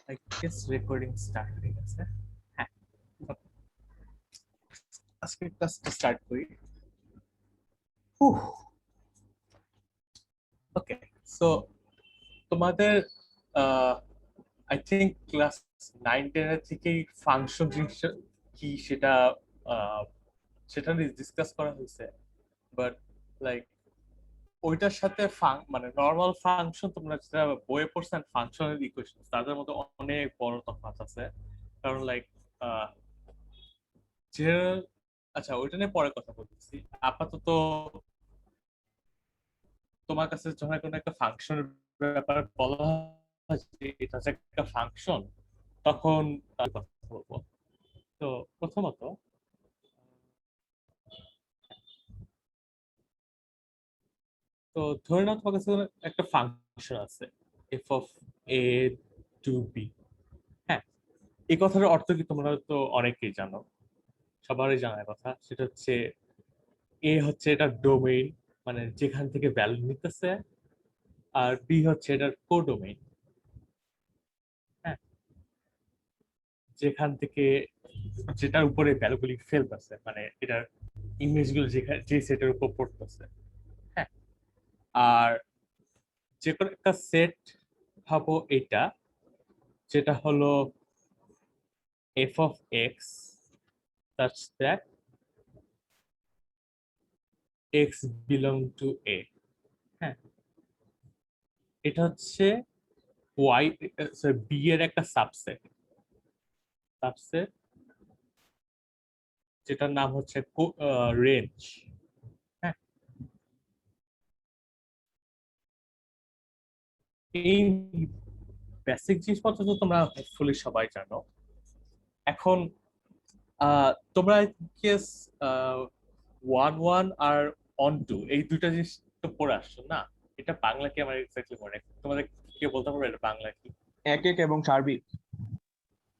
I guess recording start হয়ে গেছে। হ্যাঁ, আজকে ক্লাসটা স্টার্ট করি। ওকে, সো তোমাদের আই থিঙ্ক ক্লাস 9-10 থেকেই ফাংশন জিনিসটা কি সেটা আহ, সেটা ডিসকাস করা হয়েছে, বাট লাইক ওইটার সাথে মানে নর্মাল ফাংশন তোমরা যেটা বইয়ে পড়ছেন ফাংশনাল ইকুয়েশন তাদের মধ্যে অনেক বড় তফাৎ আছে। কারণ লাইক যে আচ্ছা ওইটা নিয়ে পরে কথা বলতেছি। আপাতত তোমার কাছে যখন কোনো একটা ফাংশনের ব্যাপারে বলা হয় যে এটা যে একটা ফাংশন, তখন তার কথা বলবো। তো প্রথমত তো ধরে নাও তোমার কাছে একটা ফাংশন আছে F of A to B. হ্যাঁ, এই কথার অর্থ কি তোমরা তো অনেকেই জানো, সবারই জানার কথা। সেটা হচ্ছে এ হচ্ছে এটা ডোমেইন, মানে যেখান থেকে ভ্যালু নিতেছে, আর বি হচ্ছে এটার কোডোমেইন। হ্যাঁ, যেখান থেকে যেটার উপরে ভ্যালুগুলি ফেলতেছে, মানে এটার ইমেজ গুলো যেখানে যে সেটের উপর পড়তেছে। হ্যাঁ, আর যে কোনো একটা সেট ভাবো এটা, যেটা হলো f of x such that x belong to a. হ্যাঁ, এটা হচ্ছে ওয়াই বি এর একটা সাবসেট সাবসেট যেটার নাম হচ্ছে রেঞ্জ। হ্যাঁ, এই বেসিক জিনিসপত্র তো তোমরা হোপফুলি সবাই জানো। এখন তোমরা কেস 1-1 আর অন টু এই দুইটা জিনিস তো পড়ে আসছো না? এটা বাংলা কি আমার এক্স্যাক্টলি মনে নেই। তোমাদের কে বলতে পারবে এটা বাংলা কি? এক এক এবং সার্বিক।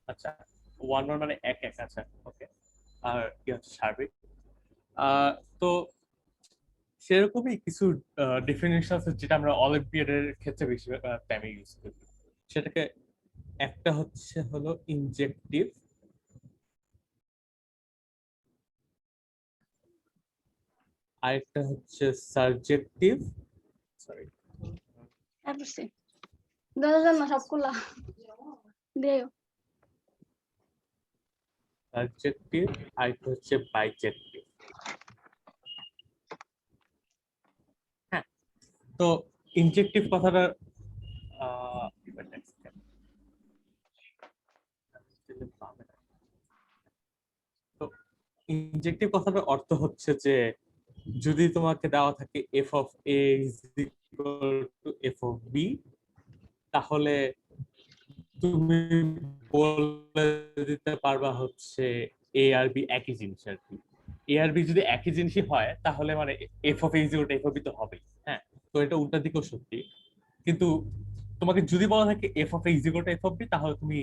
আচ্ছা, 1-1 মানে এক এক। আচ্ছা, ওকে। আর কি হচ্ছে সার্বিক? তো সেরকমই কিছু ডেফিনেশন আছে যেটা আমরা অলিম্পিয়াডের ক্ষেত্রে বেশি টাইমে ইউজ করি। সেটাকে একটা হচ্ছে হলো ইনজেক্টিভ, আরেকটা হচ্ছে subjective. Sorry, Everything. Dala na সবগুলা দিও। সাবজেক্টিভ, আরেকটা হচ্ছে বাইজেক্টিভ। হ্যাঁ, তো ইনজেক্টিভ কথাটা আহ, তো ইনজেক্টিভ কথাটার অর্থ হচ্ছে যে যদি তোমাকে দেওয়া থাকে F of A is equal to F of B, তাহলে তুমি বলে দিতে পারবা হচ্ছে এ আর বি একই জিনিস আর কি। এ আর বি যদি একই জিনিসই হয় তাহলে মানে F of A is equal to F of B তো হবেই। হ্যাঁ, তো এটা উল্টা দিকেও সত্যি। কিন্তু তোমাকে যদি বলা থাকে F of A is equal to F of B, তাহলে তুমি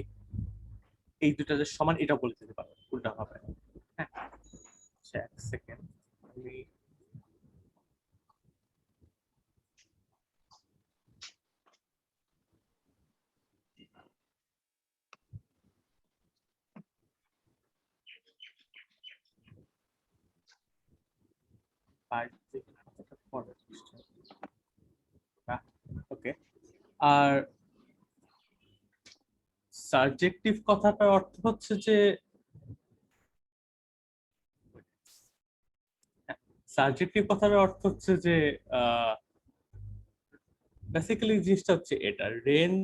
এই দুটা যে সমান এটা বলে দিতে পারো উল্টা ভাবে। হ্যাঁ, আচ্ছা, এক সেকেন্ড আমি ওকে। আর সাবজেক্টিভ কথাটার অর্থ হচ্ছে যে সাবজেক্টিভ কথাটার অর্থ হচ্ছে যে বেসিক্যালি জিনিসটা হচ্ছে এটা রেঞ্জ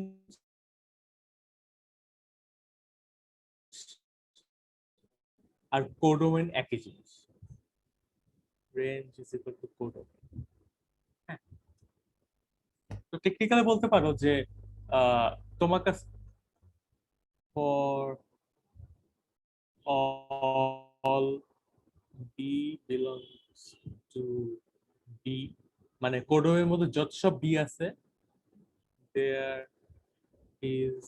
আর কোডোমেন একই জিনিস। Range is equal to codomain. হ্যাঁ, তো টেকনিক্যালি বলতে পারো যে তোমার কাছে for all b belongs to b, মানে কোডোমের মধ্যে যত সব বি আছে, there is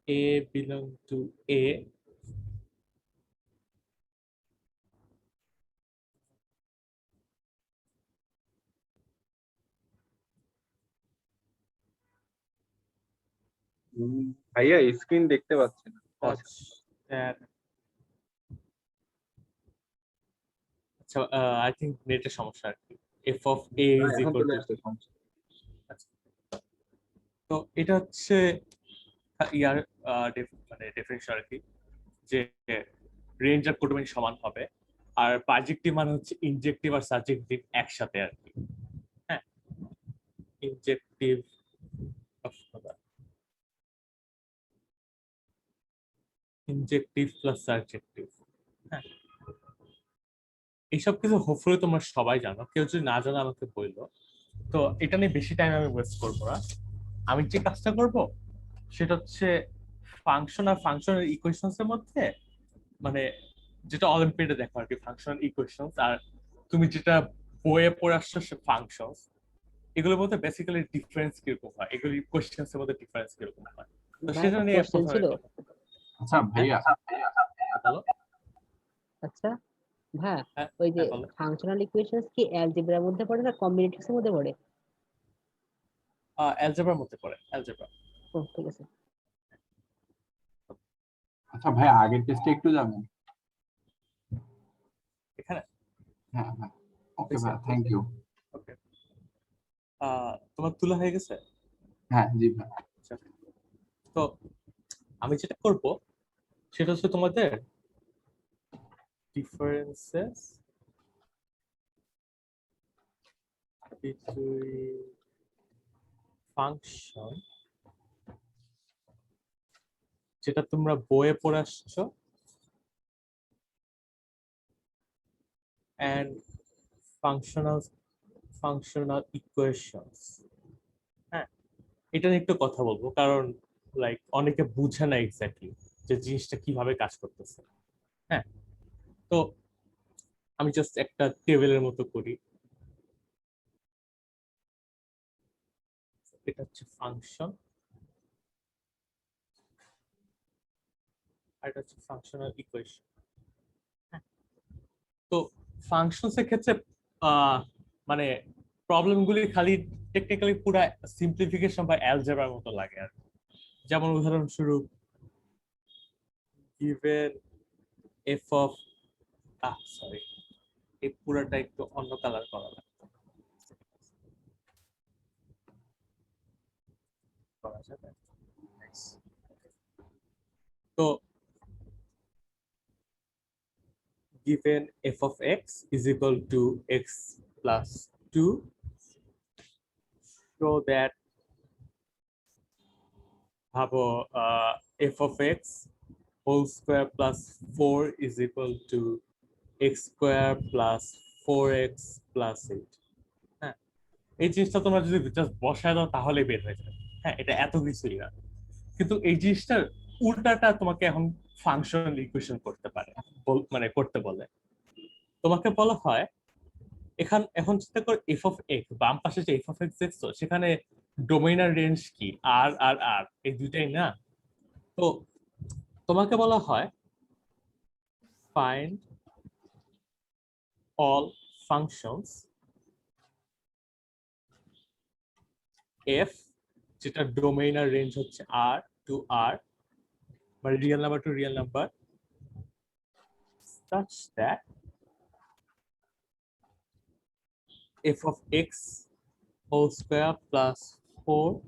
a belong to a, ভাইয়া স্ক্রিন দেখতে পাচ্ছি না। such that আচ্ছা আই থিংক নেটের সমস্যা আর কি f of a is এখন equal চলে to আসছে সমস্যা। তো এটা হচ্ছে ইয়ার মানে ডেফিনেশন আর কি যে রেঞ্জ আর কোডোমেইন সমান হবে আর বাজেক্টিভ মানে হচ্ছে ইনজেক্টিভ আর সাবজেক্টিভ একসাথে আর কি হ্যাঁ ইনজেক্টিভ ইনজেক্টিভ প্লাস সাবজেক্টিভ হ্যাঁ এইসব কিছু হোপফুলি তোমরা সবাই জানো কেউ যদি না জানো আমাকে বললো তো এটা নিয়ে বেশি টাইম আমি ওয়েস্ট করবো না আমি যে কাজটা করব সেটা হচ্ছে ফাংশন আর ফাংশনাল ইকুয়েশনস এর মধ্যে মানে যেটা অলিম্পিয়াডে দেখো আর কি ফাংশনাল ইকুয়েশনস আর তুমি যেটা বইয়ে পড়ে আসছো সে ফাংশনস এগুলোর মধ্যে বেসিক্যালি ডিফারেন্স কিরকম হয় এগুলো কোশ্চেন্স এর মধ্যে ডিফারেন্স কিরকম হয় তো ভাই, সেটা নিয়ে question ছিল? আচ্ছা ভাইয়া, বলো আচ্ছা ভাই, হ্যাঁ ওই যে হ্যাঁ, বলো ফাংশনাল ইকুয়েশনস কি অ্যালজেব্রার মধ্যে পড়ে না কম্বিনেটরিক্স এর মধ্যে পড়ে? অ্যালজেব্রার মধ্যে পড়ে অ্যালজেব্রা ও ঠিক আছে। আচ্ছা ভাইয়া আগের টেস্টে একটু যাবেন? এখানে হ্যাঁ হ্যাঁ, ওকে ভাইয়া, থ্যাংক ইউ। ওকে তোমার তুলা হয়ে গেছে হ্যাঁ জি ভাই। আচ্ছা। তো আমি যেটা করব সেটা হচ্ছে তোমাদের differences between function যেটা তোমরা বইয়ে পড়ে আসছো and functional equations হ্যাঁ এটা নিয়ে একটু কথা বলবো কারণ লাইক অনেকে বুঝে না এক্স্যাক্টলি যে জিনিসটা কিভাবে কাজ করতেছে হ্যাঁ তো আমি জাস্ট একটা টেবিলের মতো করি এটা হচ্ছে ফাংশন আর এটা হচ্ছে ফাংশনাল ইকুয়েশন তো ফাংশনস এর ক্ষেত্রে মানে প্রবলেমগুলি খালি টেকনিক্যালি পুরো সিম্পলিফিকেশন বা অ্যালজেব্রার মতো লাগে আর যেমন উদাহরণস্বরূপ given f of সরি এই পুরোটা একটু অন্য কালার করা লাগবে করা যাবে তো given f of x is equal to x plus 2 so that ভাবো f of x whole square plus 4 is equal to x square plus 4x plus 8 হ্যাঁ এই জিনিসটা তোমরা যদি জাস্ট বসায় দাও তাহলে বের হয়ে যাবে হ্যাঁ এটা এত কিছুই না কিন্তু এই জিনিসটার উল্টাটা তোমাকে এখন ফাংশনাল ইকুয়েশন করতে পারে মানে করতে বলে তোমাকে বলা হয় এখন চিন্তা করো এফ অফ এক্স বাম পাশে যে এফ অফ এক্স দেখছো সেখানে ডোমেইন আর রেঞ্জ কি আর আর আর এই দুইটাই না তো তোমাকে বলা হয় ফাইন্ড অল ফাংশনস এফ যেটা ডোমেইন আর রেঞ্জ হচ্ছে আর টু আর মানে real number two real number such that f of x whole square plus 4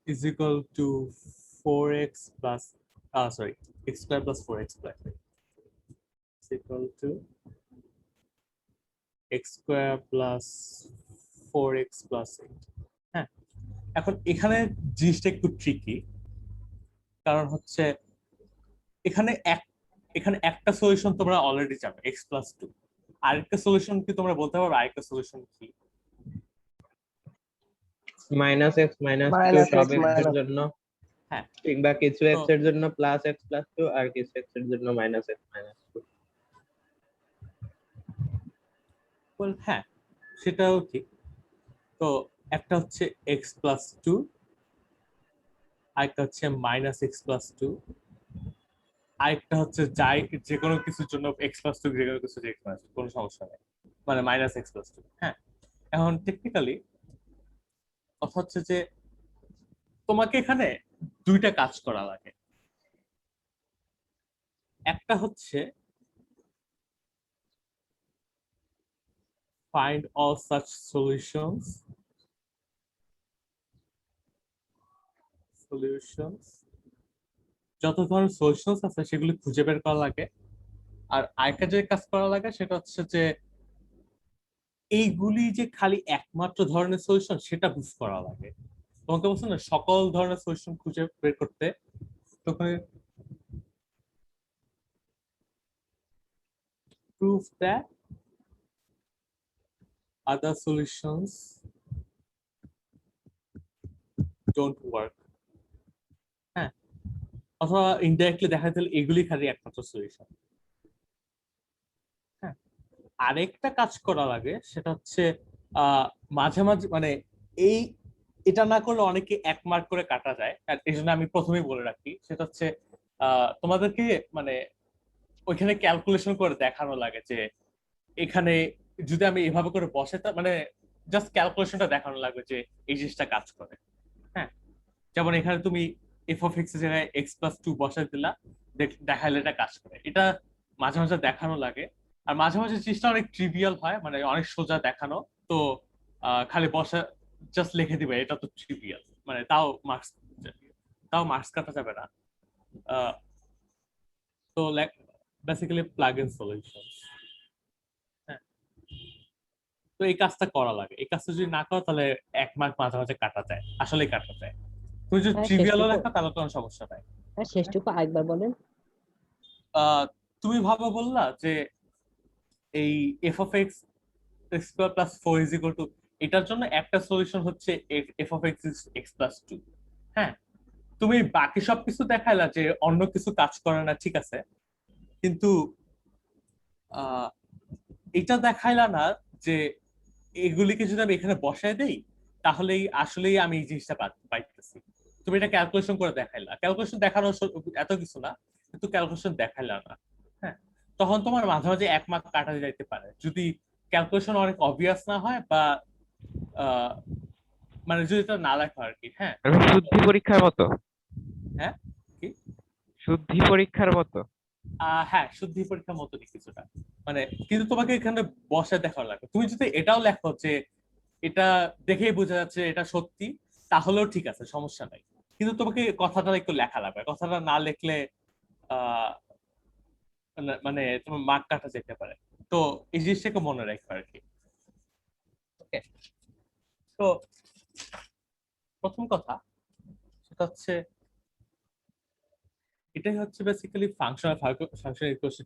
is equal to 4x plus sorry x square plus 4x plus 8 is equal to x square plus 4x plus 8 হ্যাঁ এখন এখানে জিনিসটা একটু tricky কারণ হচ্ছে এখানে একটা solution তোমরা অলরেডি জানো x plus 2 আরেকটা সলিউশন কি তোমরা বলতে পারবে আরেকটা সলিউশন কি minus X minus two minus সব এক্স এক্স এর মাইনাস জন্য হ্যাঁ কিংবা কিছু তো- এক্স এর জন্য প্লাস এক্স প্লাস টু আর কিছু এক্স এর জন্য মাইনাস এক্স মাইনাস টু। হ্যাঁ সেটাও ঠিক তো একটা হচ্ছে x plus 2 আরেকটা হচ্ছে মাইনাস এক্স প্লাস 2 আরেকটা হচ্ছে যাই যে কোনো কিছুর জন্য x plus 2 যে কোনো কিছু x plus 2 কোনো সমস্যা নেই মানে মাইনাস এক্স প্লাস 2 হ্যাঁ এখন টেকনিক্যালি কথা হচ্ছে যে তোমাকে এখানে দুইটা কাজ করা লাগে। একটা হচ্ছে find all such solutions যত ধরনের সলিউশনস আছে সেগুলি খুঁজে বের করা লাগে। আর আরেকটা যে কাজ করা লাগে সেটা হচ্ছে যে এইগুলি যে খালি একমাত্র ধরনের সলিউশন সেটা বুঝ করা লাগে। তোমাকে বলছো না সকল ধরনের সলিউশন খুঁজে বের করতে, তখন prove that other solutions don't work। হ্যাঁ, অথবা ইনডাইরেক্টলি দেখা দিলে এগুলি খালি একমাত্র সলিউশন। হ্যাঁ, আরেকটা কাজ করা লাগে সেটা হচ্ছে মাঝে মাঝে মানে এই এটা না করলে অনেকে 1 মার্ক করে কাটা যায়। আর এই জন্য আমি প্রথমেই বলে রাখি সেটা হচ্ছে তোমাদেরকে মানে ওইখানে ক্যালকুলেশন করে দেখানো লাগে যে এখানে যদি আমি এভাবে করে বসে মানে জাস্ট ক্যালকুলেশনটা দেখানো লাগবে যে এই জিনিসটা কাজ করে। হ্যাঁ, যেমন এখানে তুমি এফ অফ এক্স এর জায়গায় এক্স প্লাস 2 বসাই দিলা, দেখাইলে এটা কাজ করে। এটা মাঝে মাঝে দেখানো লাগে। আর মাঝে মাঝে জিনিসটা অনেক ট্রিভিয়াল হয়, মানে অনেক সোজা দেখানো, তো খালি বসা জাস্ট লিখে দিবে এটা তো ট্রিভিয়াল, মানে তাও মার্কস কাটা যাবে না। তো বেসিক্যালি প্লাগ ইন সলিউশনস। হ্যাঁ, তো এই কাজটা করা লাগে। এই কাজটা যদি না করো তাহলে 1 মার্ক মাঝে মাঝে কাটা যায়, আসলেই কাটা যায়। তুমি যদি ট্রিভিয়ালও লেখা তাহলে কোনো সমস্যা নাই। শেষটুকু আরেকবার বলেন। তুমি ভাবো বললা যে এই f of x square plus 4 is equal two, এটার জন্য একটা সলিউশন হচ্ছে f of x is x plus 2। হ্যাঁ, তুমি বাকি সবকিছু দেখাইলা যে অন্য কিছু কাজ করে না, ঠিক আছে, কিন্তু এটা দেখাইলা না যে এগুলিকে যদি আমি এখানে বসায় দেই তাহলেই আসলেই আমি এই জিনিসটা পাইতেছি। তুমি এটা ক্যালকুলেশন করে দেখাইলা, ক্যালকুলেশন দেখানো এত কিছু না, কিন্তু ক্যালকুলেশন দেখাইলা না। হ্যাঁ, তখন তোমার মাঝে মাঝে 1 মার্ক কাটা যাইতে পারে যদি ক্যালকুলেশন অনেক অবভিয়াস না হয়, বা মানে যদি এটা না লেখা আর কি। হ্যাঁ, শুদ্ধি পরীক্ষার মতো। হ্যাঁ কি শুদ্ধি পরীক্ষার মতো। হ্যাঁ, শুদ্ধি পরীক্ষার মতনই কিছুটা, মানে কিন্তু তোমাকে এখানে বসায় দেখানো লাগবে। তুমি যদি এটাও লেখো যে এটা দেখেই বোঝা যাচ্ছে এটা সত্যি, তাহলেও ঠিক আছে, সমস্যা নাই, কিন্তু তোমাকে কথাটা একটু লেখা লাগবে। কথাটা না লিখলে আহ মানে তোমার মার্ক কাটা যেতে পারে। তো এই জিনিসটাকে মনে রাখবে আর কি। ওকে, তো প্রথম কথা সেটা হচ্ছে এটাই হচ্ছে বেসিক্যালি ফাংশনাল ইকুয়েশন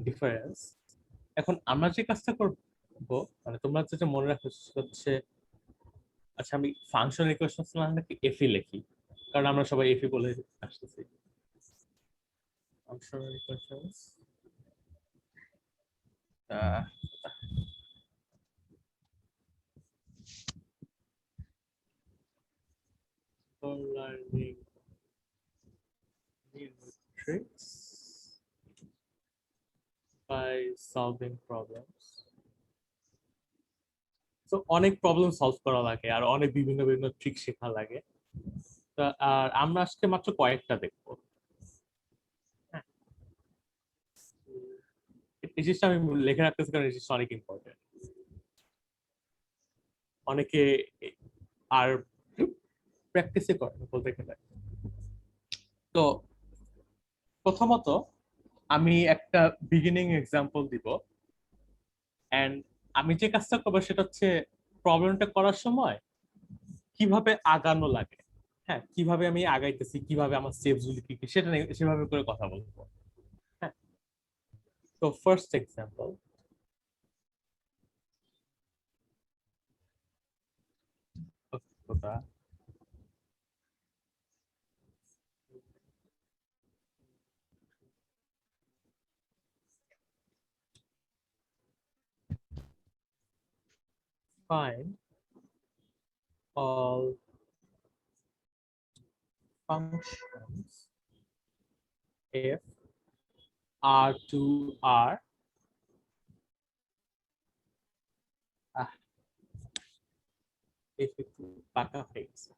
ডিফারেন্স। এখন আমরা যে কাজটা করবো, মানে তোমরা যেটা মনে রাখো সেটা হচ্ছে, আচ্ছা আমি ফাংশনাল ইকুয়েশন নাকি এফি লিখি, কারণ আমরা সবাই এফি বলে আসতেছি। Functional equations for learning new tricks by solving problems. তো অনেক প্রবলেম সলভ করা লাগে আর অনেক বিভিন্ন বিভিন্ন ট্রিক শেখা লাগে। আর আমরা আজকে মাত্র কয়েকটা দেখবো। হ্যাঁ, এই জিনিসটা আমি লিখে রাখতেছি কারণ এই জিনিসটা অনেক ইম্পর্টেন্ট। অনেকে আর প্র্যাকটিসে করে বলতে গেলে। তো প্রথমত আমি একটা বিগিনিং এক্সাম্পল দিব, এন্ড আমি যে কাজটা করবো সেটা হচ্ছে প্রবলেমটা করার সময় কিভাবে আগানো লাগে, হ্যাঁ কিভাবে আমি আগাইতেছি, কিভাবে আমার স্টেপস গুলি কি কি সেটা নিয়ে সেভাবে করে কথা বলবো। হ্যাঁ, তো first example, find all functions if R2R if একটু পাকা হয়ে গেছে।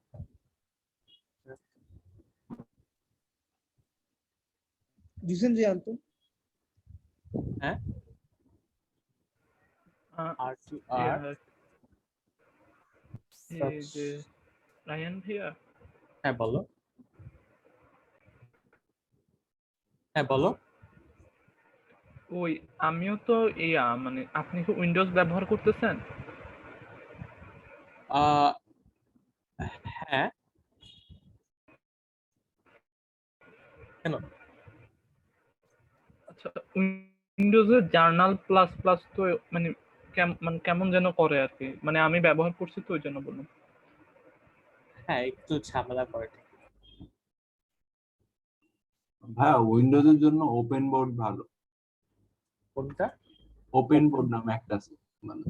দিছেন যে আনতো হ্যাঁ আর টু আর রায়ান ভাইয়া হ্যাঁ বলো হ্যাঁ বলো ওই আমিও তো মানে আপনি কি উইন্ডোজ ব্যবহার করতেছেন? আহ হ্যাঁ কেন আচ্ছা, উইন্ডোজে জার্নাল প্লাস প্লাস তো মানে মানে কেমন যেন করে আর কি, মানে আমি ব্যবহার করছি তো ওই জন্য বললাম। হ্যাঁ একটু ঝামেলা করে ঠিক। ভাইয়া উইন্ডোজের জন্য ওপেন বোর্ড ভালো। কোনটা ওপেন বোর্ড নামে একটা আছে, মানে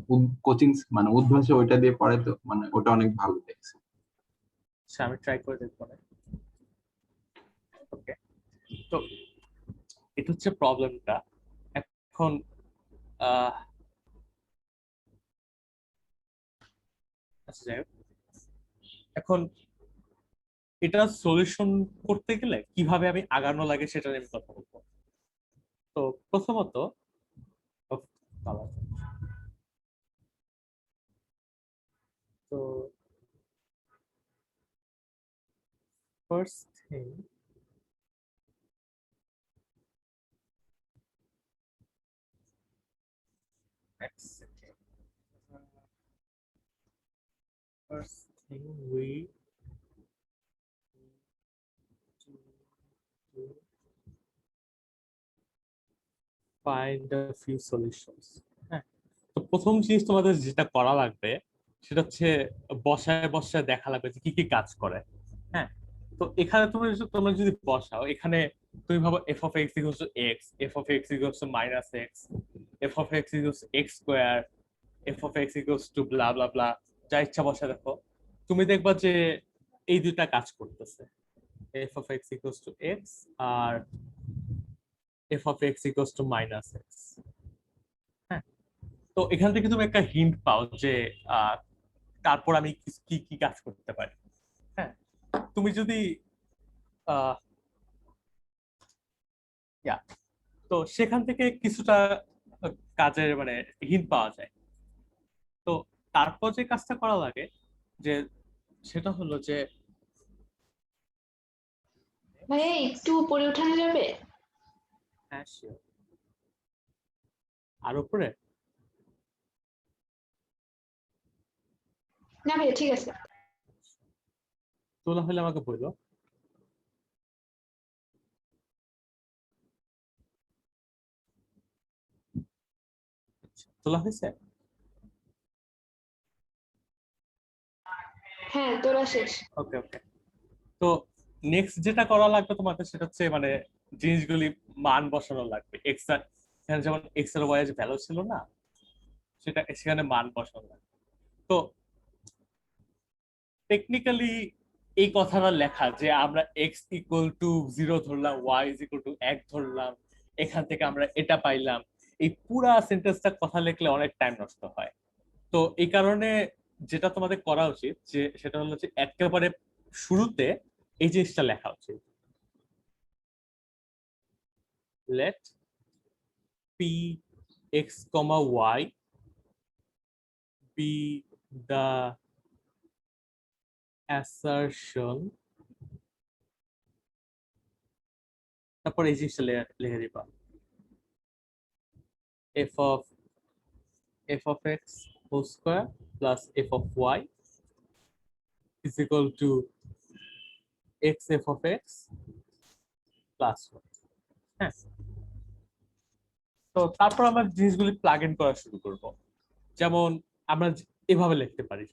কোচিং মানে উদ্ভাসে ওইটা দিয়ে পড়ে, তো মানে ওটা অনেক ভালো দেখছে। আচ্ছা আমি ট্রাই করে দেখবো না ওকে তো এটা হচ্ছে প্রবলেমটা এখন আচ্ছা যাই হোক এখন এটা সলিউশন করতে গেলে কিভাবে আমি আগানো লাগে সেটা নিয়ে আমি কথা বলবো তো প্রথমত উফ, বাবা। তো first thing first thing we to find a few solutions হ্যাঁ তো প্রথম জিনিস তোমাদের যেটা করা লাগবে সেটা হচ্ছে বসায় বসায় দেখা লাগবে যে কি কি কাজ করে হ্যাঁ তো এখানে তোমরা যদি বসাও এখানে তুমি ভাবো f of x equals to x f of x equals to minus x f of x equals to x square f of x equals to blah blah blah যা ইচ্ছা বসা দেখো তুমি দেখবা যে এই দুইটা কাজ করতেছে F of x equals to X আর F of x equals to minus X হ্যাঁ তো এখান থেকে তুমি একটা হিন্ট পাও যে তারপর আমি কি কি কাজ করতে পারি হ্যাঁ তুমি যদি আহ তো সেখান থেকে কিছুটা কাজের মানে হিন্ট পাওয়া যায় তো তারপর যে কাজটা করা লাগে যে সেটা হলো যে ভাইয়া একটু উপরে উঠানো যাবে? হ্যাঁ sure। আর উপরে না ভাইয়া ঠিক আছে। তোলা হলে আমাকে বললো তোলা হয়েছে হ্যাঁ তোরা শেষ। ওকে ওকে তো নেক্সট যেটা করা লাগবে তোমাদের সেটা হচ্ছে মানে জিনিসগুলি মান বসানো লাগবে এক্স আর এখানে যেমন এক্স আর ওয়াই এর ভ্যালু ছিল না সেটা সেখানে মান বসানো লাগবে তো টেকনিক্যালি এই কথাটা লেখা যে আমরা এক্স ইকুয়াল টু 0 ধরলাম ওয়াই ইজ ইকুয়াল টু 1 ধরলাম এখান থেকে আমরা এটা পাইলাম এই পুরা সেন্টেন্সটা কথা লিখলে অনেক টাইম নষ্ট হয় তো এই কারণে যেটা তোমাদের করা উচিত যে সেটা হলো যে একেবারে শুরুতে এই জিনিসটা লেখা উচিত let p x y be the assertion তারপর এই জিনিসটা লিখে দিবা f of x whole square plus f of y is equal to x f of x plus 1 হ্যাঁ তো তারপর আমরা জিনিসগুলি প্লাগ ইন করা শুরু করব যেমন আমরা এভাবে লিখতে পারি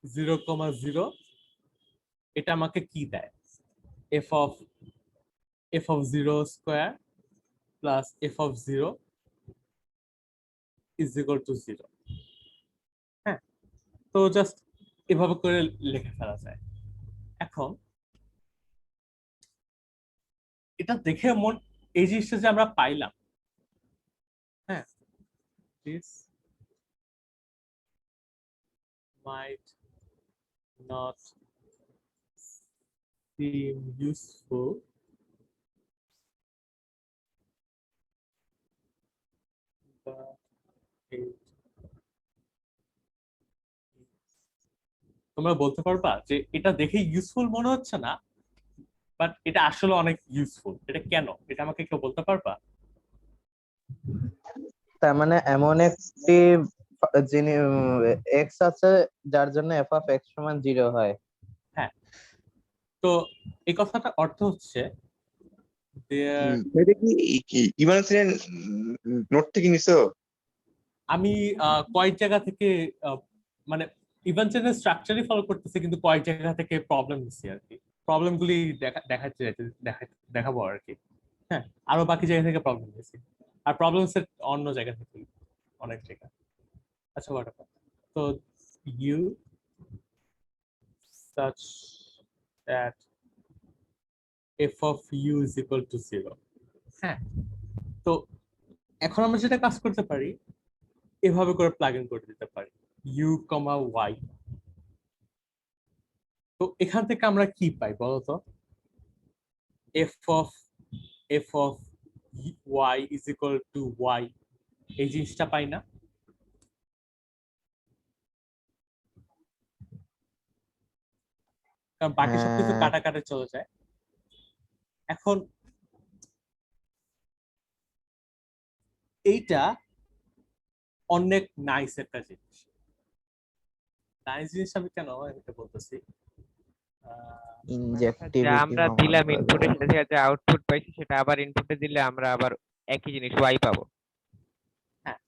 0,0 এটা আমাকে কি দেয় f of 0 square plus f of 0 is equal to 0 হ্যাঁ তো জাস্ট এভাবে করে লিখে ফেলা যায় এখন এটা দেখে মন এই জিনিসটা যে আমরা পাইলাম হ্যাঁ this might not seem useful তোমরা বলতে পারবা যে এটা দেখে ইউজফুল মনে হচ্ছে না, বাট এটা আসলে অনেক ইউজফুল, এটা কেন, এটা আমাকে কেউ বলতে পারবা? তার মানে এমন একটি যিনি এক্স আছে যার জন্য এফ অফ এক্স সমান 0 হয়। হ্যাঁ, তো এই কথাটা অর্থ হচ্ছে এটা কি ইমার্জেন্সি নোট থেকে নিছো? আমি কয়েক জায়গা থেকে মানে ইভেন্ট চেনের স্ট্রাকচারই ফলো করতেছি, কিন্তু কয়েক জায়গা থেকে প্রবলেম দিচ্ছি আর কি, প্রবলেম গুলি দেখাতে দেখাবো আর কি। হ্যাঁ, আরো বাকি জায়গা থেকে প্রবলেম দিচ্ছি, আর প্রবলেম সেট অন্য জায়গা থেকে অনেক জায়গা। আচ্ছা হোয়াটএভার, তো you such that f of u is equal to 0। হ্যাঁ, তো এখন আমরা যেটা কাজ করতে পারি, এভাবে করে প্লাগ ইন করে দিতে পারি u, y। তো এখান থেকে আমরা কি পাই বলতো? f of y is equal to y, এই জিনিসটা পাই না? কারণ বাকি সবকিছু হ্যাঁ। কাটাকাটি চলে যায়। এখন এইটা অনেক নাইস একটা জিনিস। নাইস জিনিস আমি কেন এটা বলতেছি, যা আমরা দিলাম ইনপুটে, সেটা থেকে যে আউটপুট পাইছি সেটা আবার ইনপুটে দিলে আমরা আবার একই জিনিস y পাবো। হ্যাঁ,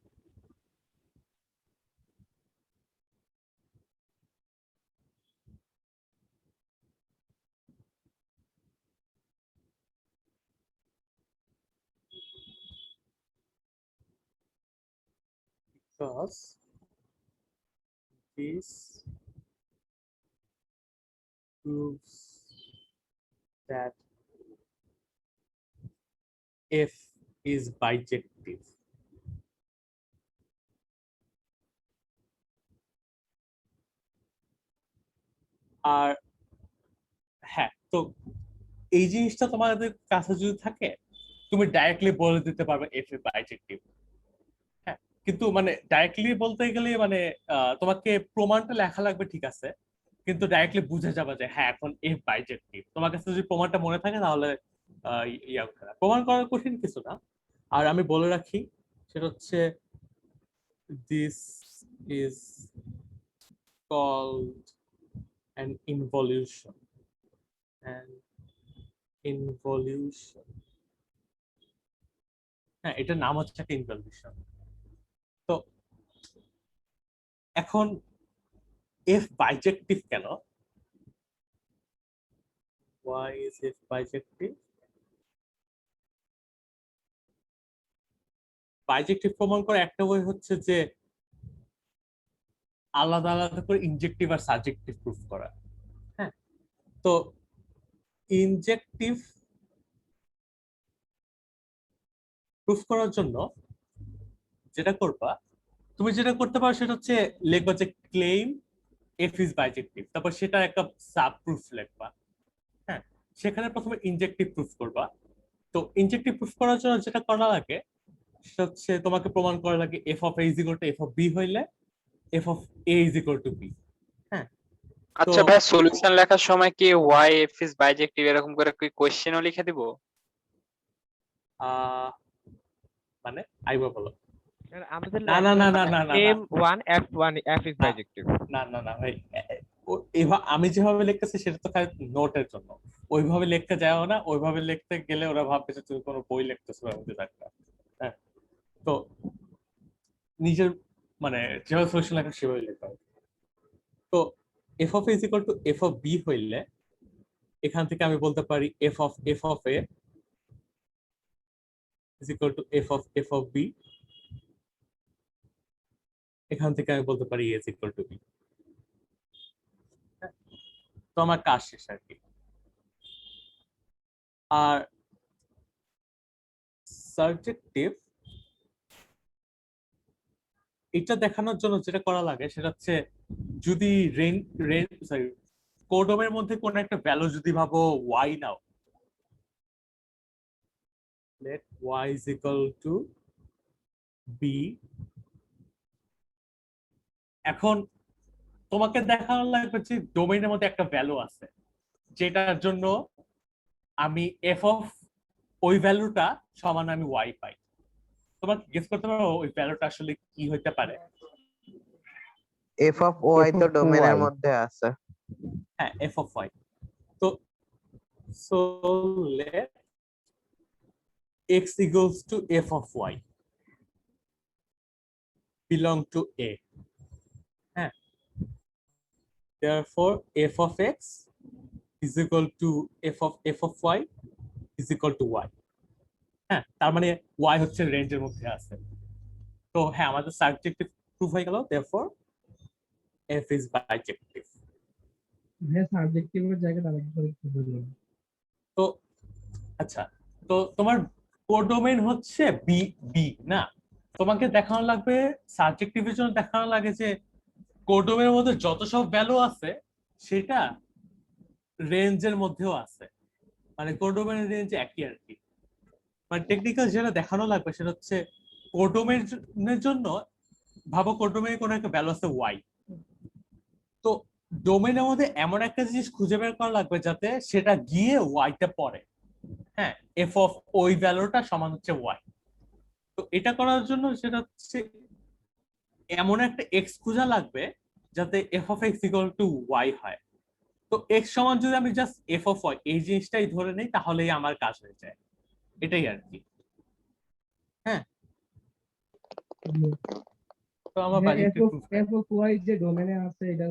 because this proves that f is bijective। আর হ্যাঁ, তো এই জিনিসটা তোমাদের কাছে যদি থাকে, তুমি ডাইরেক্টলি বলে দিতে পারবে এফ এ বাইজেক্টিভ। হ্যাঁ, কিন্তু মানে ডাইরেক্টলি বলতে গেলে মানে তোমাকে প্রমাণটা লেখা লাগবে, ঠিক আছে, কিন্তু ডাইরেক্টলি বুঝে যাবে যে হ্যাঁ এখন এফ বাইজেক্টিভ। তোমার কাছে যদি প্রমাণটা মনে থাকে তাহলে প্রমাণ করার কঠিন কিছু না। আর আমি বলে রাখি, সেটা হচ্ছে this is called an involution, and involution, হ্যাঁ এটার নাম হচ্ছে একটা ইনভলিউশন। তো এখন এফ বাইজেক্টিভ কেন? why is f bijective? বাইজেক্টিভ প্রমাণ করার একটা ওয়ে হচ্ছে যে আলাদা আলাদা করে ইনজেক্টিভ আর সাবজেক্টিভ প্রুফ করা। হ্যাঁ, তো ইনজেক্টিভ প্রুফ করার জন্য যেটা করবা, তুমি যেটা করতে পারো সেটা হচ্ছে লিখবা যে ক্লেম এফ ইজ বাইজেক্টিভ, তারপর সেটা একটা সাব প্রুফ লিখবা। হ্যাঁ, সেখানে প্রথমে ইনজেক্টিভ প্রুফ করবা। তো ইনজেক্টিভ প্রুফ করার জন্য যেটা করা লাগে সেটা হচ্ছে তোমাকে প্রমাণ করা লাগে F of A is equal to F of B হইলে f of A is equal to B. হ্যাঁ, আচ্ছা ভাই, সলিউশন লেখার সময় কি ওয়াই এফ ইজ বাইজেক্টিভ এরকম করে কি কোশ্চেনও লিখে দিব? মানে আইবা বলো। আমাদের না না না না না না m1 f1 f is bijective। না না না ভাই, আমি যেভাবে লিখতেছি সেটা তো খালি নোটের জন্য, ওইভাবে লিখতে যাও না। ওইভাবে লিখতে গেলে ওরা ভাববে যে তুমি কোনো বই লিখতেছো আমাদের একটা। হ্যাঁ, তো নিজের মানে যেভাবে সলিউশন লেখা সেভাবে লিখতে হবে। তো F of A is equal to F of B হইলে এখান থেকে আমি বলতে পারি F of A is equal to F of B. এখান থেকে আমি বলতে পারি A is equal to B. তো আমার কাজ শেষ আর কি। আর সাবজেক্টিভ এটা দেখানোর জন্য যেটা করা লাগে সেটা হচ্ছে যদি কোডমের মধ্যে কোন একটা ভ্যালু যদি ভাবো y now, let y is equal to b, এখন তোমাকে দেখানো লাগবে যে ডোমেইনের মধ্যে একটা ভ্যালু আছে যেটার জন্য আমি এফ অফ ওই ভ্যালুটা সমান আমি ওয়াই পাই। তোমার গেস করতে পারো ওই ভ্যালুটা আসলে কি হইতে পারে? এফ অফ ওয়াই F তো of ডোমেনের Y মধ্যে আছে। হ্যাঁ, এফ অফ ওয়াই। তো so let x equals to f of y belong to a. হ্যাঁ, therefore f of x is equal to f of y is equal to y. হ্যাঁ, তার মানে y হচ্ছে রেঞ্জের মধ্যে আছে। তো হ্যাঁ, আমাদের সাবজেক্টিভ প্রুফ হয়ে গেল, therefore f is bijective. হ্যাঁ সাবজেক্টিভের জায়গাটা আলাদা করে একটু বলুন। তো আচ্ছা, তো তোমার কোডোমেইন হচ্ছে বি বি না, তোমাকে দেখানো লাগবে সাবজেক্টিভের জন্য দেখানো লাগে যে কোডোমেইনের মধ্যে যত সব ভ্যালু আছে সেটা রেঞ্জের মধ্যেও আছে, মানে কোডোমেইনের রেঞ্জ একই আর কি। মানে টেকনিক্যাল যেটা দেখানো লাগবে সেটা হচ্ছে কোডোমেইনের জন্য ভাবো কোডোমেইনে কোনো একটা ভ্যালু আছে ওয়াই, তো ডোমেইনের মধ্যে এমন একটা জিনিস খুঁজে বের করা লাগবে যাতে সেটা গিয়ে ওয়াইটা পড়ে। হ্যাঁ, এফ অফ ওই ভ্যালুটা সমান হচ্ছে ওয়াই। তো এটা করার জন্য সেটা হচ্ছে এমন একটা এক্স খোঁজা লাগবে যাতে F of x equal to Y হয়। তো এক্স সমান যদি আমি জাস্ট এফ অফ ওয়াই এই জিনিসটাই ধরে নেই তাহলেই আমার কাজ হয়ে যায়, এটাই আর কি। হ্যাঁ, তো আমার এফ অফ ওয়াই যে ডোমেনে আছে এটা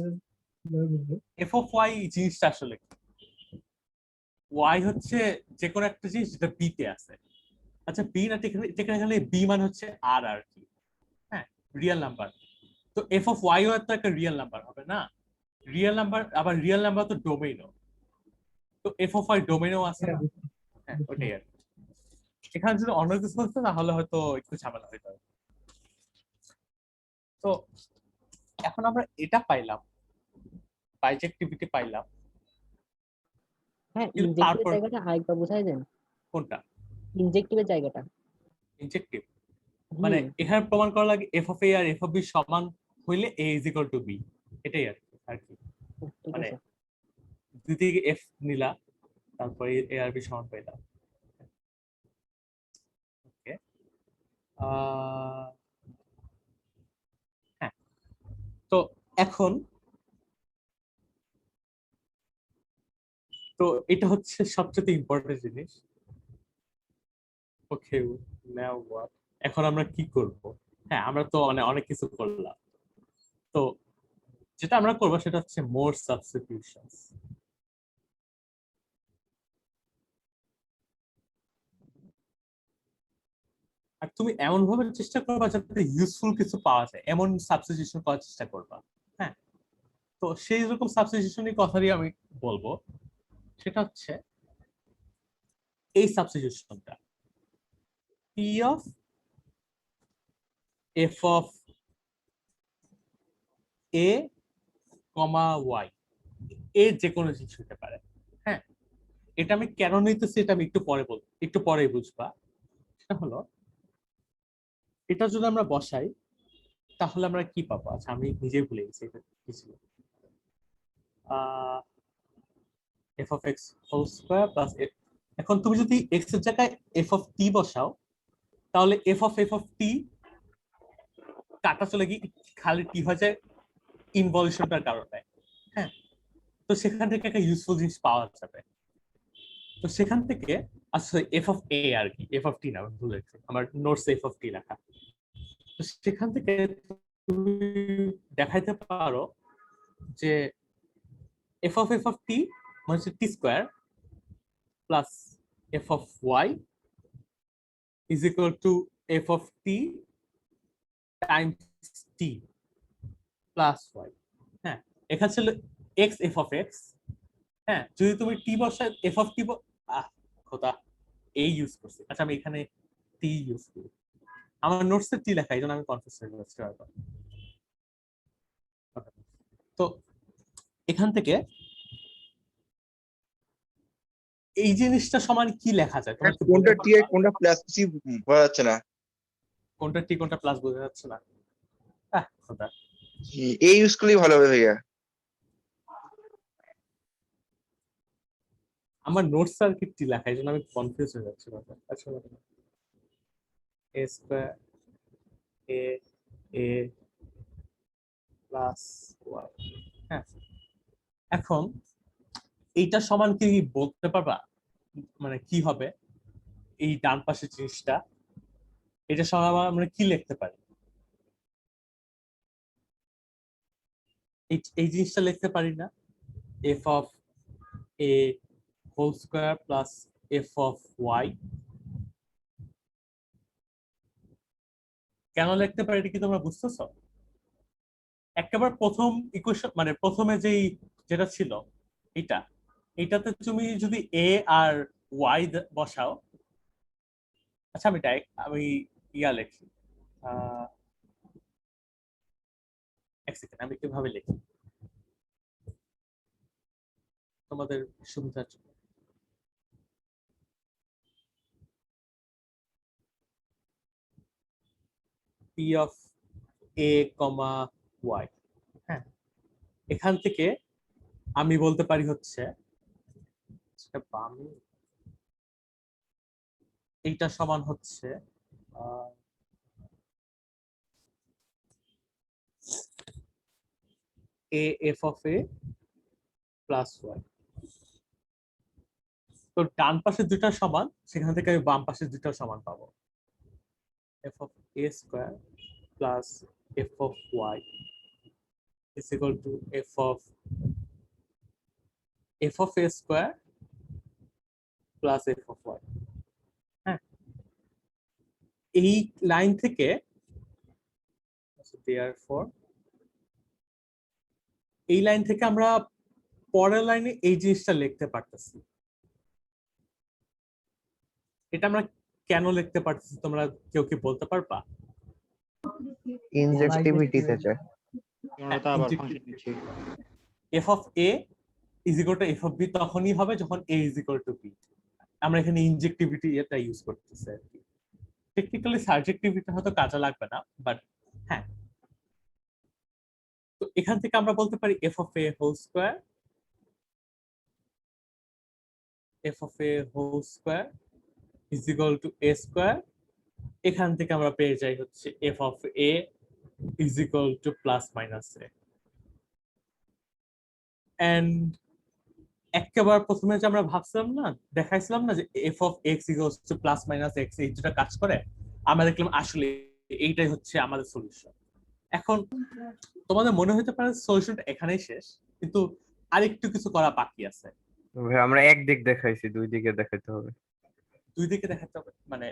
কিভাবে বুঝবো? এফ অফ ওয়াই জিনিসটা আসলে ওয়াই হচ্ছে যে কোনো একটা জিনিস যেটা বি তে আছে। আচ্ছা, বি না টেকনিক্যালি বি মানে হচ্ছে আর আর কি। হ্যাঁ, রিয়েল নাম্বার। তো এফ অফ ওয়াই তো একটা রিয়েল নাম্বার হবে না, রিয়েল নাম্বার আবার রিয়েল নাম্বার তো ডোমেইনও, তো এফ অফ ওয়াই ডোমেইনও আছে না। হ্যাঁ, ওটাই আর কি। এখানে যদি অন্য কিছু হতো তাহলে হয়তো একটু ঝামেলা হইতো। তো এখন আমরা এটা পাইলাম, বাইজেক্টিভিটি পাইলাম। হ্যাঁ, কিন্তু ইনজেক্টিভের তারপর জায়গাটা আরেকবার বোঝাই দেন। কোনটা ইনজেক্টিভের জায়গাটা ইনজেক্টিভ? মানে এখানে প্রমাণ করা লাগে এফ অফ এ আর এফ অফ বি সমান হইলে A is equal to B, এটাই আর কি। ঠিক মানে আছে। দুই দিকে এফ নিলা, তারপরে এ আর বি সমান পাইলাম। ওকে, হ্যাঁ, তো এখন তো এটা হচ্ছে সবচেয়ে ইম্পর্টেন্ট জিনিস। ওকে, নাও হোয়াট, এখন আমরা কি করব? হ্যাঁ, আমরা তো মানে অনেক কিছু করলাম, তো যেটা আমরা করবো সেটা হচ্ছে মোর সাবস্টিটিউশনস। আর তুমি এমন ভাবে চেষ্টা করবা যাতে ইউজফুল কিছু পাওয়া যায়, এমন সাবস্টিটিউশন করার চেষ্টা করবা। হ্যাঁ, তো সেই রকম সাবস্টিটিউশনের কথাই আমি বলবো, সেটা হচ্ছে এই সাবস্টিটিউশনটা p of f of A comma y, এর যে কোনো জিনিস হতে পারে। হ্যাঁ, এটা আমি কেন নিতেছি এটা আমি একটু পরেই বুঝবা। সেটা হলো এটা যদি আমরা বসাই তাহলে আমরা কি পাবো? আচ্ছা, আমি নিজে ভুলে গেছি এটা কি ছিল। F of X whole square plus, এখন তুমি যদি এক্স এর জায়গায় এফ অফ টি বসাও তাহলে এফ অফ টি কাটা চলে গিয়ে খালি টি হয়ে যায় ইনভলিউশনটার কারণে। হ্যাঁ, তো সেখান থেকে একটা ইউজফুল জিনিস পাওয়া যাবে। তো সেখান থেকে আচ্ছা এফ অফ এ আর কি, এফ অফ টি না, ভুলে গেছি, আমার নোটস এফ অফ টি লেখা। তো সেখান থেকে তুমি দেখাইতে পারো যে এফ অফ টি মানে হচ্ছে t square plus F of y is equal to F of t times t plus y. হ্যাঁ, এখানে ছিল এক্স এফ অফ এক্স। হ্যাঁ, যদি তুমি টি বসায় এফ অফ টি খোদা এই ইউজ করছি। আচ্ছা, আমি এখানে টি ইউজ করি, আমার নোটসে টি লেখা, এই জন্য আমি কনফিউজ হয়ে যাচ্ছি। তো এখান থেকে এই জিনিসটা সমান কি লেখা যায়? তোমার কি কোনটা টি আর কোনটা প্লাস কিছু বোঝা যাচ্ছে না। কোনটা টি কোনটা প্লাস বোঝা যাচ্ছে না? খোদা, এই ইউজ করলেই ভালো হবে ভাইয়া। আমার নোট সার্কিটটি লেখা, এই জন্য আমি কনফিউজ হয়ে যাচ্ছি ব্যাপার। আচ্ছা, এ স্কয়ার এ এ প্লাস ওয়াই। হ্যাঁ, এখন এইটা সমান কি বলতে পারবা, মানে কি হবে এই ডান পাশের জিনিসটা, এটা সমান আমরা কি লিখতে পারি? এই জিনিসটা লিখতে পারি না, F of A whole square plus F of Y. কেন লিখতে পারি এটা কি তোমরা বুঝতেছো? একেবারে প্রথম ইকুয়েশন, মানে প্রথমে যেটা ছিল এটাতে তুমি যদি এ আর ওয়াই বসাও। আচ্ছা, আমি ইয়া লিখি, এক সেকেন্ড, আমি কিভাবে লিখি তোমাদের সুবিধার জন্য। P of A comma Y. হ্যাঁ, এখান থেকে আমি বলতে পারি হচ্ছে এইটা সমান হচ্ছে A F of A plus Y. তো ডান পাশের দুইটা সমান, সেখান থেকে আমি বাম পাশের দুইটা সমান পাবো। F of a square plus F of y is equal to f of a square plus f of y. হ্যাঁ, এই লাইন থেকে এই লাইন থেকে আমরা পরের লাইনে এই জিনিসটা লিখতে পারতেছি। এটা আমরা কেন লিখতে পারতেছি তোমরা কেউ কি বলতে পারবা? ইনজেক্টিভিটি থেকে। F of A is equal to F of b তখনই হবে যখন a is equal to b. আমরা এখানে ইনজেক্টিভিটি এটা ইউজ করতেছি আর কি। টেকনিক্যালি সাবজেক্টিভিটি হয়তো কাজে লাগবে না, বাট হ্যাঁ। তো এখান থেকে আমরা বলতে পারি F of A whole square, f of A whole square is equal to a square. এখান থেকে আমরা পেয়ে যাই হচ্ছে f of A is equal to plus minus a. And একেবারে প্রথমে যে আমরা ভাবছিলাম না, দেখাইছিলাম না যে f of x equals to plus minus x, এই দুটো কাজ করে, আমরা দেখলাম আসলে এইটাই হচ্ছে আমাদের সলিউশন। এখন তোমাদের মনে হতে পারে সলিউশনটা এখানেই শেষ, কিন্তু আরেকটু কিছু করা বাকি আছে। আমরা এক দিক দেখাইছি, দুই দিকে দেখাইতে হবে। দুই দিকে দেখাতে হবে মানে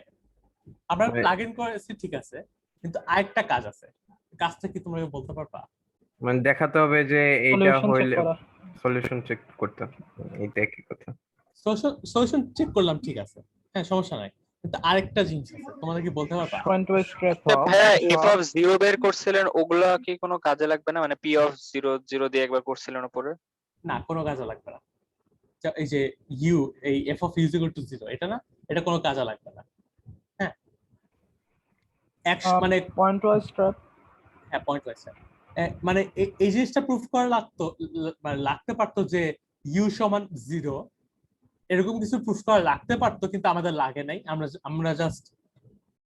আমরা প্লাগ ইন করেছি ঠিক আছে, কিন্তু আরেকটা কাজ আছে। কাজটা কি তোমরা বলতে পারবা? মানে দেখাতে হবে যে এইটা হইলে সলিউশন চেক করতে, এইটা কি কথা? সলিউশন চেক করলাম ঠিক আছে, হ্যাঁ সমস্যা নাই, কিন্তু আরেকটা জিনিস আছে, তোমাদের কি বলতে পারবা? ভাইয়া এফ অফ 0 বের করছিলেন, ওগুলা কি কোনো কাজে লাগবে না? মানে পি অফ 0 0 দিয়ে একবার করছিলেন উপরে, না কোনো কাজে লাগবে না। এই যে ইউ, এই f of u is equal to 0, এটা না, এটা কোনো কাজে লাগবে না। হ্যাঁ, মানে পয়েন্ট ওয়াইজ ট্র্যাপ। হ্যাঁ, পয়েন্ট ওয়াইজ ট্র্যাপ। মানে এই জিনিসটা প্রুফ করা লাগতে পারতো যে ইউ সমান 0, এরকম কিছু প্রুফ করা লাগতে পারতো, কিন্তু আমাদের লাগে নাই। আমরা জাস্ট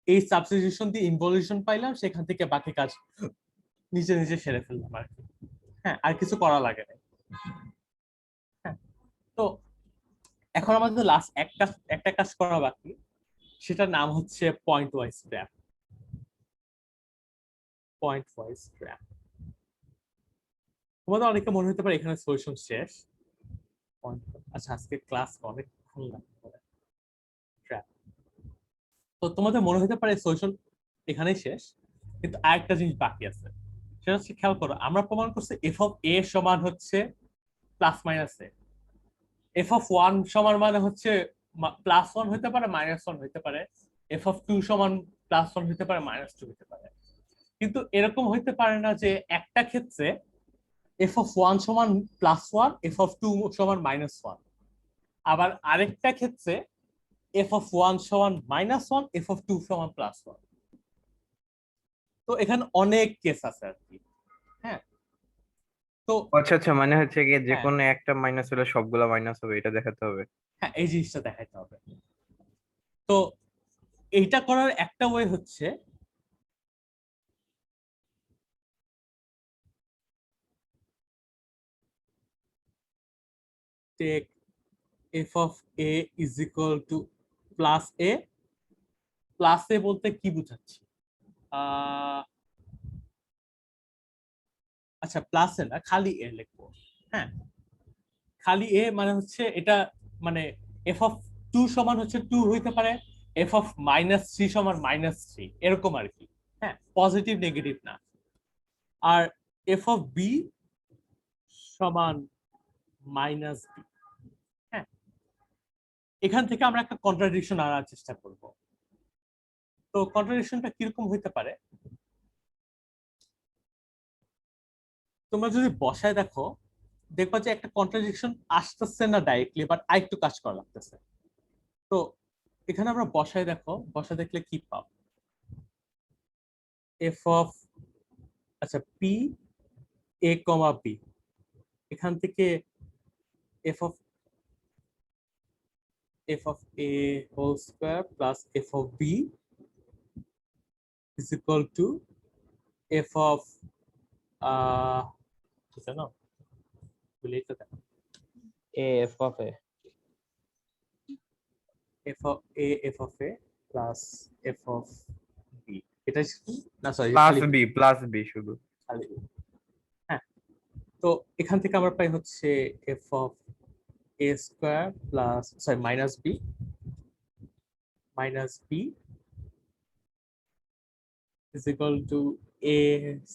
এই সাবস্টিটিউশন দিয়ে ইনভলিউশন পাইলাম, সেখান থেকে বাকি কাজ নিজে নিজে সেরে ফেললাম আর কি। হ্যাঁ, আর কিছু করা লাগে নাই। হ্যাঁ, তো এখন আমাদের লাস্ট একটা কাজ করা বাকি, সেটার নাম হচ্ছে point wise trap. Point wise trap, তোমাদের অনেকে মনে হতে পারে এখানে সলিউশন শেষ। আচ্ছা, আজকে ক্লাস অনেকক্ষণ লাগবে। তো তোমাদের মনে হতে পারে সলিউশন এখানেই শেষ, কিন্তু আরেকটা জিনিস বাকি আছে। সেটা হচ্ছে, খেয়াল করো, আমরা প্রমাণ করছি এফ অফ এ সমান হচ্ছে plus minus A. F of 1 সমান মানে হচ্ছে প্লাস 1 হতে পারে, মাইনাস 1 হতে পারে। এফ অফ 2 সমান প্লাস 1 হতে পারে, মাইনাস 2 হতে পারে। কিন্তু এরকম হইতে পারে না যে একটা ক্ষেত্রে এফ অফ 1 সমান প্লাস 1, এফ অফ 2 সমান মাইনাস 1, আবার আরেকটা ক্ষেত্রে এফ অফ 1 সমান মাইনাস 1, এফ অফ 2 সমান প্লাস 1। তো এখানে অনেক কেস আছে আর কি। হ্যাঁ, তো আচ্ছা আচ্ছা, মানে হচ্ছে গিয়ে যে হ্যাঁ কোনো একটা মাইনাস হলে সবগুলা মাইনাস হবে, এটা দেখাতে হবে। হ্যাঁ, এই জিনিসটা দেখাইতে হবে। তো এইটা করার একটা ওয়ে হচ্ছে take f of a is equal to plus a। Plus a বলতে কি বুঝাচ্ছি? আচ্ছা, প্লাস এ না, খালি এ লিখবো। হ্যাঁ, খালি এ মানে হচ্ছে এটা, মানে এফ অফ টু সমান হচ্ছে টু হইতে পারে, এফ অফ মাইনাস থ্রি সমান মাইনাস থ্রি, এরকম আর কি। হ্যাঁ, পজিটিভ নেগেটিভ না। আর এফ অফ বি সমান মাইনাস বি। হ্যাঁ, এখান থেকে আমরা একটা কন্ট্রাডিকশন আনার চেষ্টা করব। তো কন্ট্রাডিকশনটা কিরকম হইতে পারে, তোমরা যদি বসায় দেখো দেখবা যে একটা কন্ট্রাডিকশন আসতেছে না ডাইরেক্টলি, বাট আরেকটু কাজ করা লাগতেছে। তো এখানে আমরা বসায় দেখো, বসায় দেখলে কি পাব? এফ অফ, আচ্ছা, পি এ কমা বি, এখান থেকে f of a whole square plus f of b is equal to f of জানো বলি তো, A F of A f of a plus f of b, এটা না sorry plus B শুধু। খালি B। হ্যাঁ, তো এখান থেকে আমরা পাই হচ্ছে f of a square plus sorry minus b is equal to a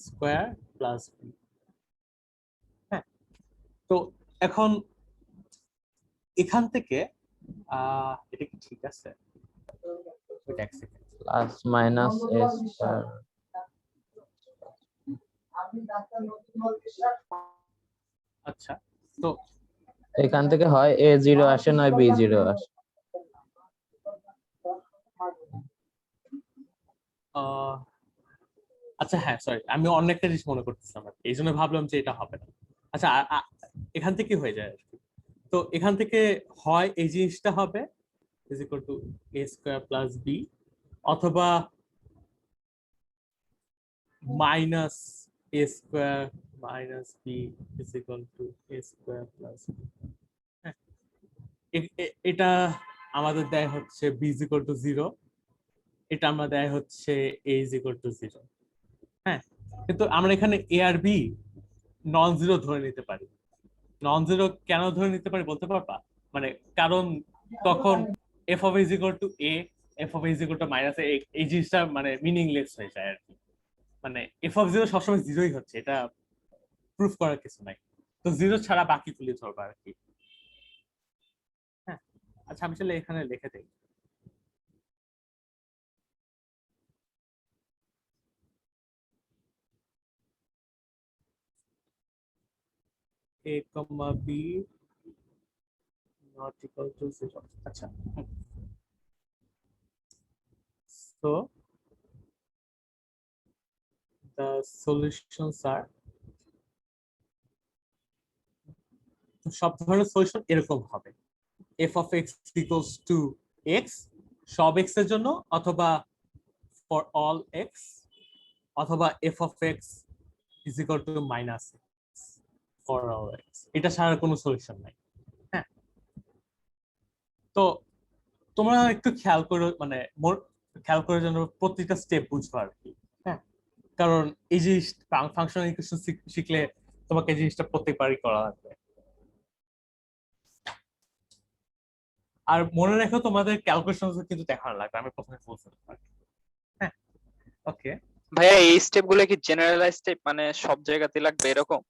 square plus b। হ্যাঁ, তো এখন এখান থেকে এটা কি ঠিক আছে? প্লাস মাইনাস এ স্কয়ার। আচ্ছা, তো এখান থেকে হয় এ জিরো আসে নয় বি জিরো আসে। আচ্ছা হ্যাঁ, সরি, আমি অন্য একটা জিনিস মনে করতেছিলাম আর কি, এই জন্য ভাবলাম যে এটা হবে না। আচ্ছা, এখান থেকে হয়ে যায় আর কি। তো এখান থেকে হয় এই জিনিসটা হবে is equal to a square plus b, অথবা minus a square minus b is equal to a square plus b। হ্যাঁ, এটা আমাদের দেয় হচ্ছে b is equal to 0, এটা আমরা দেয় হচ্ছে a is equal to 0। হ্যাঁ, কিন্তু আমরা এখানে a আর b নন জিরো ধরে নিতে পারি। নন জিরো কেন ধরে নিতে পারি বলতে পারবা? মানে কারণ তখন f of a is equal to a, f of a is equal to minus a, এই জিনিসটা মানে মিনিংলেস হয়ে যায় আর কি। মানে f of 0 সবসময় জিরোই হচ্ছে, এটা প্রুফ করার কিছু নাই। তো জিরো ছাড়া বাকিগুলি ধরবা আর কি। হ্যাঁ, আচ্ছা, আমি চলে এখানে লিখে দেই a comma b not equal to 0। আচ্ছা, so the solutions are, সব ধরনের সলিউশন এরকম হবে f of x equals to x সব x এর জন্য, অথবা for all x, অথবা f of x is equal to minus x for all x। এটা ছাড়া কোনো সলিউশন নাই। হ্যাঁ, তো তোমরা একটু খেয়াল করো, মানে খেয়াল করে যেন প্রত্যেকটা স্টেপ বুঝবো আর কি। হ্যাঁ, কারণ এই জিনিস ফাংশন ইকুয়েশন শিখলে তোমাকে এই জিনিসটা প্রত্যেকবারই করা লাগবে। আর মনে রাখো তোমাদের ক্যালকুলেশন কিন্তু দেখানো লাগবে, আমি প্রথমে বলছিলাম। হ্যাঁ, ওকে। ভাইয়া এই স্টেপ গুলো কি জেনারেলাইজ স্টেপ, মানে সব জায়গাতে লাগবে এরকম?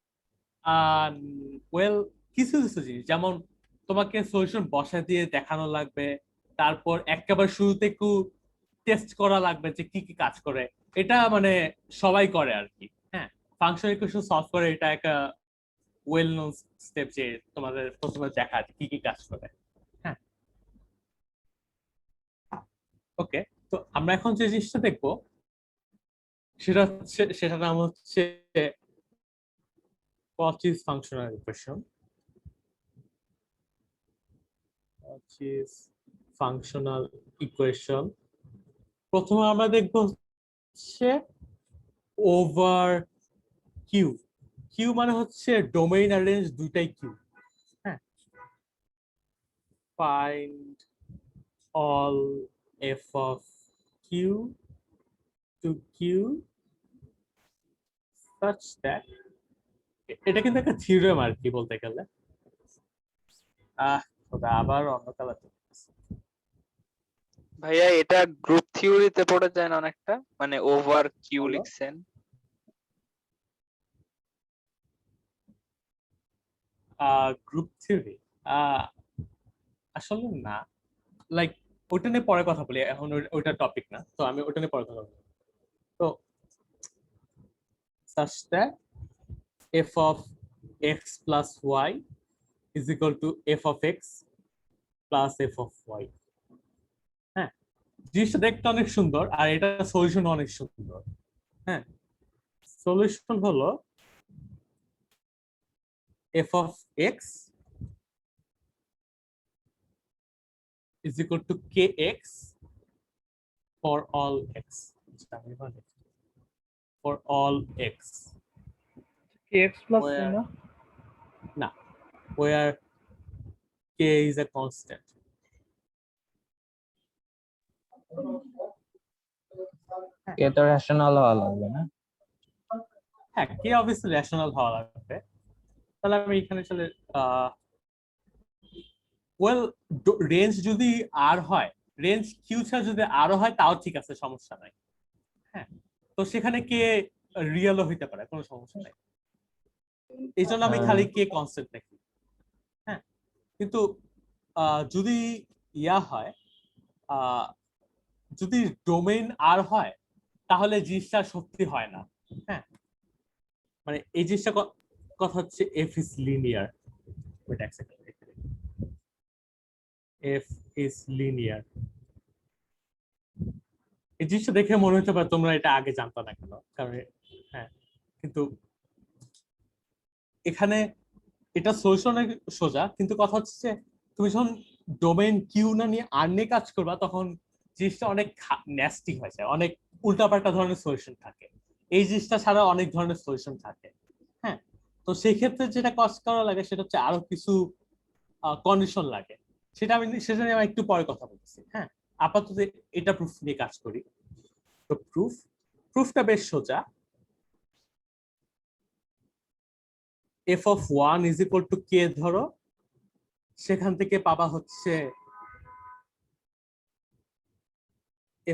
ওয়েল, কিছু কিছু জিনিস যেমন তোমাকে সলিউশন বসা দিয়ে দেখানো লাগবে, তারপর একেবারে শুরুতে একটু টেস্ট করা লাগবে যে কি কি কাজ করে, এটা মানে সবাই করে আর কি। হ্যাঁ, ফাংশন ইকুয়েশন সলভ করে, এটা একটা ওয়েল নোন স্টেপ যে তোমাদের প্রথমে দেখা কি কি কাজ করে। হ্যাঁ, ওকে। তো আমরা এখন যে জিনিসটা দেখবো সেটার নাম হচ্ছে Cauchy's functional equation. Cauchy's functional equation. প্রথমে আমরা দেখব হচ্ছে ওভার কিউ। কিউ মানে হচ্ছে ডোমেইন আর রেঞ্জ দুইটাই কিউ। হ্যাঁ, find all f of Q to Q such that, এটা কিন্তু একটা থিওরেম আর কি বলতে গেলে। আবার অন্য কালার ভাইয়া এটা গ্রুপ থিওরিতে পড়ে যায় না অনেকটা, মানে ওভার কিউ লিখছেন। গ্রুপ থিওরি আসলে না, লাইক ওটা নিয়ে পরে কথা বলি, এখন ওইটা টপিক না, তো আমি ওটা নিয়ে পরে কথা বলবো। তো such that f of x plus y is equal to f of x plus f of y। হ্যাঁ, জিনিসটা দেখতে অনেক সুন্দর আর এটা সলিউশন অনেক সুন্দর। হ্যাঁ, সলিউশন হলো f of x is equal to kx for all x, for all x, kx plus Where- না না, where k is a constant। কে তো রেশনাল হওয়া লাগবে না? হ্যাঁ, কে অবভিয়াসলি রেশনাল হওয়া লাগবে। তাহলে আমি এখানে চলে ওয়েল, রেঞ্জ যদি আর হয়, রেঞ্জ কিউ ছাড়া যদি আরো হয় তাও ঠিক আছে, সমস্যা নাই। হ্যাঁ, তো সেখানে কে রিয়েলও হইতে পারে, কোনো সমস্যা নাই। এই জন্য আমি খালি কে কনস্ট্যান্ট রাখি। হ্যাঁ, কিন্তু যদি ইয়া হয়, যদি ডোমেইন আর হয় তাহলে জিনিসটা সত্যি হয় না। হ্যাঁ, মানে এই জিনিসটা কথা হচ্ছে এফ ইজ লিনিয়ার। ওইটা এক সেকেন্ড, এফ ইজ লিনিয়ার। এই জিনিসটা দেখে মনে হতে পারে তোমরা এটা আগে জানতো না কেন, কারণ হ্যাঁ, কিন্তু এখানে এটা সলিউশন সোজা, কিন্তু কথা হচ্ছে যে তুমি যখন ডোমেইন কিউ না নিয়ে আর নিয়ে কাজ করবা তখন জিনিসটা অনেক ন্যাস্টি হয়ে যায়, অনেক উল্টাপাল্টা ধরনের সলিউশন থাকে। এই জিনিসটা ছাড়া অনেক ধরনের সলিউশন থাকে। হ্যাঁ, তো সেই ক্ষেত্রে যেটা কাজ করা লাগে সেটা হচ্ছে আরো কিছু কন্ডিশন লাগে, সেটা নিয়ে আমি একটু পরে কথা বলছি। হ্যাঁ, আপাতত এটা প্রুফ নিয়ে কাজ করি। তো প্রুফটা বেশ সোজা। f of 1 is equal to k ধরো, সেখান থেকে পাবা হচ্ছে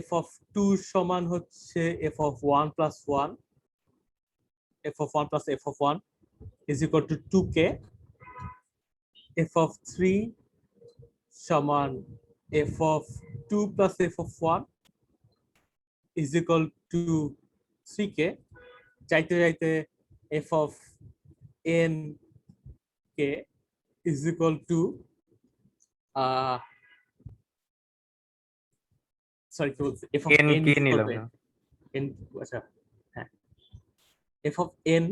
f of 2 সমান হচ্ছে f of 1 plus 1, f of 1 plus f of 1 is equal to 2k, f of 3 সমান f of 2 plus f of 1 is equal to 3k, চাইতে চাইতে f of n k is equal to sorry কি বলছি, f of n is equal to n, আচ্ছা হ্যাঁ, f of n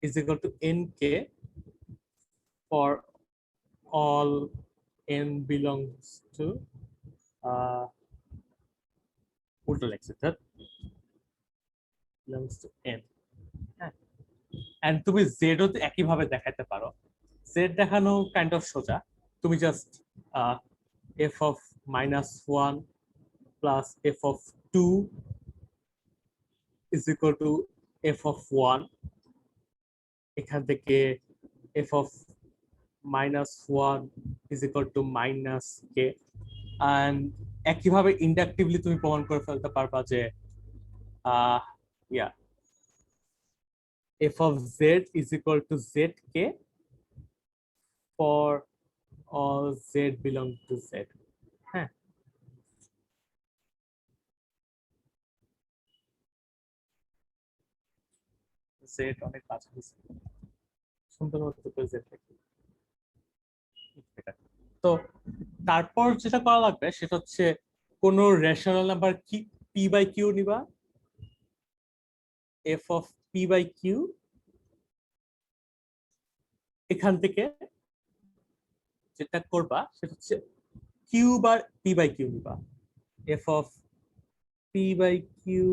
is equal to nk for all n belongs to উল্টো লেখছে, that belongs to n। হ্যাঁ, and তুমি z ও একই ভাবে দেখাতে পারো। z দেখানো কাইন্ড অফ সোজা, তুমি just f of -1 plus f of 2 is equal to f of 1, এখান থেকে f of -1 is equal to -k, and একইভাবে ইন্ডাকটিভলি তুমি প্রমাণ করে ফেলতে পারবা যে f of z is equal to zk for all z belong to z। হ্যাঁ, z অনেক কাছে আছে, সুন্দর মতো করে z লিখি। তো তারপর যেটা করা লাগবে সেটা হচ্ছে কোন রেশনাল নাম্বার কি পি বাই কিউ নিবা, f of p by q, এখান থেকে যেটা করবা সেটা হচ্ছে q bar p by q নিবা, f of p by q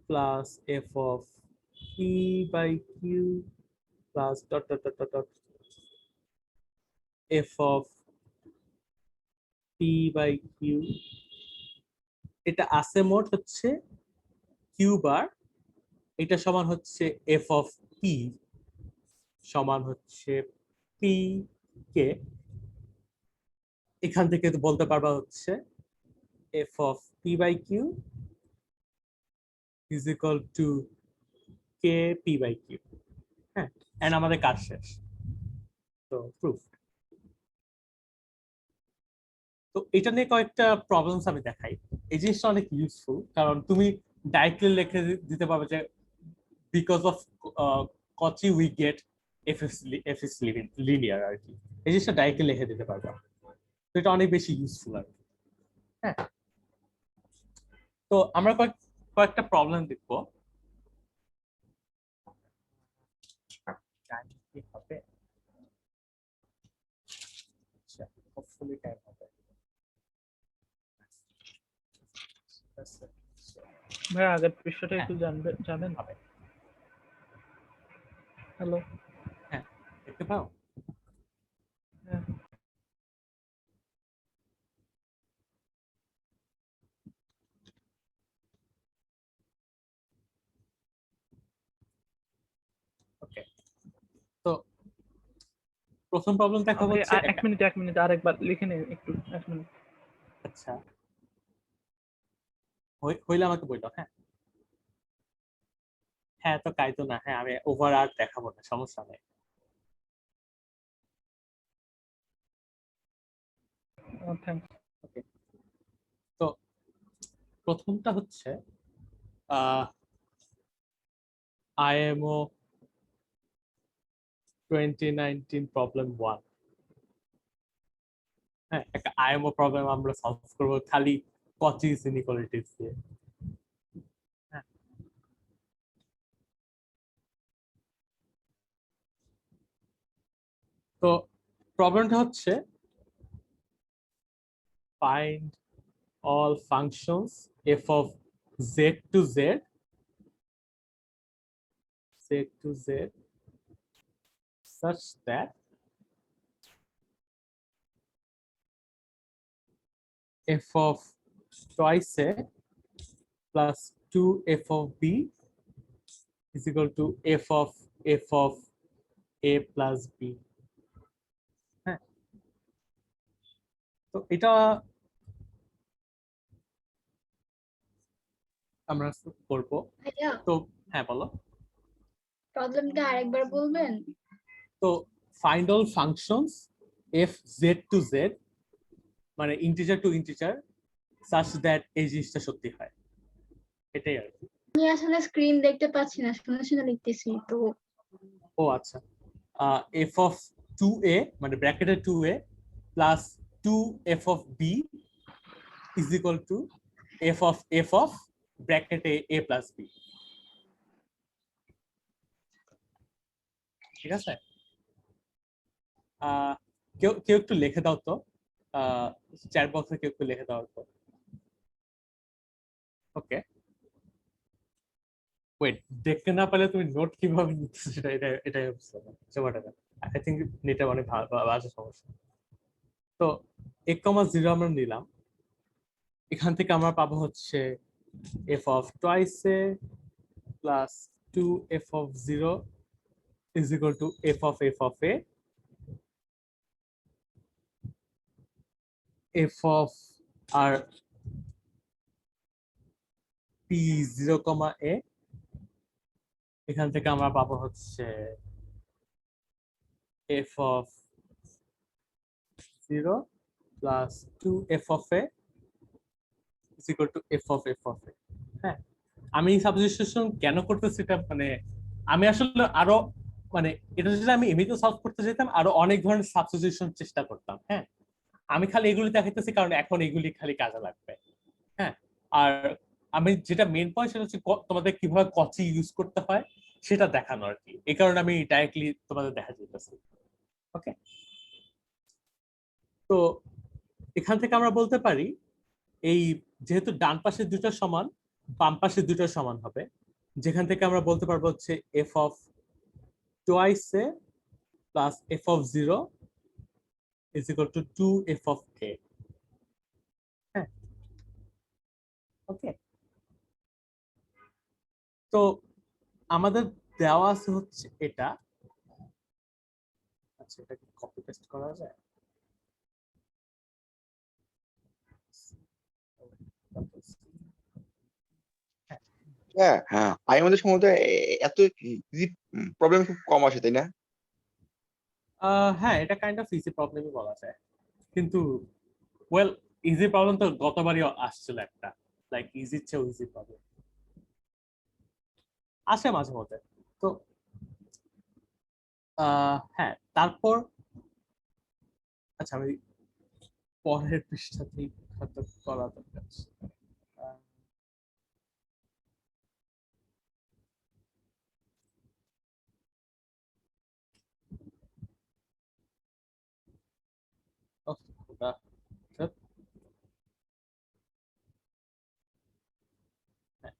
plus F of p by q plus dot dot dot dot f of p by q, এটা আছে মোট হচ্ছে কিউ বার, এটা সমান হচ্ছে এফ অফ পি সমান হচ্ছে পি কে, এখান থেকে তো বলতে পারবা হচ্ছে f of p by q is equal to k p by q. হ্যাঁ, এন্ড আমাদের কাজ শেষ। তো প্রুফ। তো এটা নিয়ে কয়েকটা প্রবলেমস আমি দেখাই। এই জিনিসটা অনেক ইউজফুল, কারণ তুমি ডাইরেক্টলি লিখে দিতে পারবে যে because of Cauchy we get f is linear আর কি, এই জিনিসটা ডাইরেক্টলি লিখে দিতে পারবে। তো এটা অনেক বেশি ইউজফুল আর কি। হ্যাঁ, তো আমরা কয়েকটা প্রবলেম দেখবো। কি হবে? আচ্ছা, হোপফুলি টাইম হবে। ভাই আগের পৃষ্ঠাটা একটু জানেন? হবে। হ্যালো, হ্যাঁ, দেখতে পাও? হ্যাঁ ওকে, তো প্রথম প্রবলেম দেখা আপনি হচ্ছে এক মিনিট আরেকবার লিখে নিন একটু, 1 মিনিট। আচ্ছা, হইলে আমাকে বললো। হ্যাঁ হ্যাঁ, তো কাইতো না। হ্যাঁ, আমি ওভার আর দেখাবো না, সমস্যা নেই। থ্যাঙ্কস। ওকে, তো প্রথমটা হচ্ছে IMO 2019 প্রবলেম 1। হ্যাঁ, একটা IMO প্রবলেম আমরা সলভ করব খালি কচিস ইনইকুয়ালিটিস দিয়ে। হ্যাঁ, তো প্রবলেমটা হচ্ছে find all functions f of z to z such that f of twice a plus 2f of b is equal to f of a plus b. হ্যাঁ, তো এটা আমরা করব। ভাইয়া, তো হ্যাঁ বলো। প্রবলেমটা আরেকবার বলবেন? তো find all functions f z to z মানে integer to integer such that এই জিনিসটা সত্যি হয়, এটাই আর কি। আমি আসলে স্ক্রিন দেখতে পাচ্ছি না, শুনে শুনে লিখতেছি তো। ও আচ্ছা, f of 2a মানে ব্র্যাকেটে 2a plus 2f of b is equal to f of ব্র্যাকেটে a plus b। ঠিক আছে, কেউ কেউ একটু লিখে দাও তো, চ্যাট বক্সে কেউ একটু লিখে দাও তো। ওকে, ওয়েট, দেখতে না পেলে তুমি নোট কিভাবে নিচ্ছ সেটা এটাই বুঝতে পারবে। আই থিংক নেটটা অনেক বাজে সমস্যা। তো 1,0 আমরা নিলাম, এখান থেকে আমরা পাবো হচ্ছে f of twice a plus 2f of 0 is equal to f of a f of r p 0, a, এখান থেকে আমরা পাবো হচ্ছে f of 0 plus 2f of a is equal to f of a। হ্যাঁ, আমি সাবস্টিটিউশন কেন করতেছি এটা মানে আমি আসলে আরো মানে এটা যদি আমি এমনিতে সলভ করতে যেতাম আরো অনেক ধরনের সাবস্টিটিউশন চেষ্টা করতাম। হ্যাঁ, আমি খালি এগুলি দেখাইতেছি কারণ এখন এগুলি খালি কাজে লাগবে। হ্যাঁ, আর আমি যেটা মেন পয়েন্ট সেটা হচ্ছে তোমাদের কিভাবে কচি ইউজ করতে হয় সেটা দেখানো আর কি, এই কারণে আমি ডাইরেক্টলি তোমাদের দেখা যেতেছি। ওকে, তো এখান থেকে আমরা বলতে পারি এই যেহেতু ডান পাশে দুটো সমান, বাম পাশে দুটো সমান হবে, যেখান থেকে আমরা বলতে পারবো হচ্ছে f of twice a plus F of 0 is equal to 2 f of a. হ্যাঁ, ওকে, তো আমাদের দেওয়া আছে হচ্ছে এটা। আচ্ছা, এটা কি কপি পেস্ট করা যায়? হ্যাঁ হ্যাঁ, আমাদের সম্ভবত এত ইজি প্রবলেম খুব কম আসে, তাই না? হ্যাঁ, এটা কাইন্ড অফ ইজি প্রবলেমই বলা যায়, কিন্তু ওয়েল ইজি প্রবলেম তো গতবারই আসছিল একটা, লাইক ইজির চেয়েও ইজি প্রবলেম আসে মাঝে মধ্যে। তো হ্যাঁ, তারপর আচ্ছা আমি পরের পৃষ্ঠাতেই হয়তো করা দরকার। আহ, ওহ, খোদা। ধ্যাৎ। হ্যাঁ,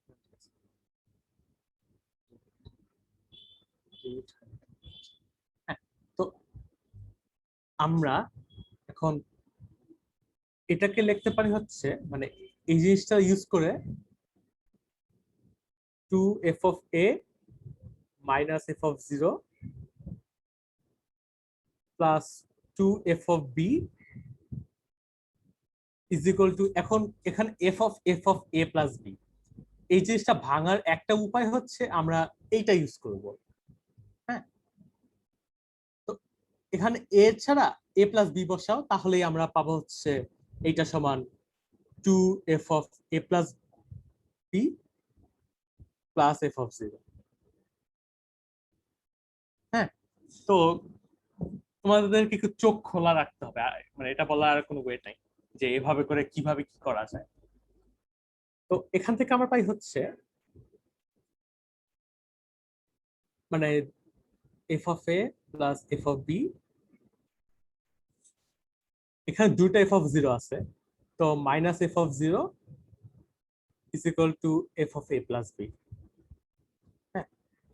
হ্যাঁ, তো আমরা এখন এটাকে লিখতে পারি হচ্ছে, মানে এই জিনিসটা ইউজ করে 2f of a minus f of 0 plus 2f of b is equal to, এখন এখানে f of a plus b, এই জিনিসটা ভাঙার একটা উপায় হচ্ছে আমরা এইটা ইউজ করব। হ্যাঁ, তো এখানে a ছাড়া a plus b বসাও, তাহলেই আমরা পাবো হচ্ছে এইটা সমান 2f of a plus b plus f of 0। হ্যাঁ, তো তোমাদেরকে একটু চোখ খোলা রাখতে হবে, মানে এটা বলার আর কোনো ওয়ে নাই যে এভাবে করে কিভাবে কি করা যায়। তো এখান থেকে আমরা পাই হচ্ছে মানে F of A plus F of b, এখানে দুইটা এফ অফ 0 আছে, তো minus f of 0 is equal to F of A plus b. হ্যাঁ,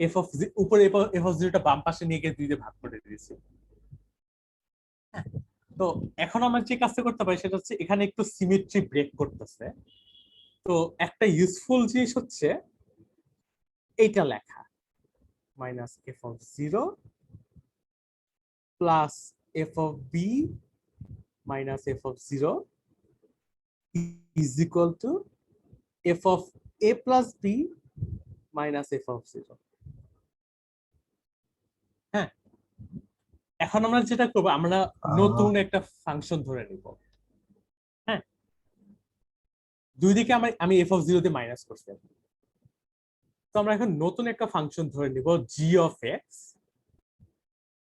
এফ অফ উপরে এফ অফ 0টা বাম পাশে নিয়ে গিয়ে 2 দিয়ে ভাগ করে দিয়েছি। তো এখন আমরা যে কাজটা করতে পারি সেটা হচ্ছে এখানে একটু সিমেট্রি ব্রেক করতেছে। তো একটা ইউজফুল জিনিস হচ্ছে এইটা লেখা, minus f of 0 plus F of b minus f of 0 is equal to F of A plus b minus f of 0। হ্যাঁ, এখন আমরা যেটা করবো, আমরা নতুন একটা ফাংশন ধরে নিব। হ্যাঁ, দুই দিকে আমি এফ অফ 0 দিয়ে মাইনাস করছি, তো আমরা এখন নতুন একটা ফাংশন ধরে নিব জি অফ এক্স,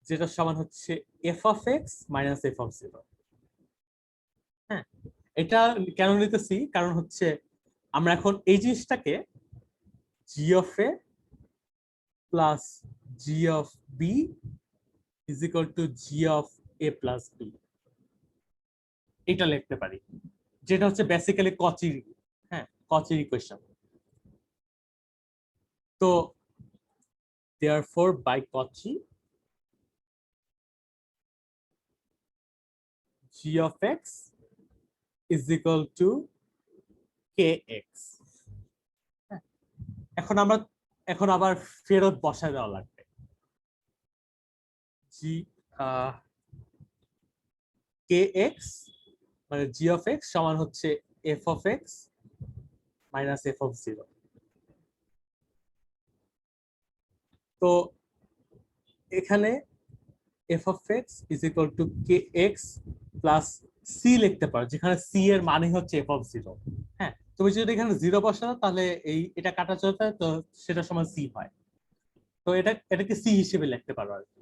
যেটা সমান হচ্ছে f of x minus f of 0। হ্যাঁ, এটা কেন নিতেছি, কারণ হচ্ছে আমরা এখন এই জিনিসটাকে g of A plus g of b is equal to g of A plus b এটা লিখতে পারি, যেটা হচ্ছে বেসিক্যালি কচির, হ্যাঁ, কচির ইকুয়েশন। তো therefore by Cauchy g of x is equal to kx। এখন আবার ফেরত বসায় দেওয়া লাগবে, g kx মানে g of x সমান হচ্ছে f of x minus f of 0। তো এখানে f of x is equal to kx plus c লিখতে পারো, যেখানে c এর মানে হচ্ছে f of 0। হ্যাঁ, তুমি যদি এখানে 0 বসাও তাহলে এটা কাটা চলতে, তো সেটা সমান c হয়, তো এটাকে c হিসেবে লিখতে পারো আর কি।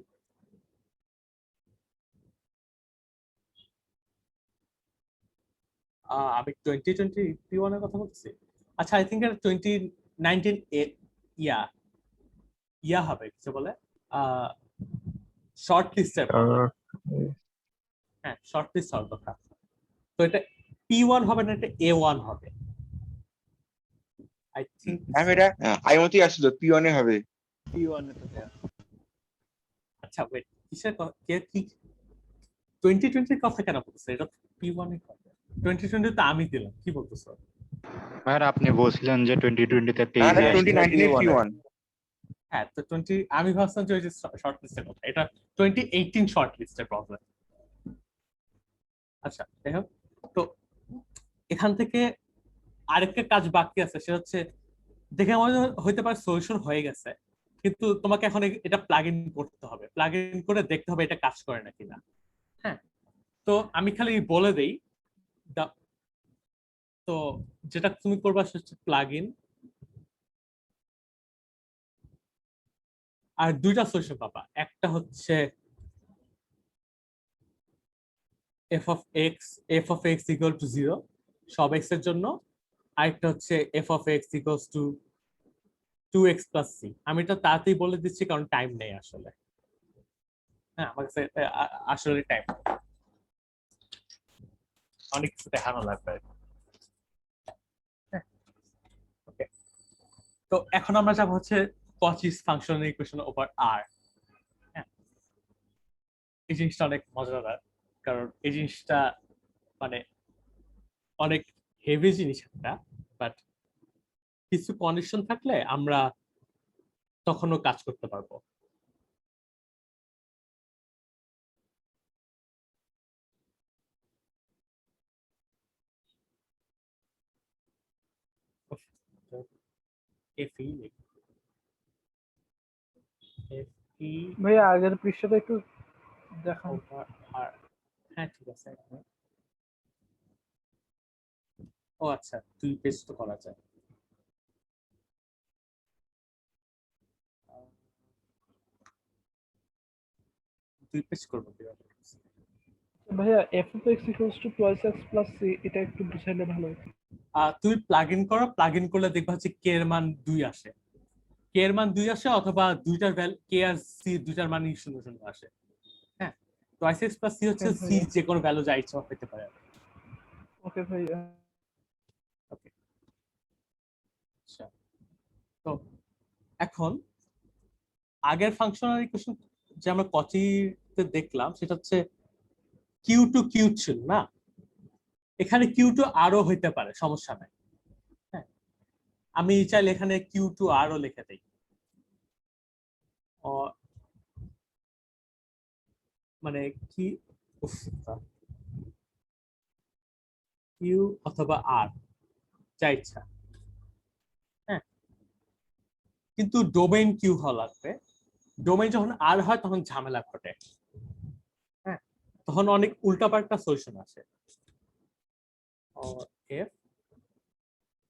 আমি 2021 এর কথা বলছি। আচ্ছা, আই থিংক 2019 ইয়া হবে, কিছু বলে শর্ট লিস্টের, হ্যাঁ শর্ট লিস্ট হওয়ার কথা। তো এটা P1 হবে না, এটা A1 হবে আই থিংক। আমি এটা আইমতি আসলো P1 এ হবে। আচ্ছা ওয়েট, কিসের কি 2020 এর কথা কেন বলছো? এটা P1 এর কথা, 2020 তো আমি দিলাম, কি বলতেছো? ভাইয়া আপনি বলছিলেন যে 2020 তে না, তেইশে 2019 এর P1। হ্যাঁ, তো 20 আমি ভাবছিলাম যে ওই যে শর্ট লিস্টের কথা, এটা 2018 শর্ট লিস্টের প্রবলেম। আচ্ছা যাই হোক, তো এখান থেকে আরেকটা কাজ বাকি আছে, সেটা হচ্ছে দেখে মনে হইতে পারে সলিউশন হয়ে গেছে, কিন্তু তোমাকে এখন এটা প্লাগ ইন করতে হবে, প্লাগ ইন করে দেখতে হবে এটা কাজ করে নাকি না। হ্যাঁ, তো আমি খালি বলে দেই, তো যেটা তুমি করবা সেটা হচ্ছে প্লাগ ইন, আর দুইটা সলিউশন পাবা, একটা হচ্ছে f of x equal to 0 সব x এর জন্য, আরেকটা হচ্ছে f of x equals to 2x plus c। আমি এটা তাড়াতাড়ি বলে দিচ্ছি কারণ টাইম নেই আসলে। হ্যাঁ, আমার কাছে আসলে টাইম অনেক কিছু দেখানো লাগবে। ওকে, তো এখন আমরা যাব হচ্ছে কচিস ফাংশনাল ইকুয়েশন ওভার r। হ্যাঁ, এই জিনিসটা অনেক মজাদার, কারণ এই জিনিসটা মানে অনেক হেভি জিনিস একটা, বাট কিছু কন্ডিশন থাকলে আমরা তখনও কাজ করতে পারবো। ভাইয়া আগের পৃষ্ঠাটা একটু দেখান। হ্যাঁ ঠিক আছে, ও আচ্ছা 2 পেজ তো করা যায়। দুই পেজ করবো কিভাবে? ভাইয়া f of x equals to 2x plus c, এটা একটু বুঝাইলে ভালো হতো। তুই প্লাগ ইন করো, প্লাগ ইন করলে দেখবা হচ্ছে কে এর মান 2 আসে, কে এর মান 2 আসে, অথবা দুইটার ভ্যালু কে আর সি দুইটার মান 0 আসে। হ্যাঁ, তো x plus c হচ্ছে c যে কোনো ভ্যালু যা ইচ্ছা পেতে পারে। ওকে ভাইয়া। ওকে, আচ্ছা, তো এখন আগের ফাংশনাল ইকুয়েশন যে আমরা কচিতে দেখলাম সেটা হচ্ছে Q2 Q ছিল না, এখানে Q2 আরো হইতে পারে, সমস্যা নাই। হ্যাঁ, আমি চাইলে এখানে Q2 আরো লিখে দেই, মানে কি কিউ অথবা আর যা ইচ্ছা। হ্যাঁ, কিন্তু ডোমেইন কিউ হওয়া লাগবে, ডোমেইন যখন আর হয় তখন ঝামেলা ঘটে। হ্যাঁ, তখন অনেক উল্টাপাল্টা সলিউশন আসে। f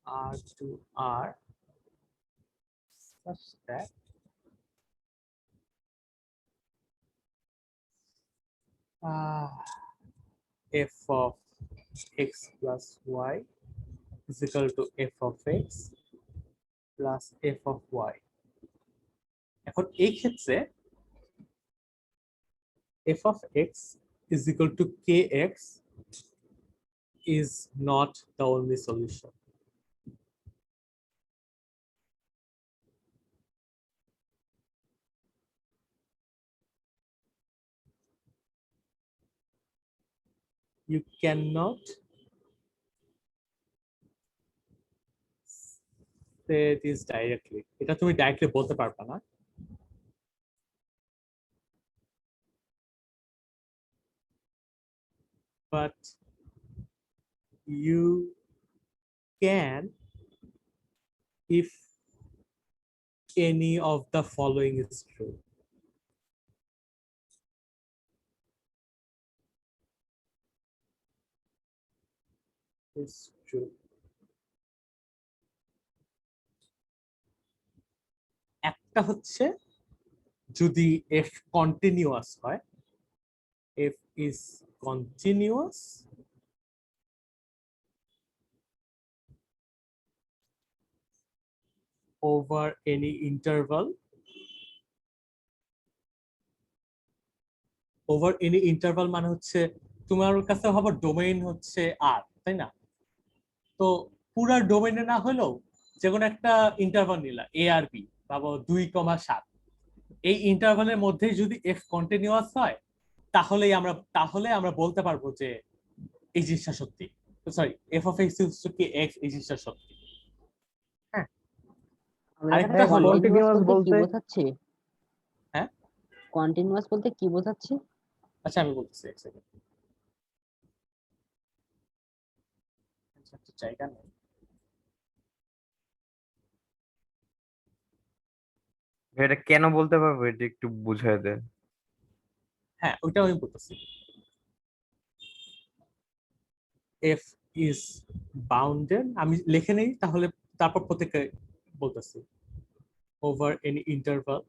r to r such that f of x plus y is equal to f of x plus f of y। এখন এই ক্ষেত্রে f of x is equal to kx is not the only solution. You cannot say this directly. এটা তুমি directly বলতে পারবে না, but you can if any of the following is true. Is true. একটা হচ্ছে যদি f কন্টিনিউয়াস হয়, f is continuous over any interval মানে হচ্ছে তোমার কাছে হবে ডোমেইন হচ্ছে আর, তাই না? তো পুরা ডোমেইনে না হলেও যে কোনো একটা ইন্টারভাল নিলা এ আর বি, ভাবো 2,7, এই ইন্টারভালের মধ্যে যদি এফ কন্টিনিউয়াস হয় তাহলে আমরা বলতে পারবো যে এই জিনিসটা সত্যি, sorry F of x equals two কি এক্স, এই জিনিসটা সত্যি। হ্যাঁ, আমরা আরেকটা এখানে হলো কন্টিনিউয়াস বলতে কি বলতে- বোঝাচ্ছি? হ্যাঁ, কন্টিনিউয়াস বলতে কি বোঝাচ্ছি? আচ্ছা আমি বলতেছি এক সেকেন্ড, জায়গা নেই। এটা কেন বলতে পারবো, এটা একটু বুঝাই দেন। হ্যাঁ, ওইটা আমি বলতেছি। এফ ইজ বাউন্ডেড, আমি লিখে নেই তাহলে, তারপর প্রত্যেককে বলতেছি। ওভার এনি ইন্টারভাল,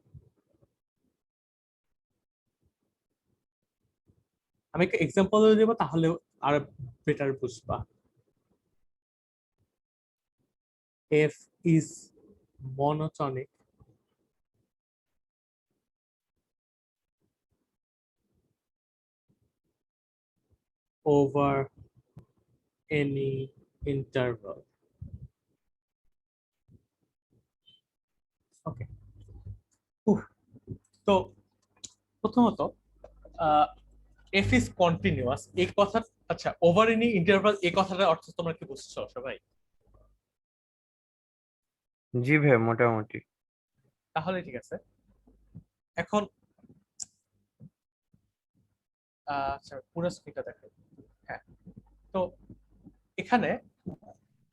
আমি একটা এক্সাম্পল দেব তাহলে আর বেটার বুঝবা। F is monotonic over any interval. Okay. তো প্রথমত এফ ইজ কন্টিনিউয়াস এই কথা, আচ্ছা ওভার এনি ইন্টারভাল এই কথাটার অর্থ তোমরা কি বুঝছো সবাই? জি ভাই, মোটামুটি। তাহলে ঠিক আছে। এখন আচ্ছা পুরো স্ক্রিনটা দেখো। হ্যাঁ, তো এখানে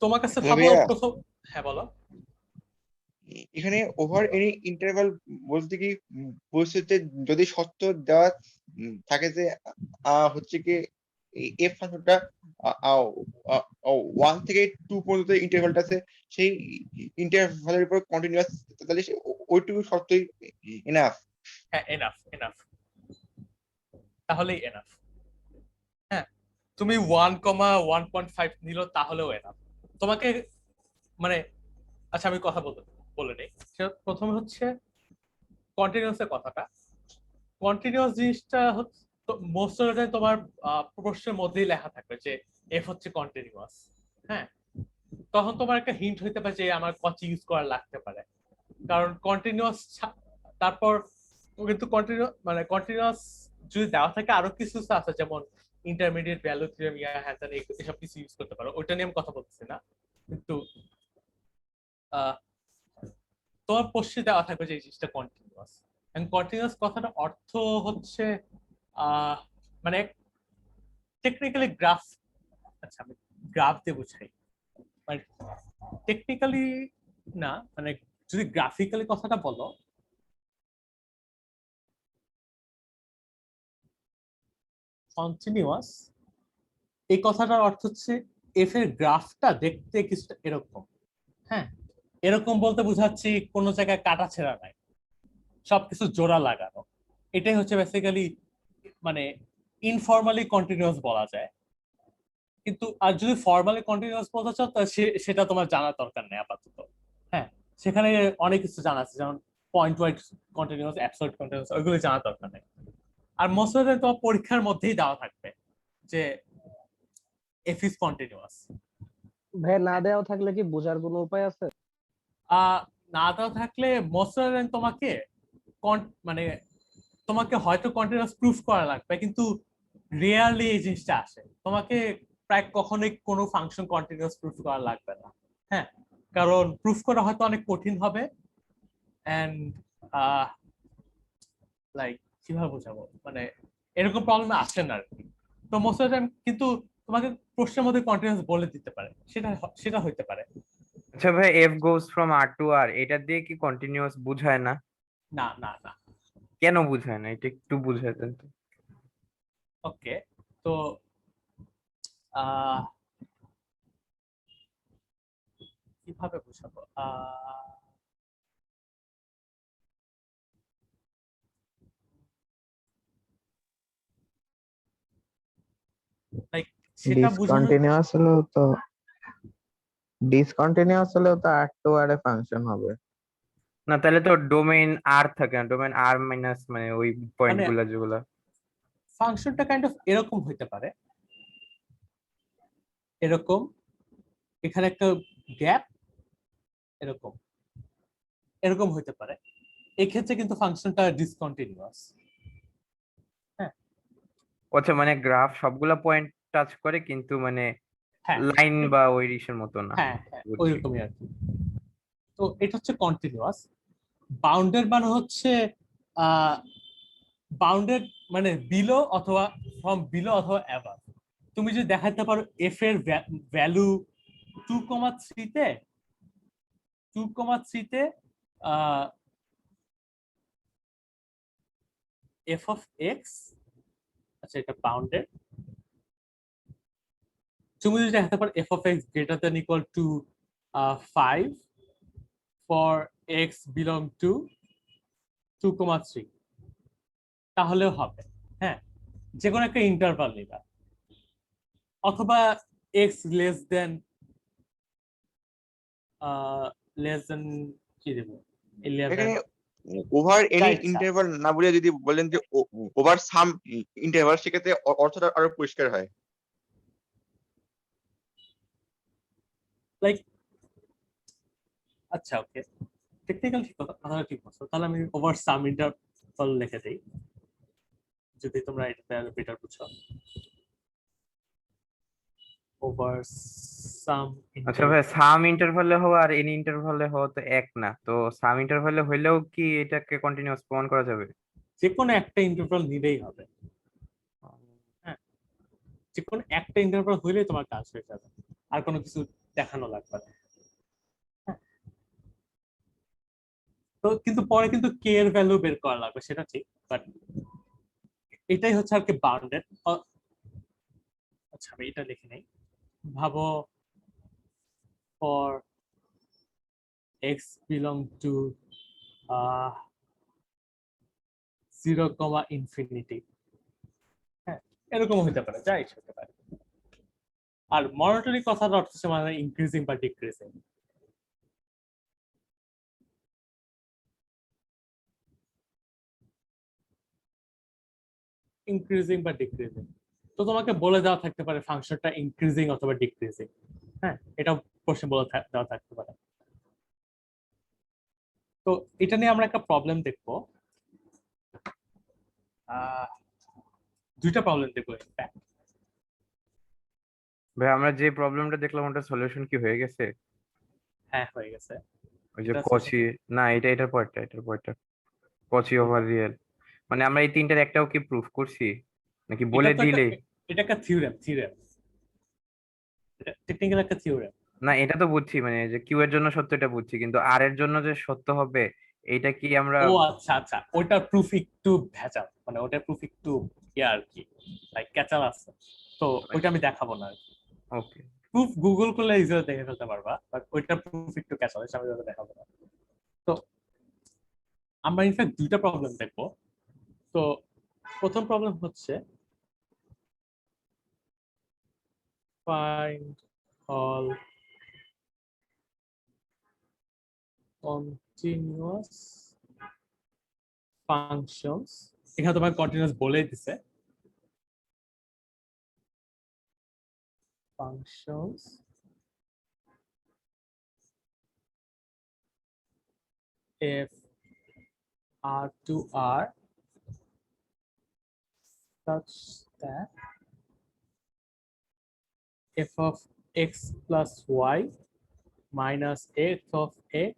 তোমার কাছে ভাবো ভাইয়া, প্রথম, হ্যাঁ বলো। এখানে ওভার এনি ইন্টারভাল বলতে কি বলতে যদি সত্য দেওয়া থাকে যে হচ্ছে কি এফ ফাংশনটা 1 থেকে 2 পর্যন্ত ইন্টারভালটা আছে, সেই ইন্টারভালের উপর কন্টিনিউয়াস, তাহলে ওইটুকু সত্যই এনাফ। হ্যাঁ, এনাফ এনাফ, তাহলেই এনাফ। হ্যাঁ, তুমি 1,1.5 নিল তাহলেও এনাফ তোমাকে, মানে আচ্ছা আমি কথা বলে নেই। প্রথমে হচ্ছে কন্টিনিউয়াস এর কথাটা। কন্টিনিউয়াস জিনিসটা হচ্ছে মোস্ট অফ দ্য টাইম তোমার প্রশ্নের মধ্যেই লেখা থাকবে যে এফ হচ্ছে কন্টিনিউয়াস। হ্যাঁ, তখন তোমার একটা হিন্ট হইতে পারে যে আমার কচি ইউজ করা লাগতে পারে, কারণ কন্টিনিউয়াস তারপর কিন্তু কন্টিনিউয়াস যদি দেওয়া থাকে আরো কিছু আছে যেমন ইন্টারমিডিয়েট ভ্যালু থিওরেম এসব কিছু ইউজ করতে পারো, ওইটা নিয়ে আমি কথা বলতেছি না। কিন্তু তোমার প্রশ্নে দেওয়া থাকবে যে এই জিনিসটা কন্টিনিউয়াস। কন্টিনিউয়াস কথাটা অর্থ হচ্ছে মানে টেকনিক্যালি গ্রাফ, আচ্ছা আমি গ্রাফ দিয়ে বুঝাই, মানে টেকনিক্যালি না, মানে যদি গ্রাফিক্যালি কথাটা বলো, কন্টিনিউয়াস এই কথাটার অর্থ হচ্ছে এফ এর গ্রাফটা দেখতে কিছুটা এরকম। হ্যাঁ, এরকম বলতে বুঝাচ্ছি কোনো জায়গায় কাটা ছেঁড়া নাই, সবকিছু জোড়া লাগানো। এটাই হচ্ছে বেসিক্যালি মানে ইনফর্মালি কন্টিনিউয়াস বলা যায়। কিন্তু আর যদি ফর্মালি কন্টিনিউয়াস বলতে চাও সেটা তোমার জানার দরকার নেই আপাতত। হ্যাঁ, সেখানে অনেক কিছু জানা আছে, যেমন point wise continuous, absolute continuous, ওইগুলো জানার দরকার নেই। আর মোস্ট অফ দ্য টাইম তোমার পরীক্ষার মধ্যেই দেওয়া থাকবে যে এফ ইজ কন্টিনিউয়াস। ভাই না দেওয়া থাকলে কি বোঝার কোনো উপায় আছে? না দেওয়া থাকলে মোস্ট অফ দ্য টাইম মানে তোমাকে হয়তো কন্টিনিউয়াস প্রুফ করা লাগবে, কিন্তু রিয়ালি এই জিনিসটা আসে, তোমাকে প্রায় কখনোই কোনো ফাংশন কন্টিনিউয়াস প্রুফ করা লাগবে না। হ্যাঁ, কারণ প্রুফ করা হয়তো অনেক কঠিন হবে, এন্ড লাইক কিভাবে বোঝাবো, মানে এরকম প্রবলেম আসে না আর কি। তো মোস্ট অফ টাইম কিন্তু তোমাকে প্রশ্নের মধ্যে কন্টিনিউয়াস বলে দিতে পারে, সেটা হইতে পারে। আচ্ছা ভাই, f goes from r to r, এটা দিয়ে কি কন্টিনিউয়াস বুঝায় না? না না না। কেন বুঝায় না, এটা একটু বুঝাই দেন তো। ওকে, তো কিভাবে বুঝাবো, লাইক সেটা বোঝানো, ডিসকন্টিনিউয়াস হলেও তো আর টু আর এ ফাংশন হবে। না তাহলে তো ডোমেইন আর থাকে না, ডোমেইন আর মাইনাস মানে ওই পয়েন্ট মানে গুলা যেগুলা। ফাংশনটা কাইন্ড অফ এরকম হইতে পারে, এরকম, এখানে একটা গ্যাপ, এরকম এরকম হইতে পারে। এক্ষেত্রে কিন্তু ফাংশনটা ডিসকন্টিনিউয়াস। হ্যাঁ আচ্ছা মানে গ্রাফ সবগুলা পয়েন্ট টাচ করে কিন্তু মানে হ্যাঁ লাইন বা ওই ইসের মতো না। হ্যাঁ হ্যাঁ বুঝছি। ওইরকমই আর কি। তো এটা হচ্ছে কন্টিনিউয়াস। বাউন্ডেড মানে হচ্ছে বাউন্ডেড মানে বিলো অথবা ফ্রম বিলো অথবা অ্যাবাভ। তুমি যদি দেখাতে পারো এফ এর ভ্যালু 2,3 তে 2,3 তে এফ অফ এক্স, আচ্ছা এটা বাউন্ডেড। তুমি যদি দেখাতে পারো F of x greater than equal to 5 for x belong two 2,3, তাহলেও হবে। হ্যাঁ যে কোনো একটা ইন্টারভাল নিবা, অথবা এক্স লেস দেন কি দেব 11। এখানে ওভার এনি যা ইচ্ছা। ইন্টারভাল না বলে যদি বলেন যে ওভার সাম ইন্টারভাল, সেক্ষেত্রে অর্থটা আরো পরিষ্কার হয়। লাইক আচ্ছা ওকে, টেকনিক্যাল ঠিক কথা, কথাটা ঠিক বলছো। তাহলে আমি ওভার সাম ইন্টারভাল লিখে দেই, যদি তোমরা এটা বেটার বুঝো। ওভার সাম আচ্ছা ভাই, সাম ইন্টারভালে হওয়া আর এনি ইন্টারভালে হওয়া তো এক না, তো সাম ইন্টারভালে হইলেও কি এটাকে কন্টিনিউয়াস প্রমাণ করা যাবে? যে কোনো একটা ইন্টারভাল নিলেই হবে। হ্যাঁ যে কোনো একটা ইন্টারভাল হইলেই তোমার কাজ হয়ে যাবে, আর কোনো কিছু দেখানো লাগবে না। হ্যাঁ, তো কিন্তু পরে কিন্তু কে এর ভ্যালু বের করা লাগবে, সেটা ঠিক, বাট এটাই হচ্ছে আর কি বাউন্ডেড। আচ্ছা আমি এটা লিখে নেই। ভাবো ফর এক্স বিলং টু 0,∞। হ্যাঁ এরকম হতে পারে, যা ইচ্ছা হতে পারে। আর মনোটনি কথার অর্থ হচ্ছে মানে ইনক্রিজিং বা ডিক্রিজিং। ইনক্রিজিং বা ডিক্রিজিং, তো তোমাকে বলে দেওয়া থাকতে পারে ফাংশনটা ইনক্রিজিং অথবা ডিক্রিজিং। হ্যাঁ এটা কোশ্চেন বলে দেওয়া থাকতে পারে। তো এটা নিয়ে আমরা একটা প্রবলেম দেখবো, দুইটা প্রবলেম দেখবো ইনফ্যাক্ট। ভাই আমরা যে প্রবলেমটা দেখলাম ওটার সলিউশন কি হয়ে গেছে? হ্যাঁ হয়ে গেছে। ওই যে এটা কচি, না এটার পরটা কচি ওভার রিয়েল, মানে আমরা এই তিনটার একটাও কি প্রুফ করছি নাকি এটা বলে তো একটা, দিলেই? এটা একটা থিওরেম, এটা টেকনিক্যাল একটা থিওরেম। না এটা তো বুঝছি, মানে যে কিউ এর জন্য সত্য এটা বুঝছি, কিন্তু আর এর জন্য যে সত্য হবে এইটা কি আমরা? ও আচ্ছা আচ্ছা, ওটার প্রুফ একটু ভেজাল, মানে ওটার প্রুফ একটু ইয়ে আর কি, লাইক ক্যাচাল আছে, তো ওইটা আমি দেখাবো না। ওকে। প্রুফ গুগল করলে ইজিলি দেখে ফেলতে পারবা, বাট ওইটার প্রুফ একটু ক্যাচাল আছে, আমি ওটা দেখাবো না। তো আমরা ইনফ্যাক্ট দুইটা প্রবলেম দেখবো। তো প্রথম প্রবলেম হচ্ছে find all continuous functions। এখানে তোমার কন্টিনিউয়াস বলেই দিছে, functions f r to r such that f of x plus y minus f of x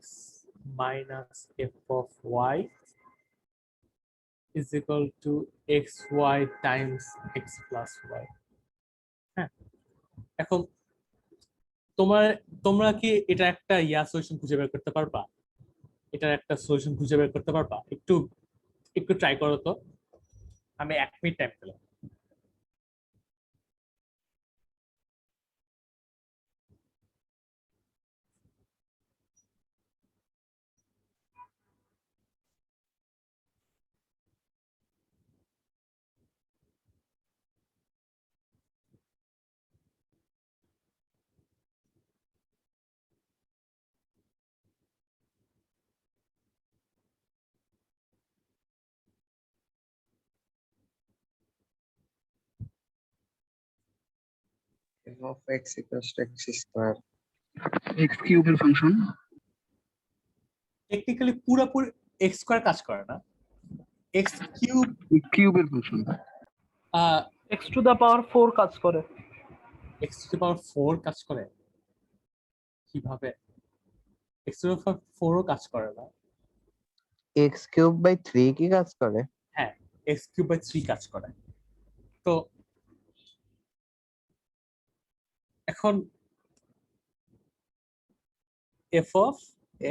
minus f of y is equal to xy times x plus y। হ্যাঁ এখন তোমার তোমরা কি এটা একটা সলিউশন খুঁজে বের করতে পারবা? এটার একটা সলিউশন খুঁজে বের করতে পারবা? একটু একটু ট্রাই করো তো, আমি 1 মিনিট টাইম পেলাম। f of x equals to x square x কিউবের ফাংশন টেকনিক্যালি পুরোপুরি এক্স স্কয়ার কাজ করে না, এক্স কিউব কিউবের ফাংশন এক্স টু দা পাওয়ার 4 কাজ করে। এক্স টু পাওয়ার 4 কাজ করে কিভাবে? এক্স টু পাওয়ার 4 ও কাজ করে না। x³/3 কি কাজ করে? হ্যাঁ, x³/3 কাজ করে। তো এখন f of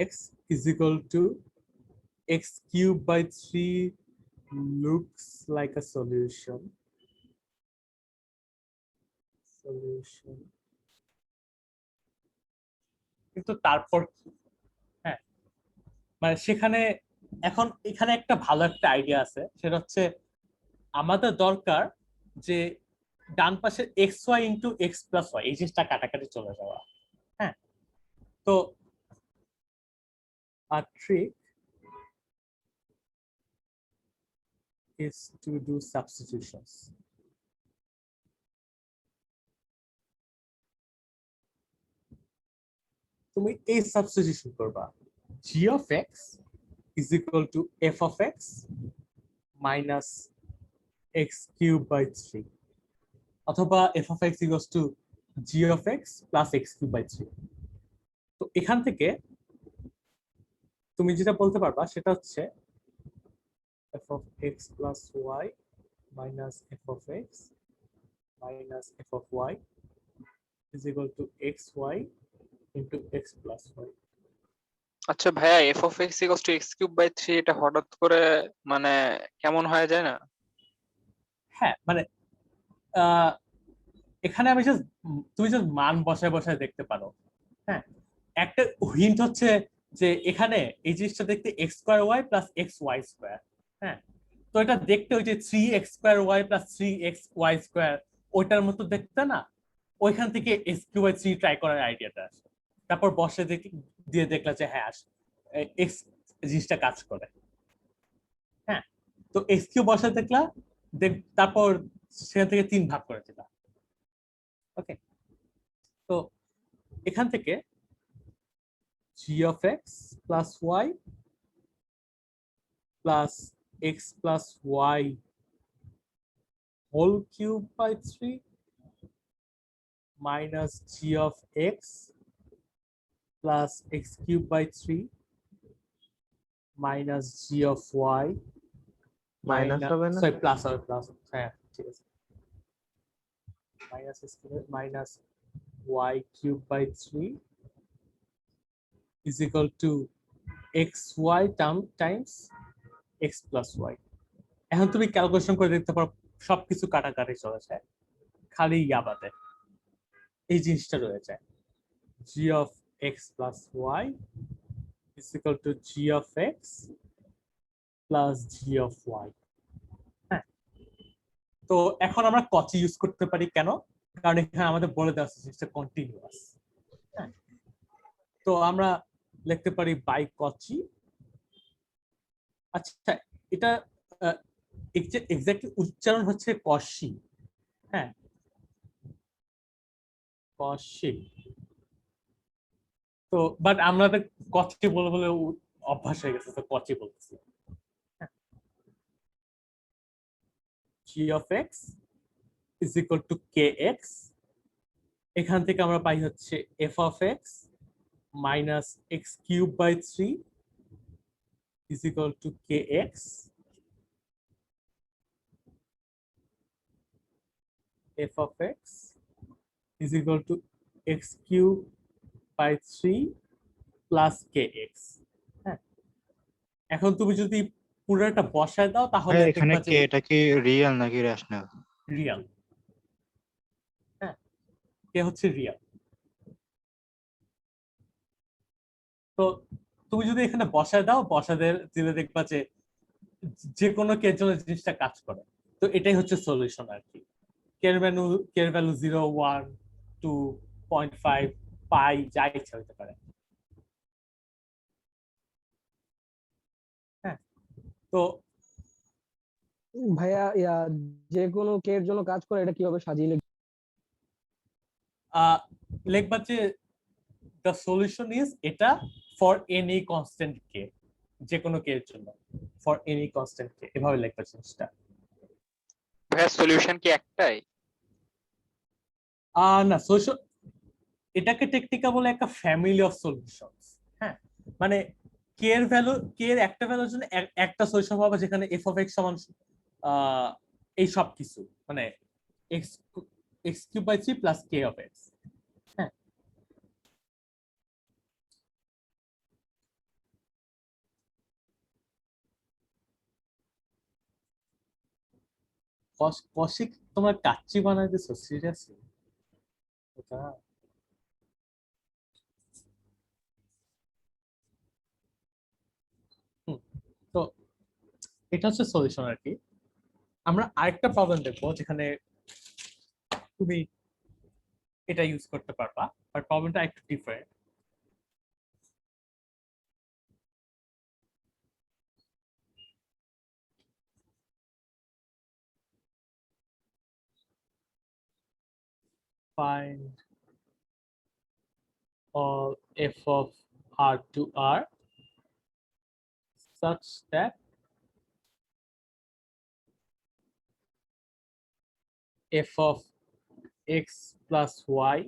x is equal to x³/3 looks like a solution. কিন্তু তারপর কি? হ্যাঁ, মানে সেখানে এখন এখানে একটা ভালো একটা আইডিয়া আছে, সেটা হচ্ছে আমাদের দরকার যে ডান পাশে xy into x plus y এই জিনিসটা কাটাকাটি চলে যাওয়া। হ্যাঁ, তো a trick is to do substitutions. তুমি এই সাবস্টিটিউশন করবা, g of x is equal to f of x minus x³/3 অথবা f of x equals to g of x plus x³/3। তো এখান থেকে তুমি যেটা বলতে পারবা সেটা হচ্ছে f of x plus y minus f of x minus f of y is equal to xy into x plus y। আচ্ছা ভাইয়া, f of x equals to x³/3 এটা হঠাৎ করে মানে কেমন হয়ে যায় না? হ্যাঁ, মানে এখানে আমি তুমি জাস্ট মান বসায় বসায় দেখতে পারো। হ্যাঁ, একটা হিন্ট হচ্ছে যে এখানে এই জিনিসটা দেখতে x²y প্লাস xy²। হ্যাঁ, তো এটা দেখতে ওই যে 3x²y প্লাস 3xy² ওইটার মতো দেখতে না, ওইখান থেকে x³/3 ট্রাই করার আইডিয়াটা আসে। তারপর বসে দিয়ে দেখলা যে হ্যাঁ এক্স জিনিসটা কাজ করে। হ্যাঁ, তো x³ বসে দেখলা, তারপর সেখান থেকে 3 ভাগ করে দিলা। ওকে, তো এখান থেকে g of x plus y plus x plus y whole cube by 3 minus g of x plus x³/3 minus g of y minus হবে না? sorry plus হবে plus। হ্যাঁ ঠিক আছে, minus minus y³/3 is equal to xy times x plus y। এখন তুমি calculation করে দেখতে পারো সবকিছু কাটাকাটি চলে যায়, খালি বাদে এই জিনিসটা রয়ে যায়, g of x plus y is equal to g of x plus g of y। হ্যাঁ, তো এখন আমরা কচি ইউজ করতে পারি কেন? কারণ এখানে আমাদের বলে দেওয়া আছে জিনিসটা কন্টিনিউয়াস। হ্যাঁ, তো আমরা লিখতে পারি বাই কচি। আচ্ছা, এটা এক্স্যাক্টলি উচ্চারণ হচ্ছে কশি। হ্যাঁ, কশি। তো বাট আমাদের কচি বলে বলে অভ্যাস হয়ে গেছে, তো কচি বলতেছি। g of x is equal to kx, এখান থেকে আমরা পাই হচ্ছে f of x minus x³/3 is equal to kx f of x is equal to x³/3 plus kx। হ্যাঁ, এখন তুমি যদি পুরোটা বসায় দাও তাহলে এখানে কে এটা কি রিয়েল নাকি রেশনাল? রিয়েল। হ্যাঁ, কে হচ্ছে রিয়েল। তো তুমি যদি এখানে বসায় দাও, দিলে দেখবা যে যে কোনো কে জন্য জিনিসটা কাজ করে। তো এটাই হচ্ছে সলিউশন আর কি। কের ভ্যালু 0, 1, 2, 0.5 পাই যা ইচ্ছা হতে পারে। হ্যাঁ, তো ভাইয়া যে কোনো কে এর জন্য কাজ করে এটা কিভাবে সাজিয়ে লিখব? লিখবা যে the solution is এটা for any constant k, যে কোনো k এর জন্য for any constant k, এভাবে লিখবা জিনিসটা। ভাইয়া সলিউশন কি একটাই? না, সলিউশন এটাকে টেকনিক্যাল বলে একটা ফ্যামিলি অফ সলিউশনস। হ্যাঁ, মানে k এর ভ্যালু, k এর একটা ভ্যালুর জন্য একটা সলিউশন পাবে, যেখানে f of x সমান এই সব কিছু, মানে x cube by 3 plus k of x। হ্যাঁ, কৌশিক তোমরা কাচ্চি বানাই দিছো সিরিয়াসলি? এটা তো এটা হচ্ছে সলিউশন আর কি। আমরা আরেকটা প্রবলেম দেখবো যেখানে তুমি এটা ইউজ করতে পারবা, বাট প্রবলেমটা একটু different. Find all f of r to r such that f of x plus y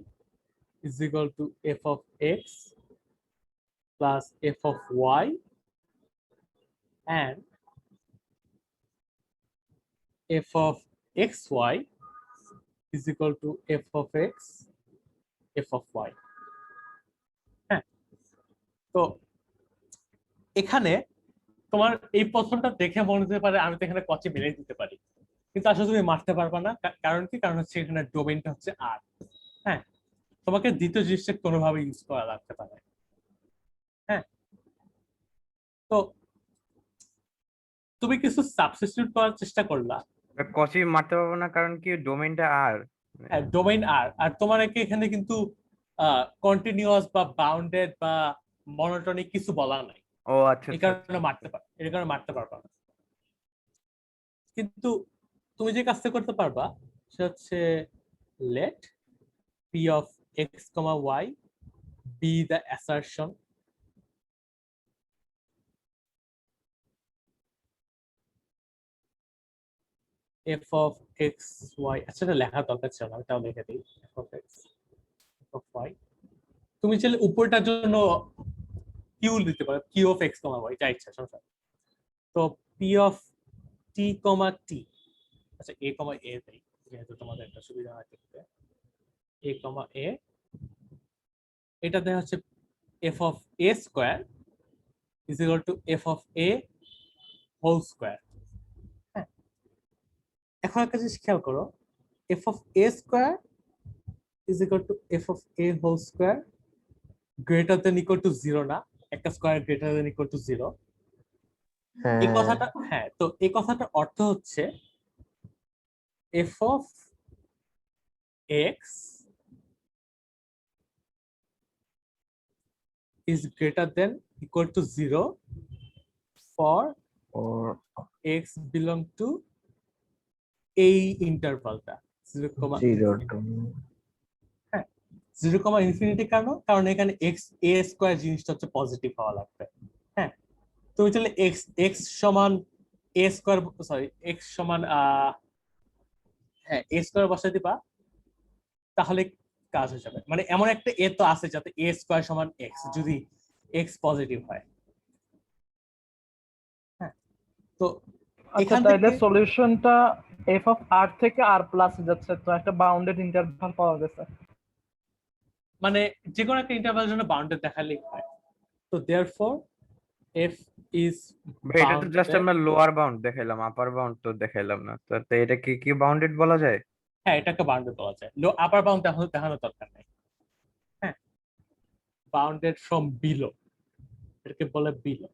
is equal to f of x plus f of y, and f of xy is equal to f of x, f of y। হ্যাঁ, তো এখানে তোমার এই প্রথমটা দেখে মনে হতে পারে আমি তো এখানে কচি মেরে দিতে পারি, কিন্তু আসলে তুমি মারতে পারবা না। কারণ কি? কারণ হচ্ছে এখানে ডোমেইনটা হচ্ছে আর। হ্যাঁ, তোমাকে দ্বিতীয় জিনিসটা কোনোভাবে ইউজ করা লাগতে পারে। হ্যাঁ, তো তুমি কিছু সাবস্টিটিউট করার চেষ্টা করলা। কচি মারতে পারবো না, কারণ কি ডোমেইনটা আর। হ্যাঁ, ডোমেইন আর, আর তোমার এখানে কিন্তু কন্টিনিউয়াস বা বাউন্ডেড বা মনোটনিক কিছু বলা নাই। ও আচ্ছা, এই কারণে মারতে পার, এর কারণে মারতে পারবা না। কিন্তু তুমি যে কাজটা করতে পারবা সেটা হচ্ছে let p of x, y be the assertion f of x y। আচ্ছা, এটা লেখার দরকার ছিল না, এটাও লিখে দিই। f of x, f of y। তুমি চাইলে উপরটার জন্য q দিতে পারো, q of x, y, যা ইচ্ছা, সমস্যা। তো p of t, t, আচ্ছা a, a দেই যেহেতু তোমাদের একটা সুবিধা হয় দেখতে। a, a, এটা দেওয়া হচ্ছে f of a square is equal to f of a whole square। হ্যাঁ, এখন একটা জিনিস খেয়াল করো, f of a square is equal to f of a whole square greater than equal to 0 না, একটা square greater than equal to 0। এই কথাটা, হ্যাঁ, তো এই কথাটার অর্থ হচ্ছে f of x is greater than equal to 0 for x belong to এই ইন্টারভালটা 0, 0, ইনফিনিটি। কারণ এখানে x a স্কয়ার জিনিসটা হচ্ছে পজিটিভ হওয়া লাগবে। হ্যাঁ, তুমি চাইলে x সমান a স্কয়ার, সরি x সমান হ্যাঁ a স্কয়ার বসাই দিবা, তাহলে কাজ হয়ে যাবে। মানে এমন একটা a তো আছে যাতে a স্কয়ার সমান x, যদি x পজিটিভ হয়। হ্যাঁ, তো আচ্ছা, তাহলে সলিউশনটা f of r থেকে r প্লাস যাচ্ছে, তো একটা বাউন্ডেড ইন্টারভাল পাওয়া গেছে। মানে যে কোনো একটা ইন্টারভালের জন্য বাউন্ডেড দেখালেই হয়। তো দেয়ারফর f is এটা তো জাস্ট আমরা লোয়ার বাউন্ড দেখাইলাম, আপার বাউন্ড তো দেখাইলাম না। তো এটা কি বাউন্ডেড বলা যায়? হ্যাঁ, এটাকে বাউন্ডেড বলা যায়। আপার বাউন্ড দেখানোর দরকার নাই। হ্যাঁ, বাউন্ডেড ফ্রম বিলো, এটাকে বলে below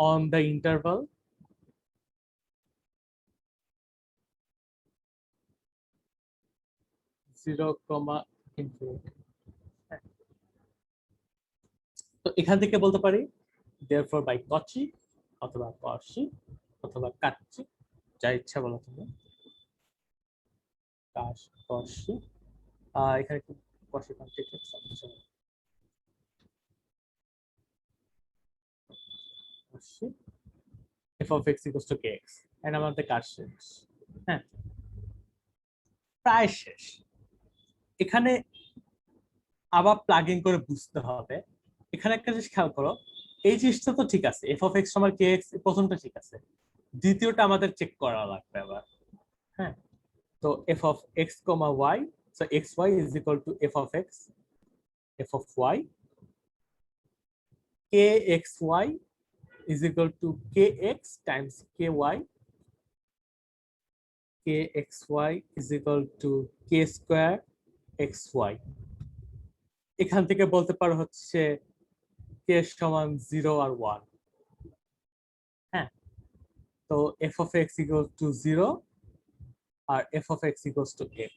on the interval zero comma infinity। তো এখান থেকে বলতে পারি therefore by Cauchy অথবা Cauchy অথবা কাচ্চি, যা ইচ্ছা বলো তুমি, কষি এখানে একটু কষি কন্টেক্ট কষি f of x equals to kx and আমাদের কাজ শেষ। হ্যাঁ, প্রায় শেষ। এখানে আবার প্লাগইন করে বুঝতে হবে। এখানে একটা জিনিস খেয়াল করো, এই জিনিসটা তো ঠিক আছে, f of x সমান kx প্রথমটা ঠিক আছে, দ্বিতীয়টা আমাদের চেক করা লাগবে আবার। হ্যাঁ, তো f of x, y, so xy is equal to f of x, f of y, kxy is equal to kx times ky, kxy is equal to k square xy। এখান থেকে বলতে পারো হচ্ছে k সমান 0 আর 1। হ্যাঁ, তো f of x equals to 0 R f of x equals to x,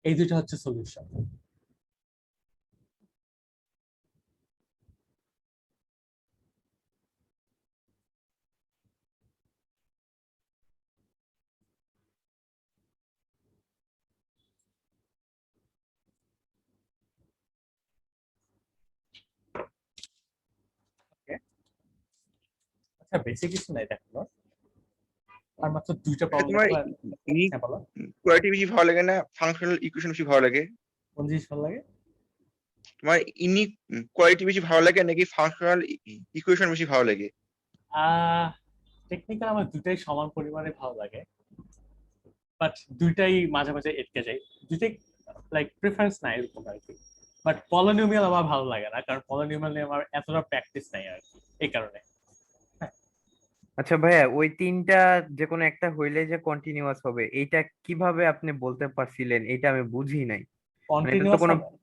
এই দুটো হচ্ছে সলিউশন। আচ্ছা, বেশি কিছু নাই দেখো, আর মাত্র দুইটা প্রবলেম। তোমার হ্যাঁ বলো, কোয়ালিটি বেশি ভালো লাগে না ফাংশনাল ইকুয়েশন বেশি ভালো লাগে? কোন জিনিস ভালো লাগে? তোমার কোয়ালিটি বেশি ভালো লাগে নাকি ফাংশনাল ইকুয়েশন বেশি ভালো লাগে? টেকনিক্যাল আমার দুটাই সমান পরিমাণে ভালো লাগে, বাট দুইটাই মাঝে মাঝে এটকে যায়, দুইটাই লাইক প্রেফারেন্স নাই এরকম আর কি। বাট পলিনোমিয়াল আমার ভালো লাগে না, কারণ পলিনোমিয়াল নিয়ে আমার এতটা প্র্যাকটিস নাই আর কি, এই কারণে। আচ্ছা ভাইয়া, ওই তিনটা যে কোনো একটা হইলে যে কন্টিনিউয়াস হবে, এইটা কিভাবে আপনি বলতে পারছিলেন? এটা আমি বুঝি নাই। মানে এটা তো কন্টিনিউয়াস কোনো, হবে?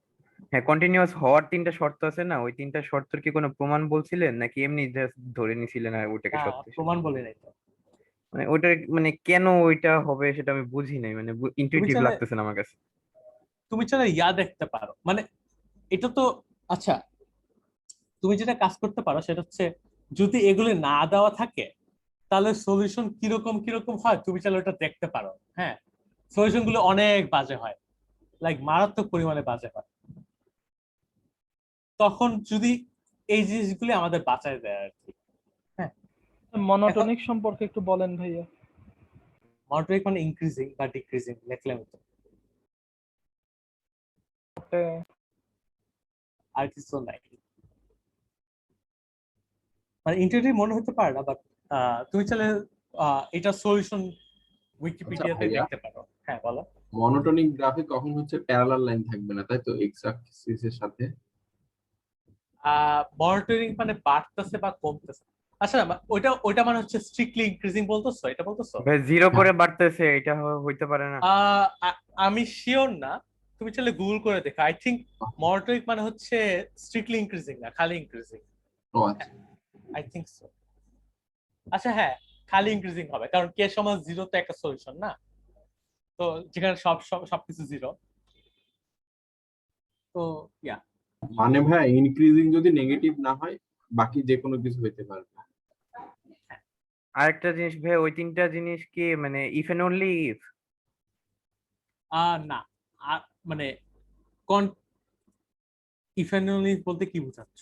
হ্যাঁ কন্টিনিউয়াস হওয়ার তিনটা শর্ত আছে না, ওই তিনটা শর্তের কি কোনো প্রমাণ বলছিলেন নাকি এমনি জাস্ট ধরে নিছিলেন আর ওইটাকে না, সত্য? প্রমাণ বলি নাই তো। মানে ওইটা মানে কেন ওইটা হবে সেটা আমি বুঝি নাই, মানে তুমি ইনটুইটিভ চাইলে লাগতেছে না আমার কাছে। ইয়া দেখতে পারো, মানে এটা তো আচ্ছা, তুমি যেটা কাজ করতে পারো সেটা হচ্ছে, যদি এগুলো না দেওয়া থাকে তাহলে সলিউশন কিরকম কিরকম হয় তুমি চাইলে ওটা দেখতে পারো। হ্যাঁ, সলিউশন গুলো অনেক বাজে হয়, লাইক মারাত্মক পরিমাণে বাজে হয়। তখন যদি এই জিনিসগুলি আমাদের বাঁচায় দেয় আর কি। হ্যাঁ, মনোটনিক সম্পর্কে একটু বলেন ভাইয়া। মনোটনিক মানে ইনক্রিজিং বা ডিক্রিজিং লিখলে হতো, আর কিছু নাই। মানে ইন্টারনেট মনে হতে পারে না, বাট তুমি চাইলে এটা সলিউশন উইকিপিডিয়াতে ভাইয়া, দেখতে পারো। হ্যাঁ বলো। মনোটনিক গ্রাফে কখন হচ্ছে প্যারালাল লাইন থাকবে না, তাই তো এক্স অ্যাক্সিসের সাথে? মনিটরিং মানে বাড়তেছে বা কমতেছে। আচ্ছা, ওইটা মানে হচ্ছে স্ট্রিক্টলি ইনক্রিজিং বলতেছো, এটা বলতেছো? ভাই জিরো করে বাড়তেছে, এটা হইতে পারে না? আমি শিওর না, তুমি চাইলে গুগল করে দেখো। আই থিংক মনিটরিং মানে হচ্ছে স্ট্রিক্টলি ইনক্রিজিং না, খালি ইনক্রিজিং। ও আচ্ছা, আই থিংক সো। আচ্ছা হ্যাঁ, খালি ইনক্রিজিং হবে, কারণ কে সমান 0 তো একটা সলিউশন না, তো যেখানে সবকিছু 0। তো ইয়া, মানে ভাই ইনক্রিজিং যদি নেগেটিভ না হয় বাকি যে কোনো কিছু হইতে পারে। আরেকটা জিনিস ভাই, ওই তিনটা জিনিস কি মানে ইফ এন্ড অনলি ইফ? না, মানে কোন ইফ এন্ড অনলি বলতে কি বোঝাচ্ছ?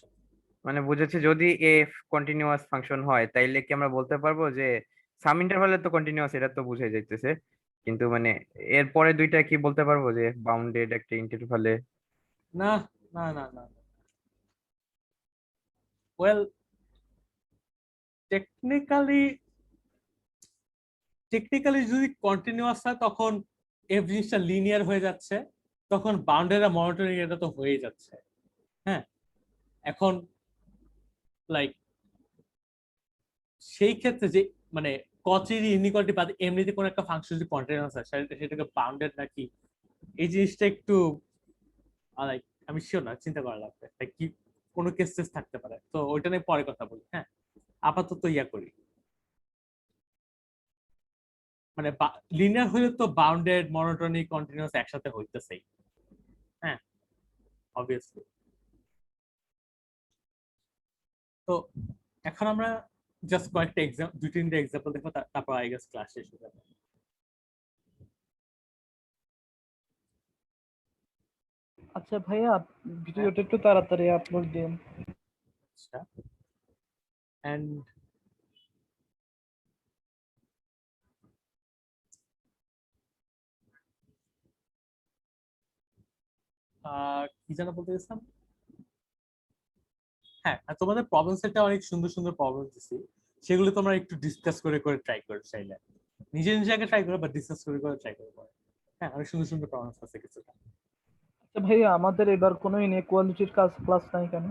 মানে বুঝেছি, যদি এফ কন্টিনিউয়াস ফাংশন হয় তাইলে কি আমরা বলতে পারবো যে সাম ইন্টারভালে তো কন্টিনিউয়াস, এটা তো বুঝাই যাইতেছে, কিন্তু মানে এরপরে দুইটা কি বলতে পারবো যে বাউন্ডেড একটা ইন্টারভালে? না না না না, ওয়েল টেকনিক্যালি যদি কন্টিনিউয়াস হয় তখন এফ জিনিসটা লিনিয়ার হয়ে যাচ্ছে, তখন বাউন্ডারি আর মনিটরিং এটা তো হয়ে যাচ্ছে। হ্যাঁ, এখন লাইক সেই ক্ষেত্রে যে মানে কচির ইনইকুয়ালিটি বাদ এমনিতে কোন একটা ফাংশন যদি কন্টিনিউয়াস হয় সেটাকে বাউন্ডেড নাকি, এই জিনিসটা একটু লাইক আমি শিওর না, চিন্তা করা লাগবে। কি কোনো কেসেস থাকতে পারে, তো ওইটা নিয়ে পরে কথা বলি। হ্যাঁ, আপাতত ইয়া করি, মানে লিনিয়ার হলে তো বাউন্ডেড মনোটনিক কন্টিনিউয়াস একসাথে হইতেছেই। হ্যাঁ, অবভিয়াসলি। তো এখন আমরা জাস্ট কয়েকটা দুই তিনটা এক্সাম্পল দেখবো, তারপর আই গেস ক্লাস শেষ হয়ে যাবে। আচ্ছা ভাইয়া ভিডিওটা একটু তাড়াতাড়ি আপলোড দিন। আচ্ছা এন্ড কি যেন বলতে গেছিলাম, হ্যাঁ আর তোমাদের প্রবলেম সেটটা অনেক সুন্দর সুন্দর প্রবলেম দিছি, সেগুলো তোমরা একটু ডিসকাস করে করে ট্রাই করো, চাইলে নিজে নিজে আগে ট্রাই করো বা ডিসকাস করে করে ট্রাই করো পরে। হ্যাঁ অনেক সুন্দর সুন্দর প্রবলেম আছে কিছুটা। আচ্ছা ভাইয়া আমাদের এবার কোনো ইনইকুয়ালিটির ক্লাস নাই কেন?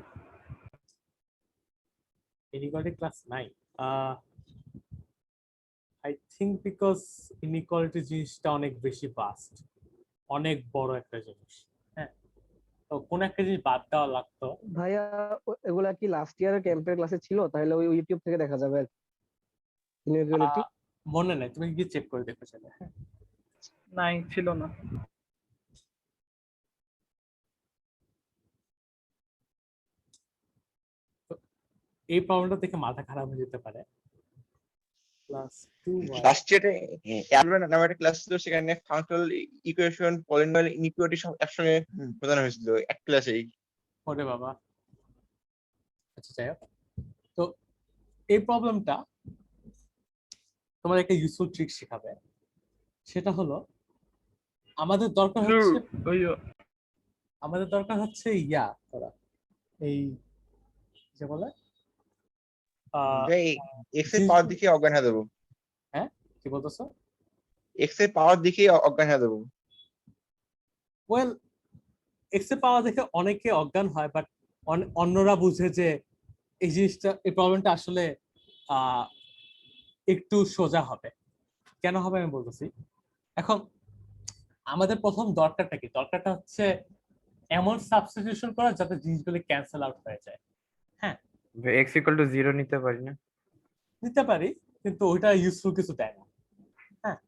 ইনইকুয়ালিটি ক্লাস নাই, আই থিংক বিকজ ইনইকুয়ালিটি জিনিসটা অনেক বেশি বাস্ট, অনেক বড় একটা জিনিস। হ্যাঁ তো কোন একটা জিনিস বাদ দেওয়া লাগতো। ভাইয়া এগুলা কি লাস্ট ইয়ারের ক্যাম্পের ক্লাসে ছিল? তাহলে ওই ইউটিউব থেকে দেখা যাবে ইনইকুয়ালিটি। মনে নাই, তুমি গিয়ে চেক করে দেখো চাইলে। হ্যাঁ নাই, ছিল না। এই প্রবলেমটা দেখে মাথা খারাপ হয়ে যেতে পারে। প্লাস 2y লাস্ট ইয়ারে অ্যালবার্ট নামে একটা ক্লাস ছিল, সেখানে ফাংশনাল ইকুয়েশন, পলিনোমিয়াল ইনইকুয়ালিটি সব একসঙ্গে বোঝানো হয়েছিল এক ক্লাসেই। ওরে বাবা। আচ্ছা যাই হোক, তো এই প্রবলেমটা তোমার একটা ইউজফুল ট্রিক শেখাবে, সেটা হলো আমাদের দরকার হচ্ছে ইয়া করা, এই যে বলে এক্স এর পাওয়ার দেখে অজ্ঞান হয়ে দেবো। হ্যাঁ কি বলতেছো? এক্স এর পাওয়ার দেখে অজ্ঞান হয়ে দেবো। ওয়েল এক্স এর পাওয়ার দেখে অনেকে অজ্ঞান হয়, বাট অন্যরা বুঝে যে এই জিনিসটা, এই প্রবলেমটা আসলে একটু সোজা হবে। কেন হবে আমি বলতেছি। এখন আমাদের প্রথম দরকারটা কি? দরকারটা হচ্ছে এমন সাবস্টিটিউশন করা যাতে জিনিসগুলো ক্যান্সেল আউট হয়ে যায়। হ্যাঁ এক্স ইকুয়াল টু 0 নিতে পারি না? নিতে পারি, কিন্তু ওইটা ইউজফুল কিছু দেয় না। হ্যাঁ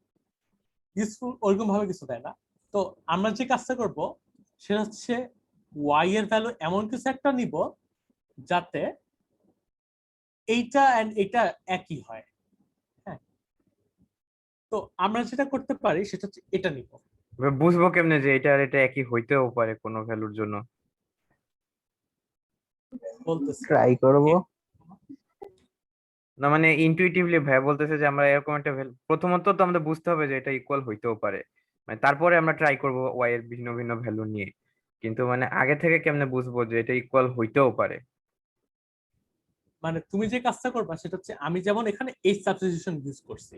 ইউজফুল ওইরকম ভাবে কিছু দেয় না। তো আমরা যে কাজটা করব সেটা হচ্ছে ওয়াই এর ভ্যালু এমন কিছু একটা নিব যাতে এইটা এন্ড এটা একই হয়। হ্যাঁ তো আমরা যেটা করতে পারি সেটা হচ্ছে এটা নিব। বুঝবো কেমনে যে এটা আর এটা একই হইতেও পারে কোনো ভ্যালুর জন্য? বলতেছি ট্রাই করব। না মানে ইনটুইটিভলি ভাই বলতেছে যে আমরা এরকম একটা প্রথমত তো আমাদের বুঝতে হবে যে এটা ইকুয়াল হইতেও পারে, মানে তারপরে আমরা ট্রাই করব ওয়াই এর ভিন্ন ভিন্ন ভ্যালু নিয়ে। কিন্তু মানে আগে থেকে কেমনে বুঝবো যে এটা ইকুয়াল হইতেও পারে? মানে তুমি যে কাজটা করবা সেটা হচ্ছে, আমি যেমন এখানে এই সাবস্টিটিউশন ইউজ করছি,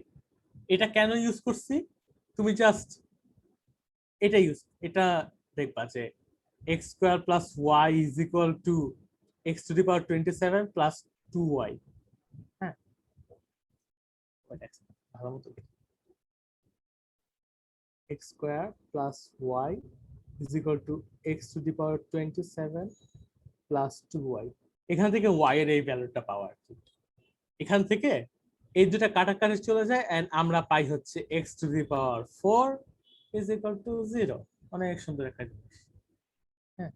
এটা কেন ইউজ করছি তুমি জাস্ট এটা দেখবা যে x square plus y is equal to x to the power 27 plus 2y। হ্যাঁ ভালো মতো x square plus y is equal to x to the power 27 plus 2y। এখান থেকে ওয়াই এর এই ভ্যালুটা পাওয়া আর কি। এখান থেকে এই দুটা কাটাকাটি চলে যায় এন্ড আমরা পাই হচ্ছে x to the power 4 is equal to 0। অনেক সুন্দর একটা জিনিস। হ্যাঁ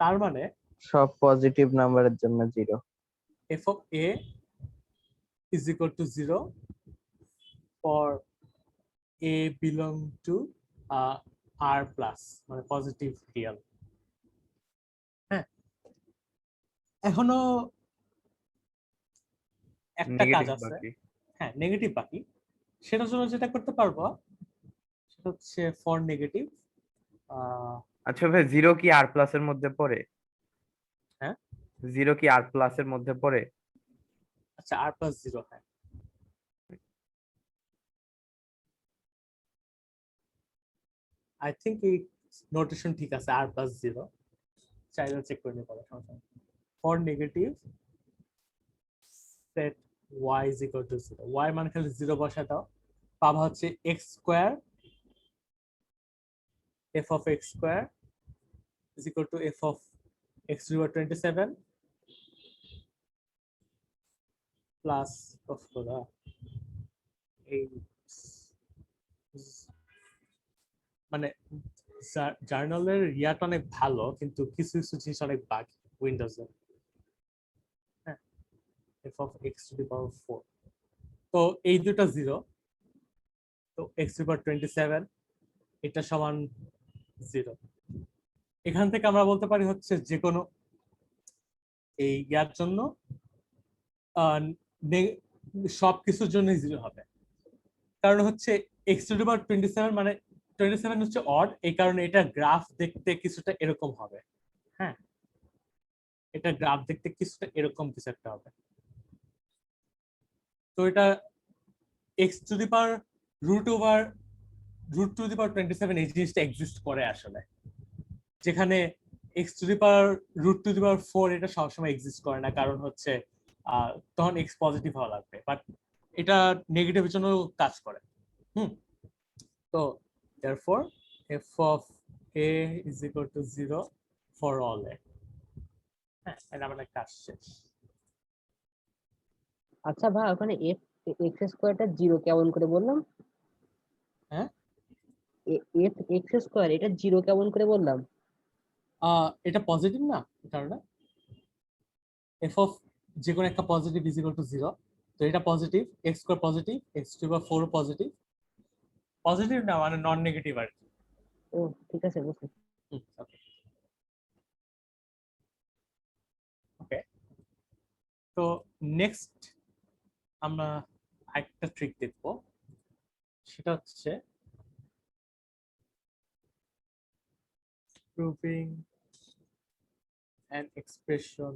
তার মানে সব পজিটিভ নাম্বারের জন্য 0। f of a is equal to 0 for a belong to r plus, মানে পজিটিভ রিয়েল। হ্যাঁ এখনো একটা কাজ নেগেটিভ আছে, বাকি। হ্যাঁ নেগেটিভ বাকি। সেটার জন্য যেটা করতে পারবো সেটা হচ্ছে ফর নেগেটিভ। আচ্ছা ভাই 0 কি আর প্লাস এর মধ্যে পড়ে? হ্যাঁ 0 কি আর প্লাস এর মধ্যে পড়ে? আচ্ছা r plus 0, হ্যাঁ আই থিংক এই নোটেশন ঠিক আছে, r plus 0 চাইলে চেক করে নিতে পারো সমস্যা নেই। For negative set y is equal to 0, y মানে খালি 0 বসায় দাও, পাবা হচ্ছে x square f of x square is equal to f of x to the power 27 plus of the 8। মানে জার্নালের ইয়াটা অনেক ভালো, কিন্তু কিছু কিছু জিনিস অনেক বাকি উইন্ডোজে। হ্যাঁ f of x to the power 4, তো এই দুটো 0, তো x to the power 27 এটা সমান 0। এখান থেকে আমরা বলতে পারি হচ্ছে যে কোনো এই ইয়ার জন্য সবকিছুর জন্য 0 হবে, কারণ হচ্ছে x⁻27 মানে 27 হচ্ছে অড, এই কারণে এটা গ্রাফ দেখতে কিছুটা এরকম হবে। হ্যাঁ, এটা গ্রাফ দেখতে কিছুটা এরকম কিছু একটা হবে। তো এটা x⁻√27 এই জিনিসটা এক্সিস্ট করে আসলে, যেখানে x⁻√4 এটা সবসময় এক্সিস্ট করে না, কারণ হচ্ছে তখন x পজিটিভ হওয়া লাগবে, বাট এটা নেগেটিভের জন্য কাজ করে। তো therefore f of a is equal to 0 for all a। হ্যাঁ, এটা আমাদের কাজ শেষ। আচ্ছা ভাই, ওখানে এক্স স্কোয়ারটা 0 কেমন করে বললাম? হ্যাঁ, এফ এক্স স্কোয়ার এটা 0 কেমন করে বললাম? এটা পজিটিভ না, এই কারণে f of যে কোনো একটা পজিটিভ ইজ ইকুয়াল টু 0। তো এটা positive, x square positive, x⁴ positive. Positive না মানে নন নেগেটিভ আর কি। ও ঠিক আছে, বুঝছি। ওকে, তো নেক্সট আমরা একটা ট্রিক দেখবো, সেটা হচ্ছে proving an expression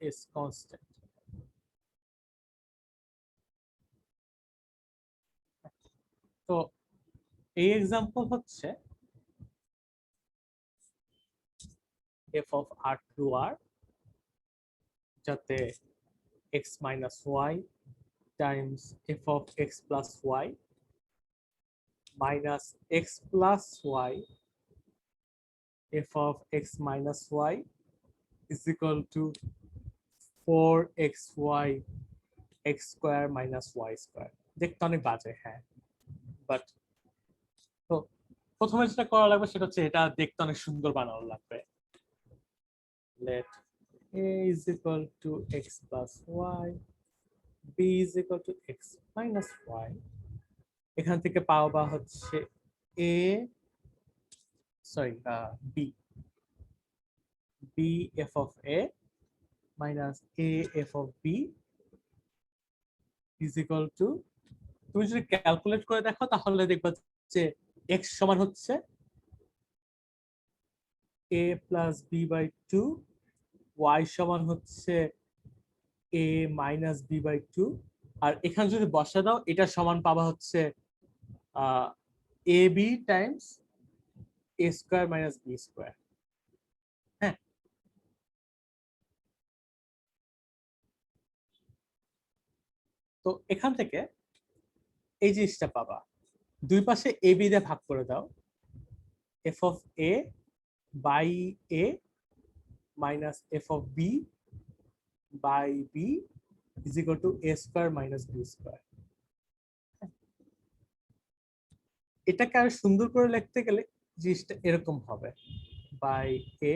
is constant। তো এই এক্সাম্পল হচ্ছে f of r to r, যাতে x minus y times f of x plus y minus x plus y f of x minus y is equal to 4xy x square minus y square। দেখতে অনেক বাজে, হ্যাঁ, but তো প্রথমে যেটা করা লাগবে সেটা হচ্ছে এটা দেখতে অনেক সুন্দর বানানো লাগবে। let a is equal to x plus y, b is equal to x minus y। এখান থেকে পাওয়া হচ্ছে a b f of a minus a f of b is equal to, তুমি যদি ক্যালকুলেট করে দেখো তাহলে দেখবা যে x সমান হচ্ছে a plus b by 2, y সমান হচ্ছে a minus b by 2, আর এখানে যদি বসা দাও এটা সমান পাবা হচ্ছে ab times a square minus b square। হ্যাঁ, তো এখান থেকে এই জিনিসটা পাবা, দুই পাশে ab দিয়ে ভাগ করে দাও, f of a by a minus f of b by b is equal to a square minus b square। এটাকে আরো সুন্দর করে লিখতে গেলে জিনিসটা এরকম হবে, by a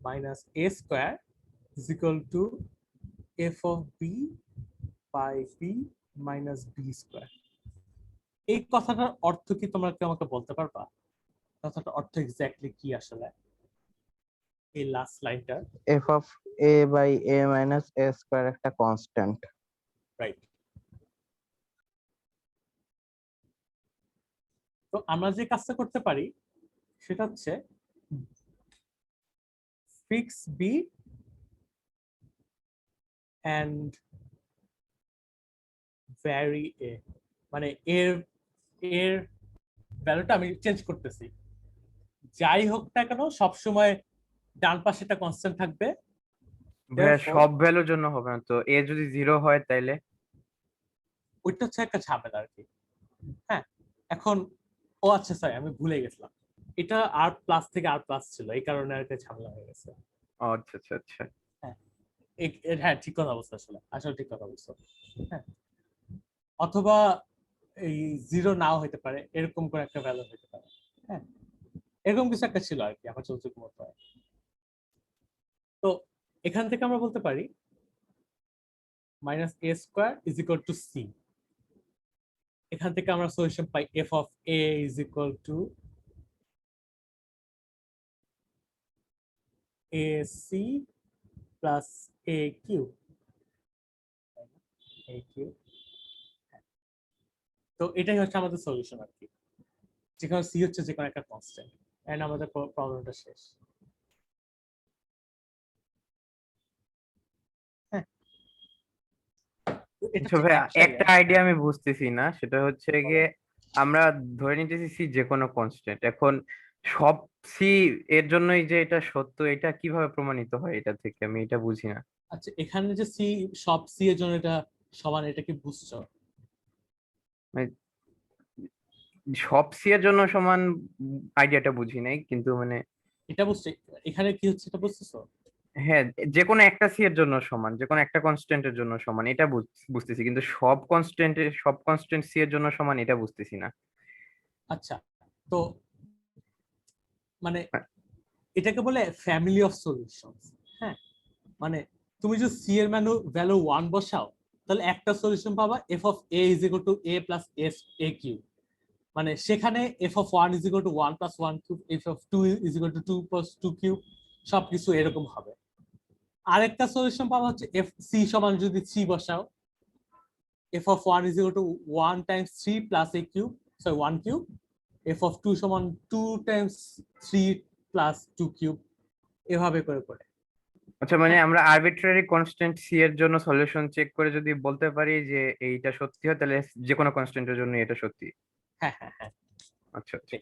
minus a square is equal to f of b by b minus b square। এই কথাটার অর্থ কি তোমরা কি আমাকে বলতে পারবা? কথাটার অর্থ এক্স্যাক্টলি কি আসলে এই লাস্ট লাইনটা? f of a by a minus a square একটা কনস্ট্যান্ট, রাইট। তো আমরা যে কাজটা করতে পারি সেটা হচ্ছে fix b and vary a, মানে এর ভ্যালুটা আমি চেঞ্জ করতেছি, যাই হোক না কেন সবসময় ডান পাশেটা কনস্ট্যান্ট থাকবে। ভাইয়া সব ভ্যালুর জন্য হবে না তো, এ যদি 0 হয় তাইলে? ওইটা হচ্ছে একটা ঝামেলা আর কি। হ্যাঁ, এখন ও আচ্ছা স্যার আমি ভুলে গেছিলাম, এটা আর প্লাস থেকে আর প্লাস ছিল, এই কারণে আর একটা ঝামেলা হয়ে গেছে। আচ্ছা আচ্ছা আচ্ছা, হ্যাঁ ঠিক কথা বলছো, আসলে ঠিক কথা বলছো। হ্যাঁ, অথবা এই 0 নাও হতে পারে, এরকম করে একটা ভ্যালু হতে পারে। হ্যাঁ, এরকম কিছু একটা ছিল আর কি আমার চলচ্চিত্র মতো। তো এখান থেকে আমরা বলতে পারি minus a square is equal to c। এখান থেকে আমরা সলিউশন পাই f of A is equal to a c plus a q, তো এটাই হচ্ছে আমাদের সলিউশন আর কি, যেখানে সি হচ্ছে যে কোনো একটা কনস্ট্যান্ট, এন্ড আমাদের প্রবলেমটা শেষ। হ্যাঁ, এটা আচ্ছা হচ্ছে ভাইয়া, actually একটা আইডিয়া আমি বুঝতেছি না, সেটা হচ্ছে গিয়ে আমরা ধরে নিতেছি সি যে কোনো কনস্ট্যান্ট, এখন সব সি এর জন্যই যে এটা সত্য, এটা কিভাবে প্রমাণিত হয় এটা থেকে, আমি এটা বুঝি না। আচ্ছা, এখানে যে সি সব সি এর জন্য এটা সমান, এটা কি বুঝছো? মানে সব সি এর জন্য সমান আইডিয়াটা বুঝি নাই, কিন্তু মানে এটা বুঝছো, এখানে কি হচ্ছে এটা বুঝতেছো? হ্যাঁ, যে কোনো একটা সি এর জন্য সমান, যে কোনো একটা কনস্ট্যান্টের জন্য সমান, এটা বুঝতেছি, কিন্তু সব কনস্ট্যান্ট সি এর জন্য সমান এটা বুঝতেছি না। আচ্ছা, তো মানে এটাকে বলে ফ্যামিলি অফ সলিউশনস। হ্যাঁ, মানে তুমি যদি সি এর ভ্যালু 1 বসাও, তাহলে একটা সলিউশন পাবা f of A is equal to a plus s a q, মানে সেখানে f of 1 is equal to 1 plus 1 cube, f of 2 is equal to 2 plus 2 cube, সবকিছু এরকম হবে। আরেকটা সলিউশন পাবা হচ্ছে এফ সি সমান যদি 3 বসাও, F of 1 is equal to 1 Times 3 plus A cube, sorry 1 cube, f of 2 সমান 2 টাইমস 3 প্লাস 2 কিউব, এভাবে করে করে। আচ্ছা, মানে আমরা আরবিট্রারি কনস্ট্যান্ট সি এর জন্য সলিউশন চেক করে যদি বলতে পারি যে এইটা সত্যি হয়, তাহলে যে কোনো কনস্ট্যান্টের জন্য এটা সত্যি। হ্যাঁ হ্যাঁ হ্যাঁ, আচ্ছা আচ্ছা।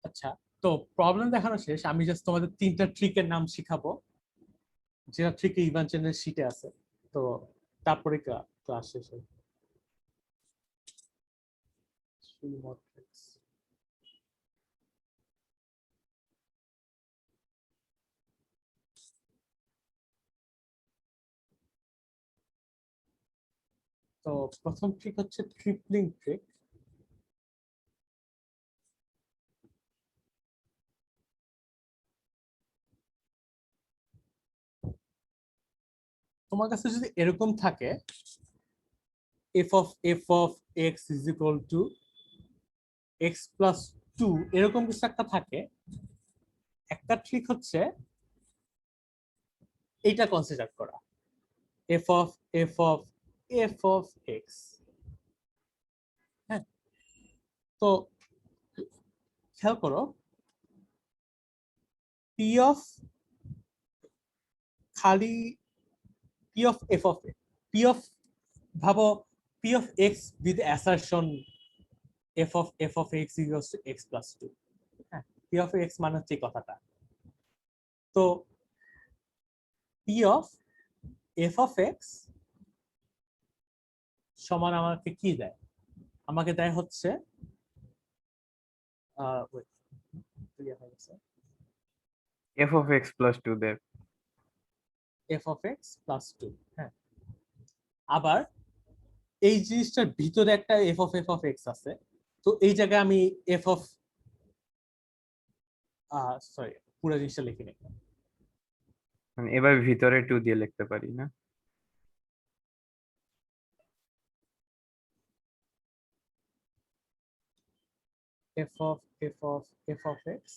আচ্ছা, তো প্রবলেম দেখানো শেষ, আমি জাস্ট তোমাদের 3টা ট্রিকের নাম শিখাবো, যেটা ট্রিক ইভানচেনের শীটে আছে, তো তারপরে ক্লাস শেষ হবে। Three more tricks. তো প্রথম ট্রিক হচ্ছে ট্রিপলিং ট্রিক। তোমার কাছে যদি এরকম থাকে f of x is equal to x plus 2, এরকম কিছু একটা থাকে, একটা ট্রিক হচ্ছে এইটা কনসিডার করা, f of x। হ্যাঁ, তো খেয়াল করো, p of খালি p of f of x, p of ভাবো p of x with assertion f of x equals to x plus 2। হ্যাঁ, p of x মানে হচ্ছে এই কথাটা। তো p of f of x সমান আমাকে কি দেয়? আমাকে দেয় হচ্ছে এফ অফ এক্স প্লাস 2 দেব। f of x plus 2। হ্যাঁ, আবার এই জিনিসটার ভিতরে একটা f of x আছে, তো এই জায়গায় আমি f of সরি পুরো জিনিসটা লিখে নিই, মানে এবার ভিতরে 2 দিয়ে লিখতে পারি না? f of x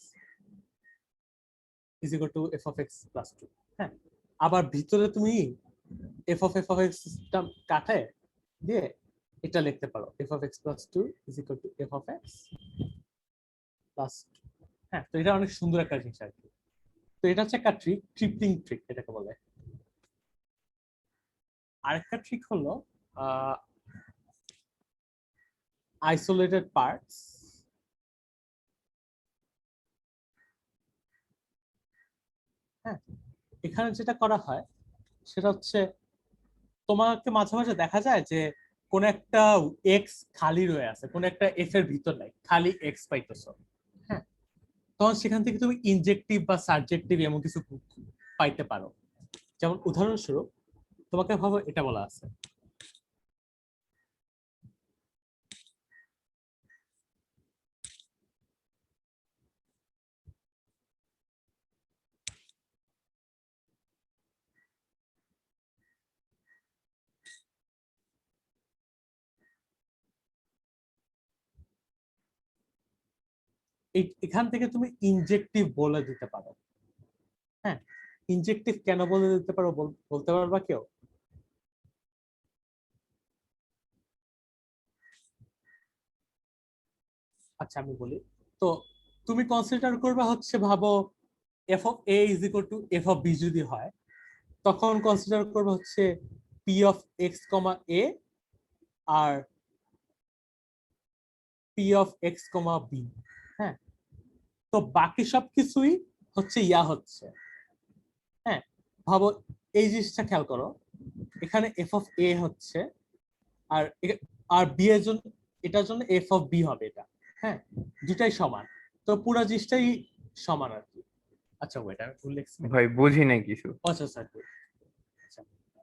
is equal to f of x plus 2। হ্যাঁ, আবার ভিতরে তুমি f of x টা কাটে দিয়ে এটা লিখতে পারো f of x plus 2 is equal to f of x plus 2। হ্যাঁ, তো এটা অনেক সুন্দর একটা জিনিস আর কি। তো এটা হচ্ছে একটা ট্রিক, ট্রিপলিং ট্রিক এটাকে বলে। আরেকটা ট্রিক হলো আইসোলেটেড পার্টস। হ্যাঁ, এখানে যেটা করা হয় সেটা হচ্ছে তোমাকে মাঝে মাঝে দেখা যায় যে কোন একটা এক্স খালি রয়ে আছে, কোন একটা এফ এর ভিতর নাই, খালি এক্স পাইতেছো। হ্যাঁ, তখন সেখান থেকে তুমি ইনজেক্টিভ বা সাবজেক্টিভ এমন কিছু পাইতে পারো। যেমন উদাহরণস্বরূপ তোমাকে ভাবো এটা বলা আছে এখান থেকে তুমি ইনজেক্টিভ বলে দিতে পারো। হ্যাঁ, ইনজেক্টিভ কেন বলে দিতে পারো বলতে পারবা কেউ? আচ্ছা আমি বলি। তো তুমি কনসিডার করবা হচ্ছে, ভাবো f of A is equal to F of b যদি হয়, তখন কনসিডার করবা হচ্ছে p of x comma a আর p of x comma b. হ্যাঁ, তো বাকি সবকিছুই হচ্ছে হচ্ছে। হ্যাঁ, ভাবো এই জিনিসটা খেয়াল করো, এখানে এফ অফ এ হচ্ছে আর আর বি এর জন্য, এটার জন্য এফ অফ বি হবে এটা। হ্যাঁ, দুটাই সমান, তো পুরো জিনিসটাই সমান আর কি। আচ্ছা ওয়েট, আমি ভুল লিখছি ভাই বুঝি নাই কিছু। আচ্ছা স্যার, আচ্ছা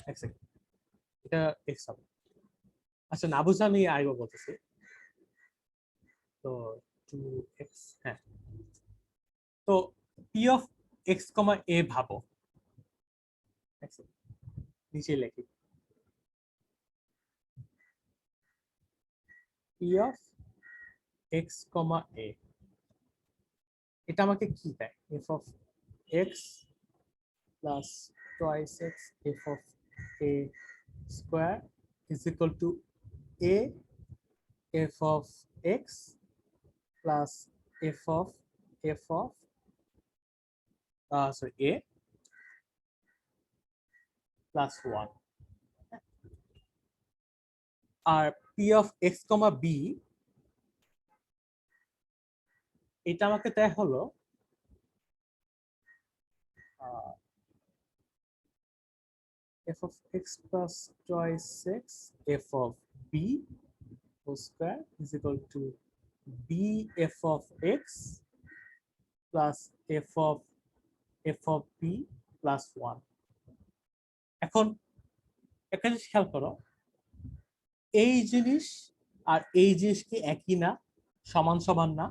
এক সেকেন্ড, এটা এক্স হবে। আচ্ছা না বুঝলে আমি আরেকবার বলতেছি। তো 2x, হ্যাঁ, তো p of x comma a ভাবো, নিচে লেখি p of x comma a, এটা আমাকে কি দেয়? F of x plus twice x f of a square is equal to a F of x plus F of sorry a plus 1। আর p of x comma b, এটা আমাকে দেয় হলো f of x plus twice x f of b whole square is equal to b f of x plus f of b plus 1। এখন একটা জিনিস খেয়াল করো, এই জিনিস আর এই জিনিস কি একই না, সমান সমান না?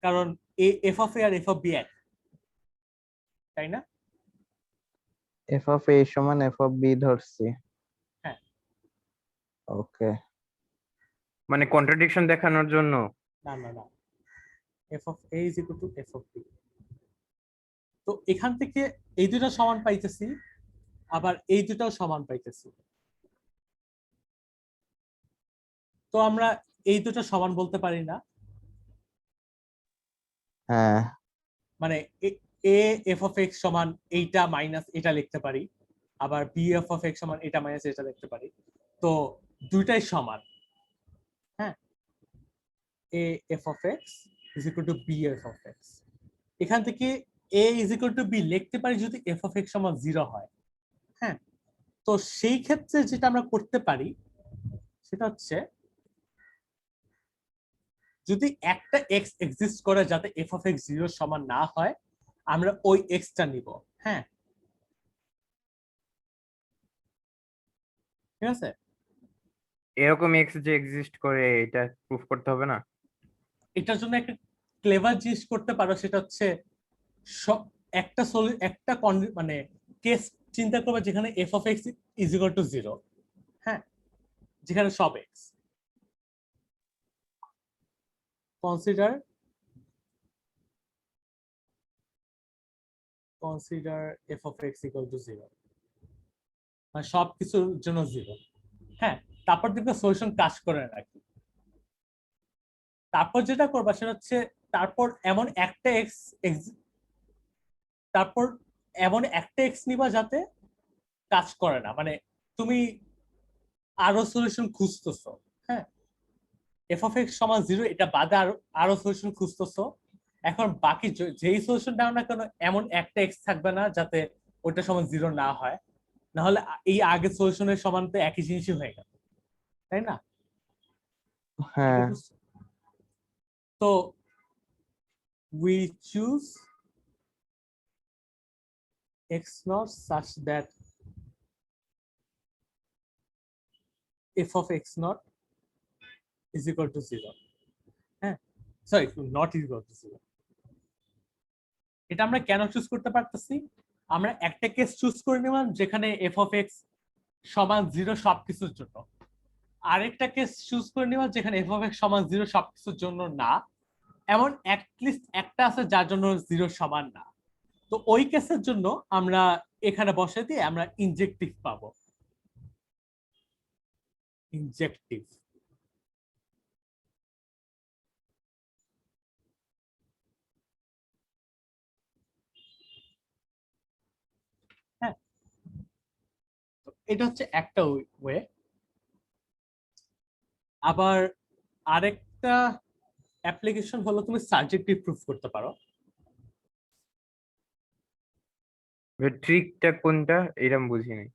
কারণ এফ অফ এ আর এফ অফ বি এক, তাই না? এফ অফ এ সমান এফ অফ বি ধরছি। হ্যাঁ, ওকে, মানে কন্ট্রাডিকশন দেখানোর জন্য? না না না, F of A is equal to F of B. তো এখান থেকে এই দুটো সমান পাইতেছি, আবার এই দুটাও সমান পাইতেছি, তো আমরা এই দুটো সমান বলতে পারি না? হ্যাঁ, মানে এ এফ অফ এক্স সমান এইটা মাইনাস এটা লিখতে পারি, আবার বি এফ অফ এক্স সমান এটা মাইনাস এটা লিখতে পারি, তো দুইটাই সমান। হ্যাঁ, a F of x is equal to b f of x. এখান থেকে a is equal to b লিখতে পারি যদি এফ অফ এক্স সমান 0 হয়। হ্যাঁ, তো সেই ক্ষেত্রে যেটা আমরা করতে পারি সেটা হচ্ছে, যদি একটা এক্স এক্সিস্ট করে যাতে এফ অফ এক্স 0 সমান না হয়, আমরা ওই এক্সটা নিব। হ্যাঁ, ঠিক আছে? এরকম এক্স যে এক্সিস্ট করে এটা প্রুফ করতে হবে না? এটার জন্য একটা ক্লেভার জিনিস করতে পারো, সেটা হচ্ছে একটা মানে কেস চিন্তা করবে যেখানে F of x is equal to 0। হ্যাঁ, যেখানে সব x. Consider F of x equal to 0, মানে সবকিছুর জন্য 0। হ্যাঁ, তারপর দেখবে সলিউশন কাজ করে নাকি। তারপর যেটা করবা সেটা হচ্ছে, তারপর এমন একটা এক্স নিবা যাতে কাজ করে না, মানে তুমি আরো সলিউশন খুঁজতেছো। হ্যাঁ, এফ অফ এক্স সমান 0 এটা বাদে আরো সলিউশন খুঁজতেছো। এখন বাকি যেই সলিউশন দাও না কেন, এমন একটা এক্স থাকবে না যাতে ওটা সমান 0 না হয়, না হলে এই আগের সলিউশনের সমান তো একই জিনিসই হয়ে গেল, তাই না? হ্যাঁ, তো we choose x naught such that f of x naught is equal to 0. হ্যাঁ, sorry, not is equal to 0। এটা আমরা কেন চুজ করতে পারতেছি? আমরা একটা কেস চুজ করে নিলাম যেখানে f of x সমান 0 সবকিছুর জন্য। আরেকটা কেস চুজ করে নেওয়া যেখানে এফ অফ এক্স সমান 0 সবকিছুর জন্য না, এমন অ্যাটলিস্ট একটা আছে যার জন্য 0 সমান না। তো ওই কেসের জন্য আমরা এখানে বসে দিয়ে আমরা ইনজেক্টিভ পাবো। ইনজেক্টিভ হ্যাঁ, তো এটা হচ্ছে একটা ওয়ে। আবার আরেকটা অ্যাপ্লিকেশন হলো তুমি সাবজেক্টিভ প্রুফ করতে পারো। ট্রিকটা কোনটা এরকম বুঝিনি।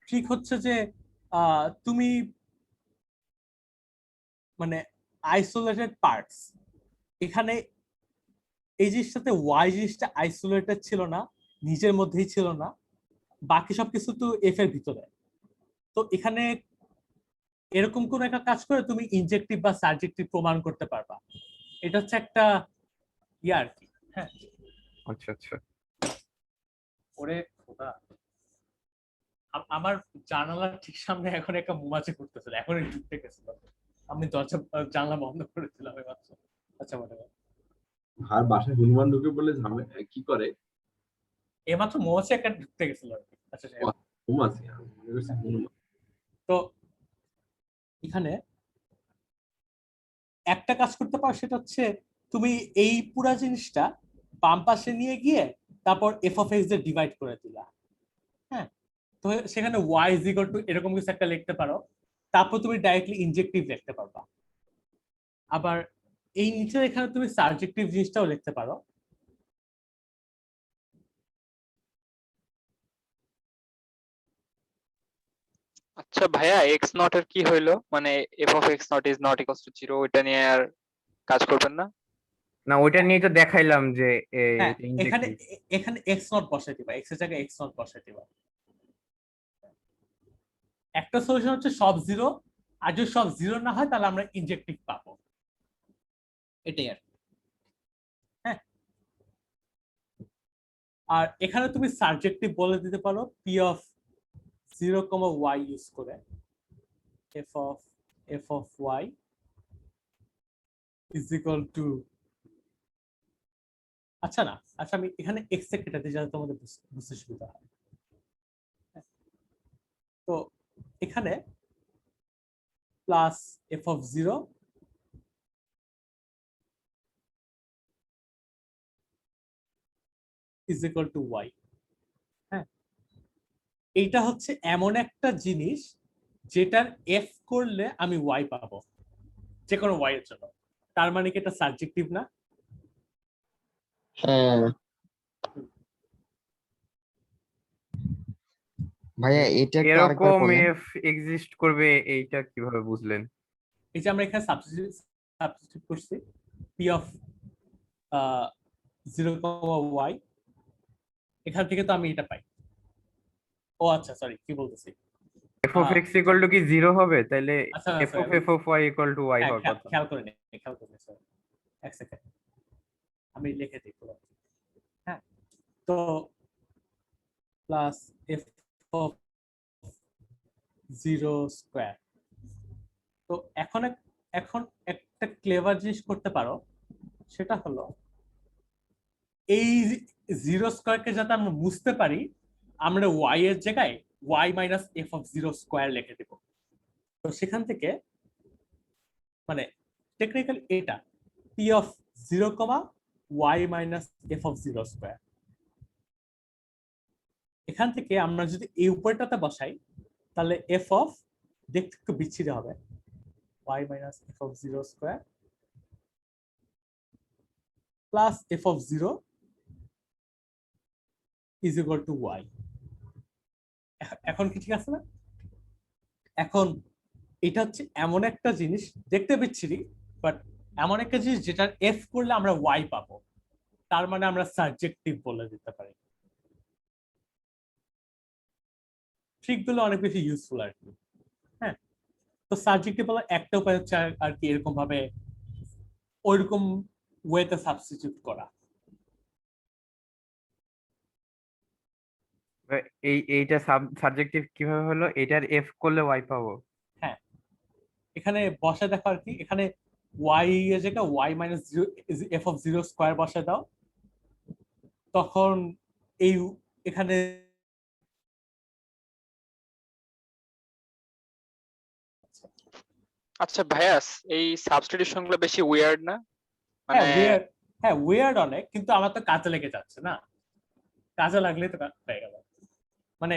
ঠিক হচ্ছে যে তুমি মানে আইসোলেটেড পার্টস, এখানে এই জিনিসটাতে ওয়াই জিনিসটা আইসোলেটেড ছিল না, নিজের মধ্যেই ছিল না, বাকি সবকিছু তো এফ এর ভিতরে। তো এখানে এরকম কোন একটা কাজ করে তুমি ইনজেক্টিভ বা সাবজেক্টিভ প্রমাণ করতে পারবা। এটা হচ্ছে একটা ইয়ে আর কি। হ্যাঁ, আচ্ছা আচ্ছা। ওরে খোদা, আমার জানালার ঠিক সামনে এখন একটা মৌমাছি করতেছিল, এখন ঢুকতে গেছিল, আমি দরজা জানলা বন্ধ করেছিলাম মাত্র। আচ্ছা মনে হয় আর বাসায় হনুমান ঢুকে বলে কি করে এইমাত্র মৌমাছি একটা ঢুকতে গেছিল আর কি। আচ্ছা যাই হোক। মৌমাছি, আমি মনে করছি হনুমান। তো এখানে একটা কাজ করতে পারো, সেটা হচ্ছে তুমি এই পুরা জিনিসটা বাম পাশে নিয়ে গিয়ে তারপর এফ অফ এক্স দিয়ে ডিভাইড করে দিলা। হ্যাঁ, তো সেখানে ওয়াই ইজ ইকুয়াল টু এরকম কিছু একটা লিখতে পারো, তারপর তুমি ডাইরেক্টলি ইনজেক্টিভ লিখতে পারবা। আবার এই নিচে এখানে তুমি সাবজেক্টিভ জিনিসটাও লিখতে পারো। আচ্ছা ভাইয়া, এক্স নট এর কি হইলো? মানে F of x not is not equals to 0, ওইটা নিয়ে আর কাজ করবেন না? না ওইটা নিয়ে তো দেখাইলাম যে হ্যাঁ, এটা এখানে ইনজেক্টিভ। এখানে এক্স নট বসাই দিবা, এক্স এর জায়গায় এক্স নট বসাই দিবা। একটা সলিউশন হচ্ছে সব 0, আর যদি সব 0 না হয় তাহলে আমরা ইনজেক্টিভ পাবো, এটাই আর কি। হ্যাঁ, আর এখানে তুমি সাবজেক্টিভ বলে দিতে পারো পি অফ 0, y ইউজ করে f of y is equal to, আচ্ছা না, আচ্ছা আমি এখানে x এ কেটে দিই যাতে তোমাদের বুঝতে সুবিধা হয়। তো এখানে plus f of 0 is equal to y। হ্যাঁ, এইটা হচ্ছে এমন একটা জিনিস যেটার f করলে আমি y পাবো, যে কোনো y এর জন্য। তার মানে কি এটা সাবজেক্টিভ না? হ্যাঁ ভাইয়া, এটা একটু আরেকবার এরকম বলেন। এফ এক্সিস্ট করবে এইটা কিভাবে বুঝলেন? এই যে আমরা এখানে সাবস্টিটিউট করছি p অফ 0, y, এখান থেকে তো আমি এটা পাই। ও আচ্ছা সরি, কি বলতেছি, f of x equal to কি 0 হবে? তাহলে আচ্ছা f of y equal to y হওয়ার কথা। খেয়াল করে নি, সরি এক সেকেন্ড, আমি লিখে দিই পুরো। হ্যাঁ, তো প্লাস এফ অফ 0 স্কয়ার। তো এখন একটা ক্লেভার জিনিস করতে পারো, সেটা হলো এই 0 স্কয়ারকে যাতে আমরা বুঝতে পারি, আমরা y এর জায়গায় y minus f of 0 square লিখে দেব। তো সেখান থেকে মানে টেকনিক্যালি এটা p of 0, y minus f of 0 square. এখান থেকে আমরা যদি এই উপরটাতে বসাই তাহলে এফ অফ, দেখতে একটু বিচ্ছিরি হবে, y minus f of 0 square plus F of 0 is equal two y। এখন কি ঠিক আছে না? এখন এটা হচ্ছে এমন একটা জিনিস, দেখতে বিচ্ছিরি, বাট এমন একটা জিনিস যেটার এফ করলে আমরা y পাবো, তার মানে আমরা সাবজেক্টিভ বলে দিতে পারি। ট্রিকগুলো অনেক বেশি ইউজফুল আর কি। হ্যাঁ, তো সাবজেক্টিভ বলার একটা উপায় হচ্ছে আর কি এরকম ভাবে ওইরকম ওয়েতে সাবস্টিটিউট করা। এইটা সাবজেক্টিভ কিভাবে হলো? এটার এফ করলে ওয়াই পাবো? হ্যাঁ, এখানে বসায় দেখো আর কি, এখানে y এর জায়গায় y minus zero F of zero square বসায় দাও, তখন এই এখানে আচ্ছা ভাইয়া, এই সাবস্টিটিউশন গুলো বেশি উইয়ার্ড না? মানে হ্যাঁ ওয়ার্ড অনেক, কিন্তু আমার তো কাজে লেগে যাচ্ছে না, কাজে লাগলে তো হয়ে গেল। মানে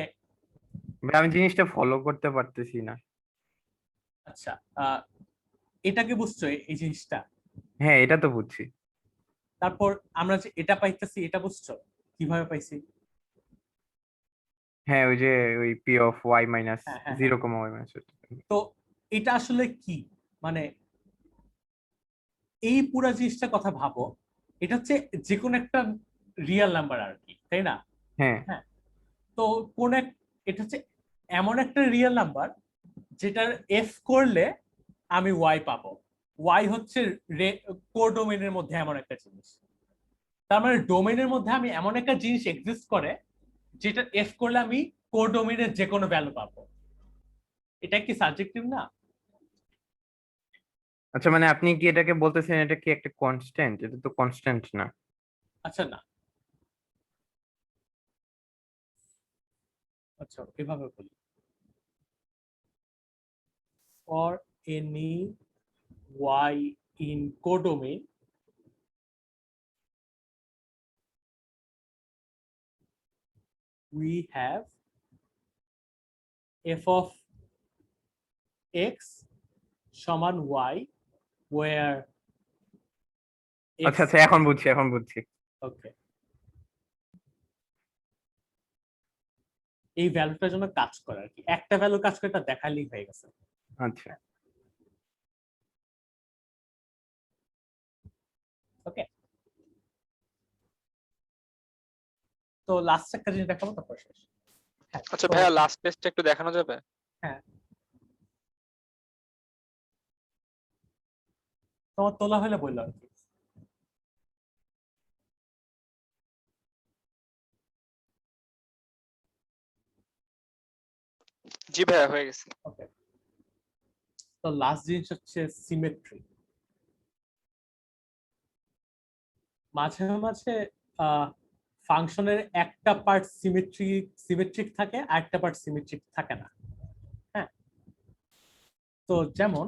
ভাই আমি জিনিসটা ফলো করতে পারতেছি না। আচ্ছা এটা কি বুঝছো এই জিনিসটা? হ্যাঁ এটা তো বুঝছি। তারপর আমরা যে এটা পাইতেছি এটা বুঝছো কিভাবে পাইছি? হ্যাঁ ওই যে ওই পি অফ ওয়াই মাইনাস হ্যাঁ, হ্যাঁ, জিরো কমা ওয়াই মাইনাস। তো এটা আসলে কি, মানে এই পুরো জিনিসটার কথা ভাবো, এটা হচ্ছে যে কোনো একটা রিয়েল নাম্বার আর কি, তাই না? হ্যাঁ হ্যাঁ, তো কোন এক এটা হচ্ছে এমন একটা রিয়েল নাম্বার যেটার এফ করলে আমি ওয়াই পাবো। ওয়াই হচ্ছে কোডোমেইনের মধ্যে এমন একটা জিনিস, তার মানে ডোমেইনের মধ্যে আমি এমন একটা জিনিস এক্সিস্ট করে যেটা এফ করলে আমি কোডোমেইনের যে কোনো ভ্যালু পাবো। এটা কি সাবজেক্টিভ না? আচ্ছা মানে আপনি কি এটাকে বলতেছেন এটা কি একটা কনস্ট্যান্ট? এটা তো কনস্ট্যান্ট না। আচ্ছা না, আচ্ছা এভাবে বলি, for any y in codomain we have f of x সমান y where আচ্ছা আচ্ছা এখন বুঝছি। ওকে, এই ভ্যালুটার জন্য কাজ করে আর কি, একটা ভ্যালু কাজ করে এটা দেখালেই হয়ে গেছে। আচ্ছা ওকে, তো লাস্ট একটা জিনিস দেখাবো তারপর শেষ। হ্যাঁ, আচ্ছা তো- ভাইয়া, লাস্ট টেস্টটা একটু দেখানো যাবে? হ্যাঁ, তোমার তোলা হলে বললো আর কি। জি ভাইয়া, হয়ে গেছে। ওকে, তো লাস্ট জিনিস হচ্ছে সিমেট্রি। মাঝে মাঝে ফাংশনের একটা পার্ট সিমেট্রিক থাকে আর একটা পার্ট সিমেট্রিক থাকে না। হ্যাঁ, তো যেমন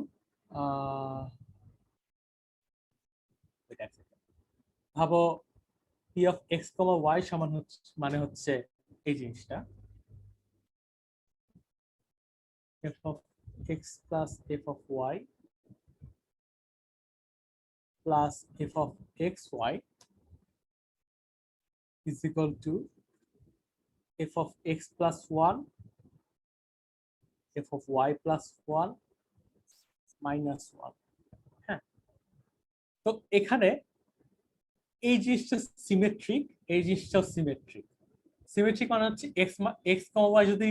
ভাবো p of x comma y সমান হচ্ছে মানে হচ্ছে এই জিনিসটা f of x plus F of y plus F of x y is equal to f of x plus 1 f of y plus 1 minus 1। হ্যাঁ, তো এখানে এই জিনিসটা সিমেট্রিক, এই জিনিসটাও সিমেট্রিক। সিমেট্রিক মানে হচ্ছে এক্স কমা ওয়াই যদি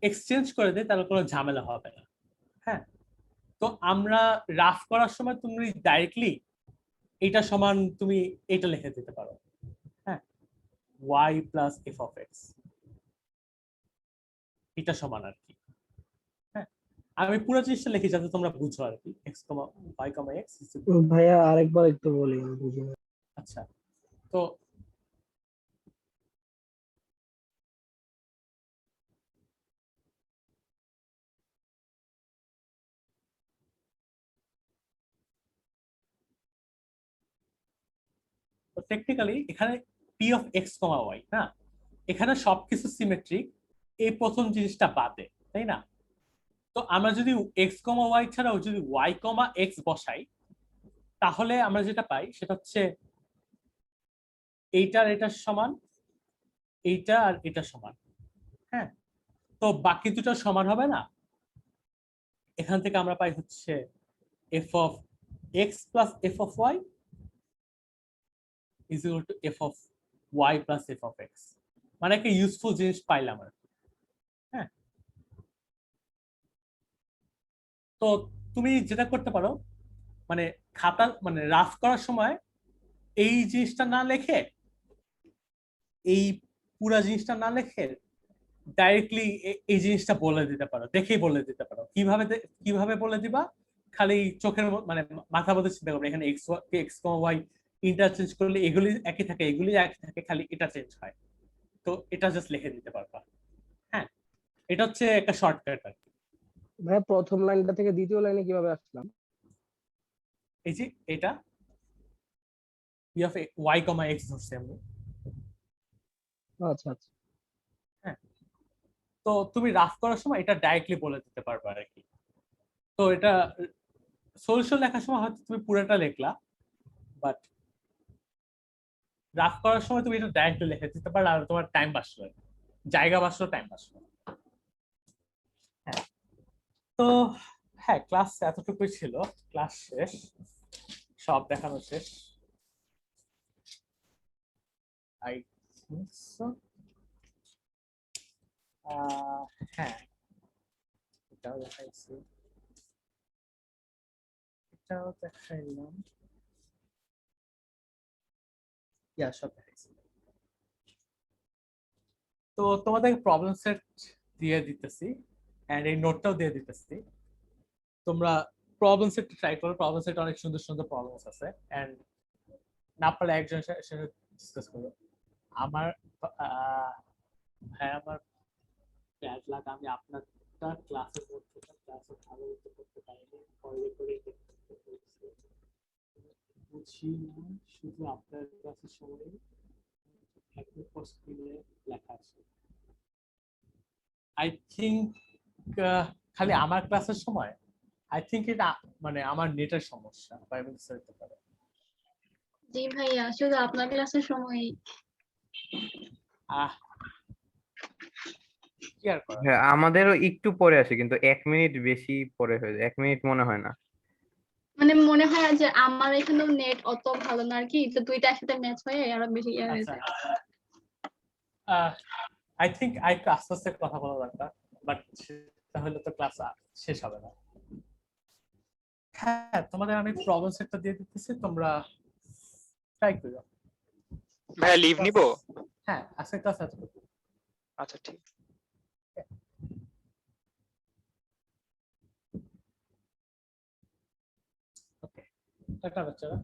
এক্সচেঞ্জ করে দেয় তাহলে কোনো ঝামেলা হবে না। হ্যাঁ, তো আমরা রাফ করার সময় তুমি ডাইরেক্টলি এটা সমান তুমি এটা লিখে দিতে পারো, হ্যাঁ, y plus F of x, এটা সমান আর কি। হ্যাঁ, আমি পুরো জিনিসটা লিখি যাতে তোমরা বুঝো আর কি, x কমা y কমা x। ভাইয়া আরেকবার একটু বলি আমি বুঝিনি। আচ্ছা, তো টেকনিক্যালি এখানে p of x comma y না, এখানে সবকিছু সিমেট্রিক এই প্রথম জিনিসটা বাদে, তাই না? তো আমরা যদি এক্স কমা ওয়াই ছাড়াও যদি ওয়াই কমা এক্স বসাই তাহলে আমরা যেটা পাই সেটা হচ্ছে এইটা আর এটার সমান, এইটা আর এটা সমান। হ্যাঁ, তো বাকি দুটো সমান হবে না, এখান থেকে আমরা পাই হচ্ছে f of x plus F of y is equal to F of y plus F of x, মানে একটা ইউজফুল জিনিস পাইলাম আর কি। হ্যাঁ, তো তুমি যেটা করতে পারো মানে খাতা মানে রাফ করার সময় এই জিনিসটা না লেখে, এই পুরা জিনিসটা না লেখে ডাইরেক্টলি এই জিনিসটা বলে দিতে পারো, দেখেই বলে দিতে পারো। কিভাবে বলে দিবা? খালি চোখের মানে মাথা মধ্যে চিন্তা করবে এখানে এক্স ওয়াই ইন্টারচেঞ্জ করলে এগুলি একই থাকে, এগুলি একই থাকে, খালি এটা চেঞ্জ হয়। তো এটা জাস্ট লিখে দিতে পারবা। হ্যাঁ, এটা হচ্ছে একটা শর্টকাট আর কি। ভাইয়া প্রথম লাইনটা থেকে দ্বিতীয় লাইনে কিভাবে আসলাম? এই যে এটা y, x ধরছি আমি। আচ্ছা আচ্ছা। হ্যাঁ, তো তুমি রাফ করার সময় এটা ডাইরেক্টলি বলে দিতে পারবে আর কি। তো এটা সলিউশন লেখার সময় হয়তো তুমি পুরোটা লিখলা, বাট রাফ করার সময় তুমি এটা ডাইরেক্টলি লিখে দিতে পারো, আর তোমার টাইম বাঁচলো, জায়গা বাঁচলো, টাইম বাঁচলো। হ্যাঁ, তো হ্যাঁ, ক্লাস এতটুকুই ছিল। ক্লাস শেষ, সব দেখানো শেষ। I think so. হ্যাঁ, এটাও দেখাইছি, এটাও দেখাইলাম, সব দেখাইছি। তো তোমাদের প্রবলেম সেট দিয়ে দিতেছি, এন্ড এই নোটটাও দিয়ে দিতেছি। তোমরা প্রবলেম সেট ট্রাই করো, প্রবলেম সেট অনেক সুন্দর সুন্দর প্রবলেমস আছে, এন্ড না পারলে একজনের সাথে ডিসকাস করো। আমার হ্যাঁ, আমার ব্যাড লাগ, আমি আপনারটা ক্লাসের মধ্যে ক্লাসে ভালো মতো করতে পারিনি, পরে করে বুঝি না, শুধু আপনার ক্লাসের সময় লেখা আছে। আই থিঙ্ক খালি আমার ক্লাসের সময়, আই থিঙ্ক এটা মানে আমার নেটের সমস্যা বা এমন কিছু হতে পারে। জি ভাইয়া, শুধু আপনার ক্লাসের সময়। কি আর করা। হ্যাঁ, আমাদেরও একটু পরে আসে, কিন্তু 1 মিনিট বেশি পরে হয়ে যায়, 1 মিনিট মনে হয় না। মানে মনে হয় যে আমার এখানেও নেট অত ভালো না আর কি, তো দুইটা একসাথে ম্যাচ হয়ে আরো বেশি ইয়ে হয়ে যায়। আই থিঙ্ক আস্তে আস্তে কথা বলা দরকার, বাট তাহলে তো ক্লাস শেষ হবে না। হ্যাঁ, তোমাদের আমি প্রবলেম সেটটা দিয়ে দিতেছি, তোমরা ট্রাই করো। ভাইয়া লিভ নিবো? হ্যাঁ, আজকে ক্লাস এতটুকু। আচ্ছা, ঠিক। ওকে, টাটা বাচ্চারা।